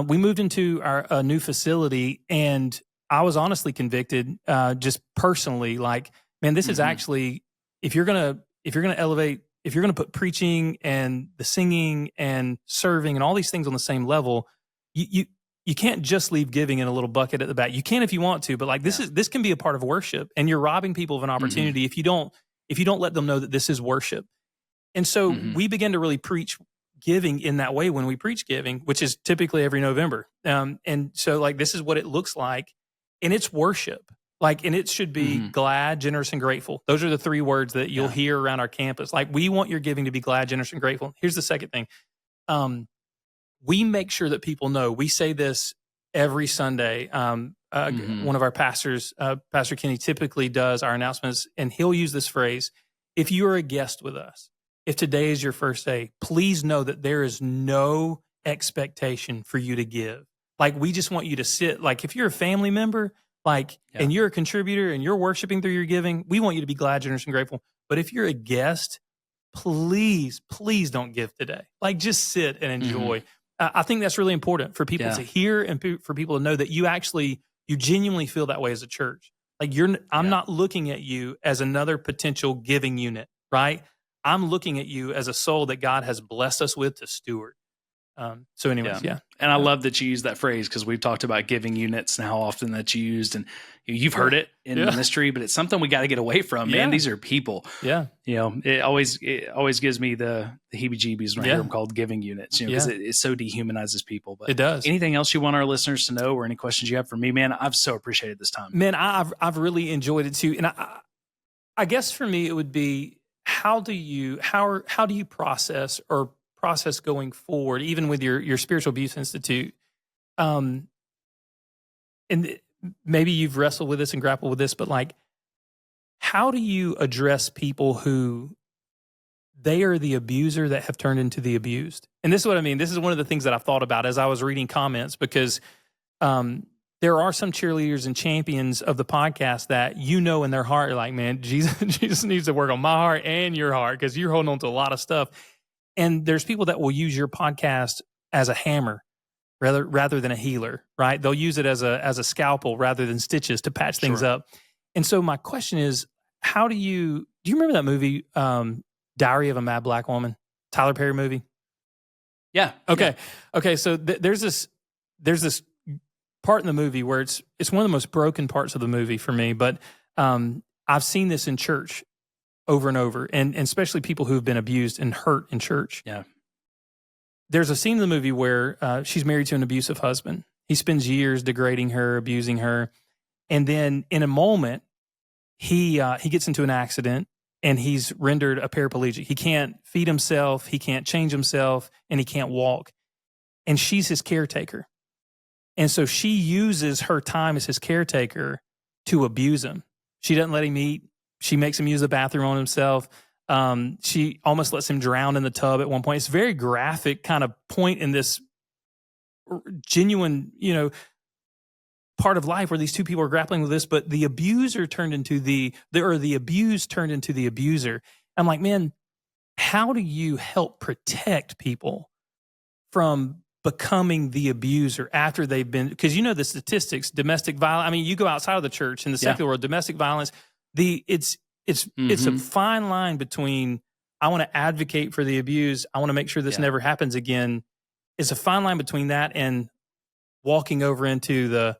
We moved into a new facility, and I was honestly convicted, just personally, like, man, this is actually, if you're gonna elevate, if you're gonna put preaching and the singing and serving and all these things on the same level, you can't just leave giving in a little bucket at the back. You can if you want to, but like this can be a part of worship, and you're robbing people of an opportunity if you don't let them know that this is worship. And so we began to really preach giving in that way when we preach giving, which is typically every November. And so like this is what it looks like, and it's worship. Like, and it should be glad, generous, and grateful. Those are the three words that you'll hear around our campus. Like, we want your giving to be glad, generous, and grateful. Here's the second thing. We make sure that people know. We say this every Sunday. One of our pastors, Pastor Kenny, typically does our announcements, and he'll use this phrase: if you are a guest with us, if today is your first day, please know that there is no expectation for you to give. Like, we just want you to sit. Like, if you're a family member, and you're a contributor and you're worshiping through your giving, we want you to be glad, generous, and grateful. But if you're a guest, please don't give today. Like, just sit and enjoy. I think that's really important for people to hear, and for people to know that you genuinely feel that way as a church. Like, I'm not looking at you as another potential giving unit, right? I'm looking at you as a soul that God has blessed us with to steward. So anyways, And I love that you use that phrase, because we've talked about giving units and how often that's used, and you've heard it in ministry, but it's something we got to get away from, man. These are people. It always gives me the heebie-jeebies when I hear them called giving units, because it so dehumanizes people. But it does. Anything else you want our listeners to know, or any questions you have for me, man? I've so appreciated this time. Man, I've really enjoyed it too. And I guess for me, it would be, how do you process going forward, even with your Spiritual Abuse Institute? And maybe you've wrestled with this and grappled with this, but like, how do you address people who they are the abuser that have turned into the abused? And this is what I mean. This is one of the things that I've thought about as I was reading comments, because there are some cheerleaders and champions of the podcast that, in their heart, are like, man, Jesus needs to work on my heart and your heart, because you're holding on to a lot of stuff. And there's people that will use your podcast as a hammer rather than a healer, right? They'll use it as a scalpel rather than stitches to patch things up. And so my question is, do you remember that movie, Diary of a Mad Black Woman, Tyler Perry movie? Yeah. Okay. Yeah. Okay. So there's this part in the movie where it's one of the most broken parts of the movie for me, but I've seen this in church over and over, and especially people who've been abused and hurt in church. Yeah. There's a scene in the movie where she's married to an abusive husband. He spends years degrading her, abusing her. And then in a moment, he gets into an accident, and he's rendered a paraplegic. He can't feed himself, he can't change himself, and he can't walk. And she's his caretaker. And so she uses her time as his caretaker to abuse him. She doesn't let him eat. She makes him use the bathroom on himself. She almost lets him drown in the tub at one point. It's a very graphic kind of point in this genuine, part of life where these two people are grappling with this, but the abuser turned into the abused turned into the abuser. I'm like, man, how do you help protect people from becoming the abuser after they've been, because the statistics, domestic violence. I mean, you go outside of the church in the secular world, domestic violence, it's a fine line between, I want to advocate for the abuse, I want to make sure this never happens again. It's a fine line between that and walking over into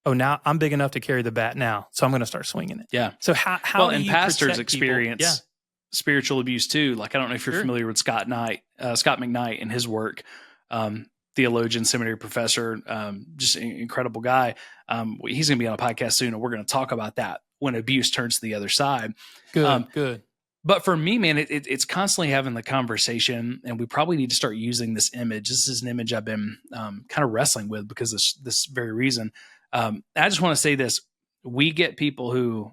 now I'm big enough to carry the bat now, so I'm going to start swinging it. Yeah. So how do and you pastors protect experience spiritual abuse too. Like, I don't know if you're familiar with Scott McKnight and his work, theologian, seminary professor, just an incredible guy. He's going to be on a podcast soon, and we're going to talk about that when abuse turns to the other side. Good. But for me, man, it's constantly having the conversation, and we probably need to start using this image. This is an image I've been kind of wrestling with because of this very reason. I just want to say this. We get people who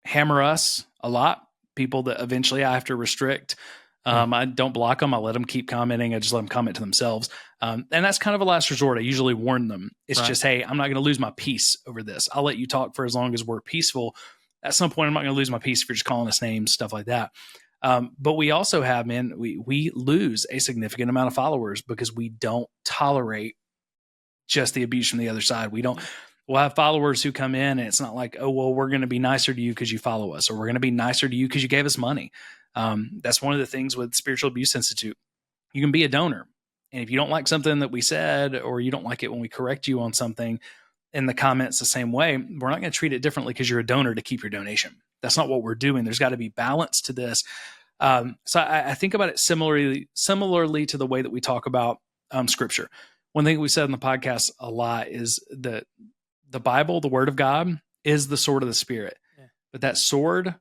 hammer us a lot, people that eventually I have to restrict. I don't block them. I let them keep commenting. I just let them comment to themselves. And that's kind of a last resort. I usually warn them. It's just, hey, I'm not going to lose my peace over this. I'll let you talk for as long as we're peaceful. At some point, I'm not going to lose my peace if you're just calling us names, stuff like that. But we also have, man, we lose a significant amount of followers because we don't tolerate just the abuse from the other side. We'll have followers who come in, and it's not like, oh, well, we're going to be nicer to you because you follow us, or we're going to be nicer to you because you gave us money. That's one of the things with Spiritual Abuse Institute. You can be a donor. And if you don't like something that we said, or you don't like it when we correct you on something in the comments the same way, we're not going to treat it differently because you're a donor to keep your donation. That's not what we're doing. There's got to be balance to this. So I think about it similarly to the way that we talk about Scripture. One thing we said in the podcast a lot is that the Bible, the Word of God, is the sword of the Spirit. Yeah. But that sword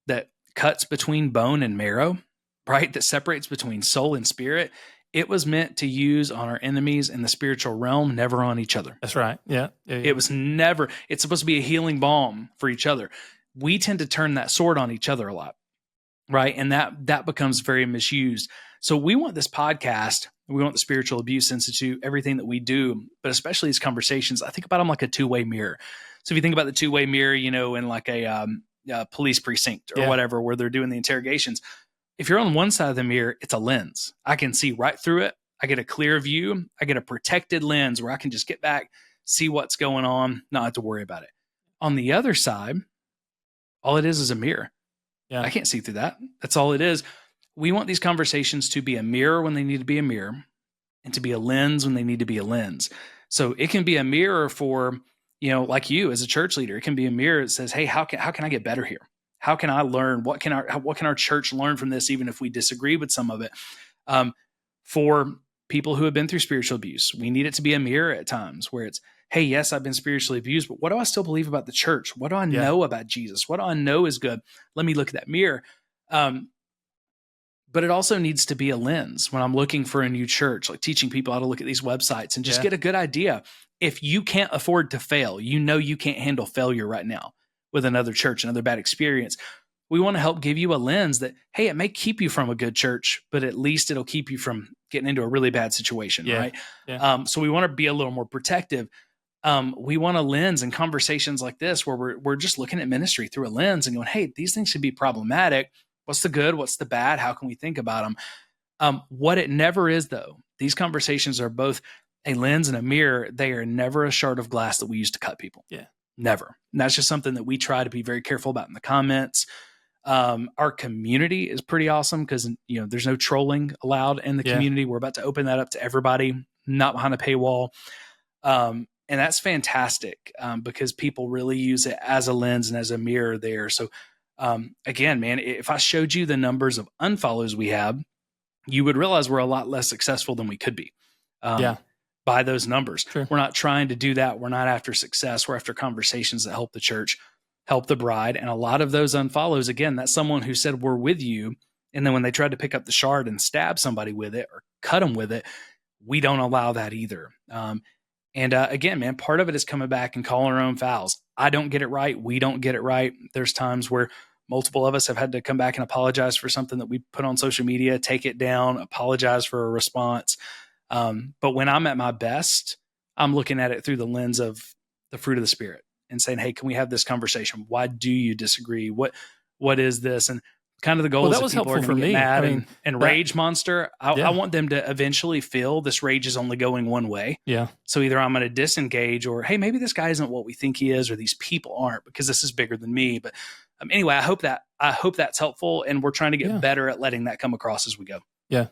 that cuts between bone and marrow, right, that separates between soul and spirit, it was meant to use on our enemies in the spiritual realm, never on each other. That's right. Yeah. It was never, it's supposed to be a healing balm for each other. We tend to turn that sword on each other a lot, right? And that becomes very misused. So we want this podcast, we want the Spiritual Abuse Institute, everything that we do, but especially these conversations, I think about them like a two-way mirror. So if you think about the two-way mirror, in like a police precinct or whatever, where they're doing the interrogations, if you're on one side of the mirror, it's a lens. I can see right through it. I get a clear view. I get a protected lens where I can just get back, see what's going on, not have to worry about it. On the other side, all it is a mirror. Yeah. I can't see through that. That's all it is. We want these conversations to be a mirror when they need to be a mirror, and to be a lens when they need to be a lens. So it can be a mirror for, like you as a church leader. It can be a mirror that says, hey, how can I get better here? How can I learn? What can our church learn from this, even if we disagree with some of it? For people who have been through spiritual abuse, we need it to be a mirror at times where it's, hey, yes, I've been spiritually abused, but what do I still believe about the church? What do I know about Jesus? What do I know is good? Let me look at that mirror. But it also needs to be a lens when I'm looking for a new church, like teaching people how to look at these websites and just get a good idea. If you can't afford to fail, you can't handle failure right now with another church, another bad experience. We want to help give you a lens that, hey, it may keep you from a good church, but at least it'll keep you from getting into a really bad situation, right? Yeah. So we want to be a little more protective. We want a lens in conversations like this where we're just looking at ministry through a lens and going, hey, these things should be problematic. What's the good? What's the bad? How can we think about them? What it never is, though, these conversations are both a lens and a mirror. They are never a shard of glass that we use to cut people. Yeah. Never. And that's just something that we try to be very careful about in the comments. Our community is pretty awesome because, there's no trolling allowed in the community. We're about to open that up to everybody, not behind a paywall. And that's fantastic because people really use it as a lens and as a mirror there. So, again, man, if I showed you the numbers of unfollows we have, you would realize we're a lot less successful than we could be. By those numbers. Sure. We're not trying to do that. We're not after success. We're after conversations that help the church, help the bride. And a lot of those unfollows, again, that's someone who said, we're with you. And then when they tried to pick up the shard and stab somebody with it or cut them with it, we don't allow that either. Again, man, part of it is coming back and calling our own fouls. I don't get it right. We don't get it right. There's times where multiple of us have had to come back and apologize for something that we put on social media, take it down, apologize for a response. But when I'm at my best, I'm looking at it through the lens of the fruit of the Spirit and saying, hey, can we have this conversation? Why do you disagree? What is this? And kind of the goal is that people are going to get mad and rage monster. I want them to eventually feel this rage is only going one way. Yeah. So either I'm going to disengage or, hey, maybe this guy isn't what we think he is, or these people aren't because this is bigger than me. But anyway, I hope that's helpful. And we're trying to get better at letting that come across as we go. Yeah.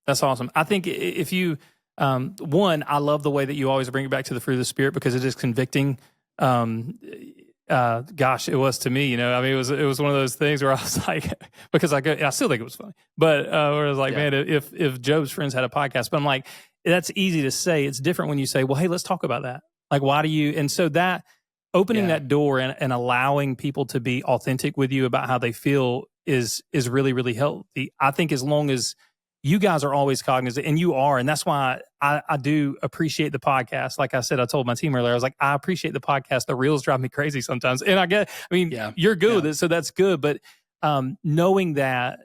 That's awesome. I think if you, one, I love the way that you always bring it back to the fruit of the Spirit because it is convicting. Gosh, it was to me, I mean, it was one of those things where I was like, because I still think it was funny, but where I was like, man, if Job's friends had a podcast, but I'm like, that's easy to say. It's different when you say, well, hey, let's talk about that. Like, why do you? And so that opening that door and allowing people to be authentic with you about how they feel is really, really healthy. I think as long as you guys are always cognizant, and you are, and that's why I do appreciate the podcast. Like I said, I told my team earlier, I was like, I appreciate the podcast. The reels drive me crazy sometimes. And you're good with it, so that's good. But knowing that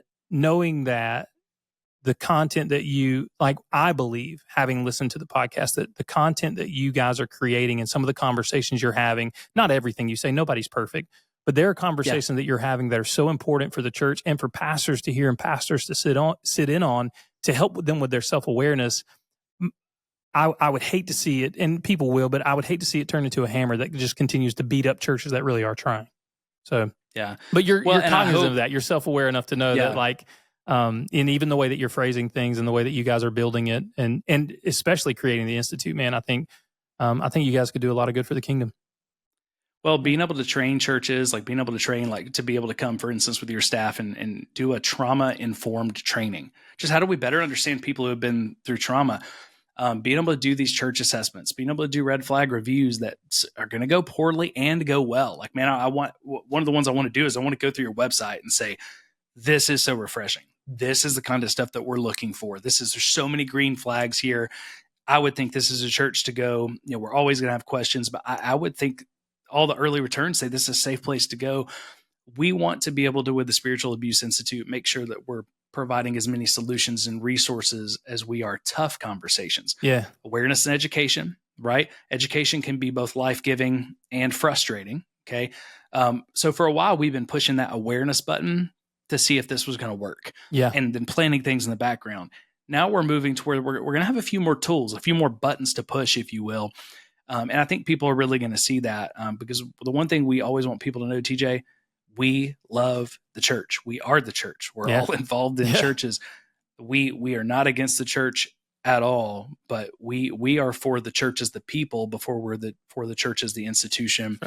the content that you, like, I believe, having listened to the podcast, that the content that you guys are creating and some of the conversations you're having, not everything you say, nobody's perfect, but there are conversations that you're having that are so important for the church and for pastors to hear and pastors to sit in on to help them with their self-awareness. I would hate to see it, and people will, but I would hate to see it turn into a hammer that just continues to beat up churches that really are trying. So, but you're cognizant of that. You're self-aware enough to know that, like, and even the way that you're phrasing things and the way that you guys are building it, and especially creating the Institute, man, I think you guys could do a lot of good for the kingdom. Well, being able to train churches, like being able to train, like to be able to come, for instance, with your staff and do a trauma-informed training. Just how do we better understand people who have been through trauma? Being able to do these church assessments, being able to do red flag reviews that are going to go poorly and go well. Like, man, I want, one of the ones I want to do is I want to go through your website and say, this is so refreshing. This is the kind of stuff that we're looking for. There's so many green flags here. I would think this is a church to go. We're always going to have questions, but I would think all the early returns say this is a safe place to go. We want to be able to, with the Spiritual Abuse Institute, make sure that we're providing as many solutions and resources as we are tough conversations. Yeah. Awareness and education, right? Education can be both life-giving and frustrating. Okay. So for a while, we've been pushing that awareness button to see if this was going to work. Yeah. And then planning things in the background. Now we're moving to where we're going to have a few more tools, a few more buttons to push, if you will. And I think people are really going to see that because the one thing we always want people to know, TJ, we love the church. We are the church. We're all involved in churches. We are not against the church at all, but we are for the church as the people before we're for the church as the institution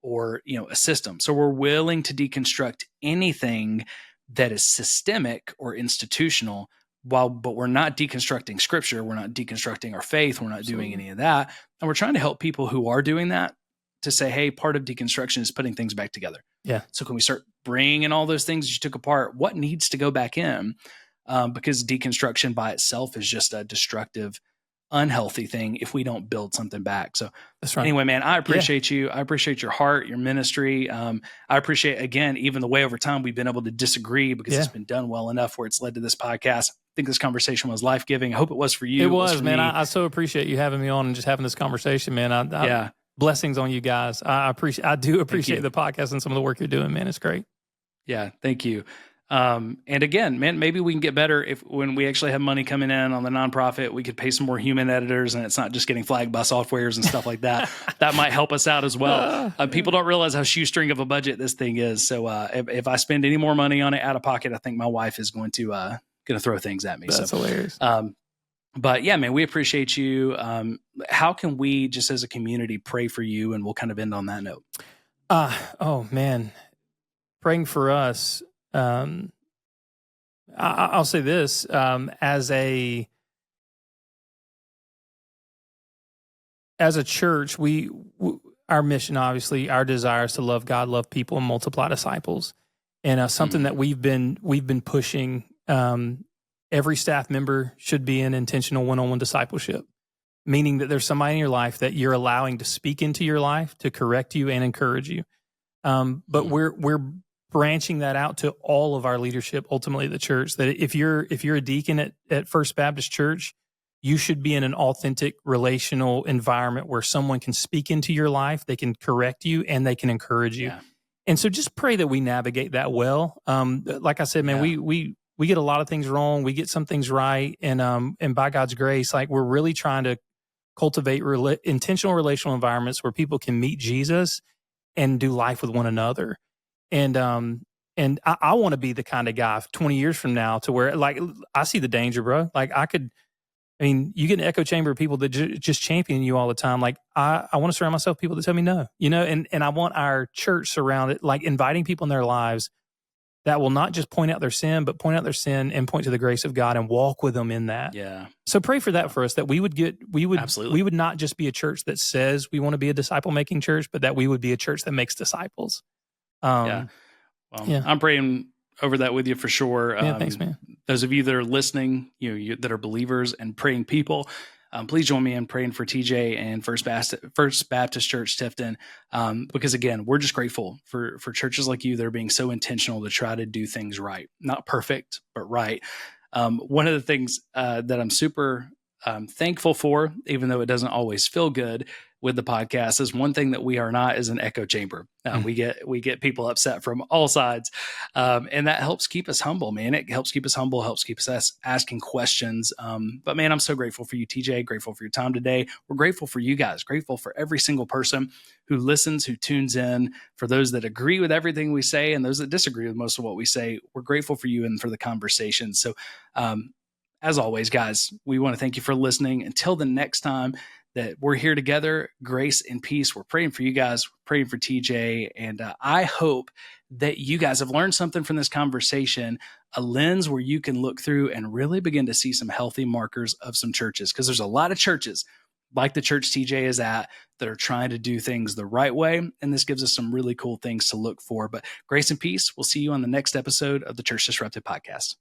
or a system. So we're willing to deconstruct anything that is systemic or institutional. But we're not deconstructing scripture. We're not deconstructing our faith. We're not doing any of that. And we're trying to help people who are doing that to say, hey, part of deconstruction is putting things back together. Yeah. So can we start bringing all those things you took apart? What needs to go back in? Because deconstruction by itself is just a destructive, unhealthy thing if we don't build something back. So that's right. Anyway, man, I appreciate you. I appreciate your heart, your ministry. I appreciate, again, even the way over time we've been able to disagree because it's been done well enough where it's led to this podcast. I think this conversation was life-giving. I hope it was for you. It was, man. I so appreciate you having me on and just having this conversation, man. Blessings on you guys. I do appreciate the podcast and some of the work you're doing, man. It's great. Yeah. Thank you. And again, man, maybe we can get better when we actually have money coming in on the nonprofit, we could pay some more human editors and it's not just getting flagged by softwares and stuff like that. That might help us out as well. People don't realize how shoestring of a budget this thing is. So if I spend any more money on it out of pocket, I think my wife is going to throw things at me. That's hilarious. But yeah, man, we appreciate you. How can we just as a community pray for you? And we'll kind of end on that note. Oh man, praying for us. I'll say this, as a church, our mission, obviously, our desire is to love God, love people, and multiply disciples. And something that we've been pushing. Every staff member should be in intentional one-on-one discipleship, meaning that there's somebody in your life that you're allowing to speak into your life, to correct you and encourage you. But we're branching that out to all of our leadership, ultimately the church, that if you're a deacon at First Baptist Church, you should be in an authentic relational environment where someone can speak into your life, they can correct you, and they can encourage you. Yeah. And so just pray that we navigate that well. Like I said, man, we get a lot of things wrong. We get some things right. And by God's grace, like we're really trying to cultivate intentional relational environments where people can meet Jesus and do life with one another. And I want to be the kind of guy 20 years from now to where, like, I see the danger, bro. Like you get an echo chamber of people that just champion you all the time. Like I want to surround myself with people that tell me no, and I want our church surrounded, like inviting people in their lives that will not just point out their sin, but point out their sin and point to the grace of God and walk with them in that. Yeah. So pray for that for us, that we would not just be a church that says we want to be a disciple making church, but that we would be a church that makes disciples. Well, I'm praying over that with you for sure. Thanks, man. Those of you that are listening, that are believers and praying people, please join me in praying for TJ and First Baptist Church Tifton, because again, we're just grateful for churches like you that are being so intentional to try to do things right, not perfect, but right. One of the things that I'm super thankful for, even though it doesn't always feel good with the podcast, is one thing that we are not is an echo chamber. We get people upset from all sides, and that helps keep us humble, man. It helps keep us humble, helps keep us asking questions. But man, I'm so grateful for you, TJ. Grateful for your time today. We're grateful for you guys. Grateful for every single person who listens, who tunes in. For those that agree with everything we say and those that disagree with most of what we say, we're grateful for you and for the conversation. So, as always, guys, we want to thank you for listening. Until the next time that we're here together, grace and peace. We're praying for you guys. We're praying for TJ. And I hope that you guys have learned something from this conversation, a lens where you can look through and really begin to see some healthy markers of some churches. Because there's a lot of churches like the church TJ is at that are trying to do things the right way. And this gives us some really cool things to look for. But grace and peace. We'll see you on the next episode of the Church Disrupted podcast.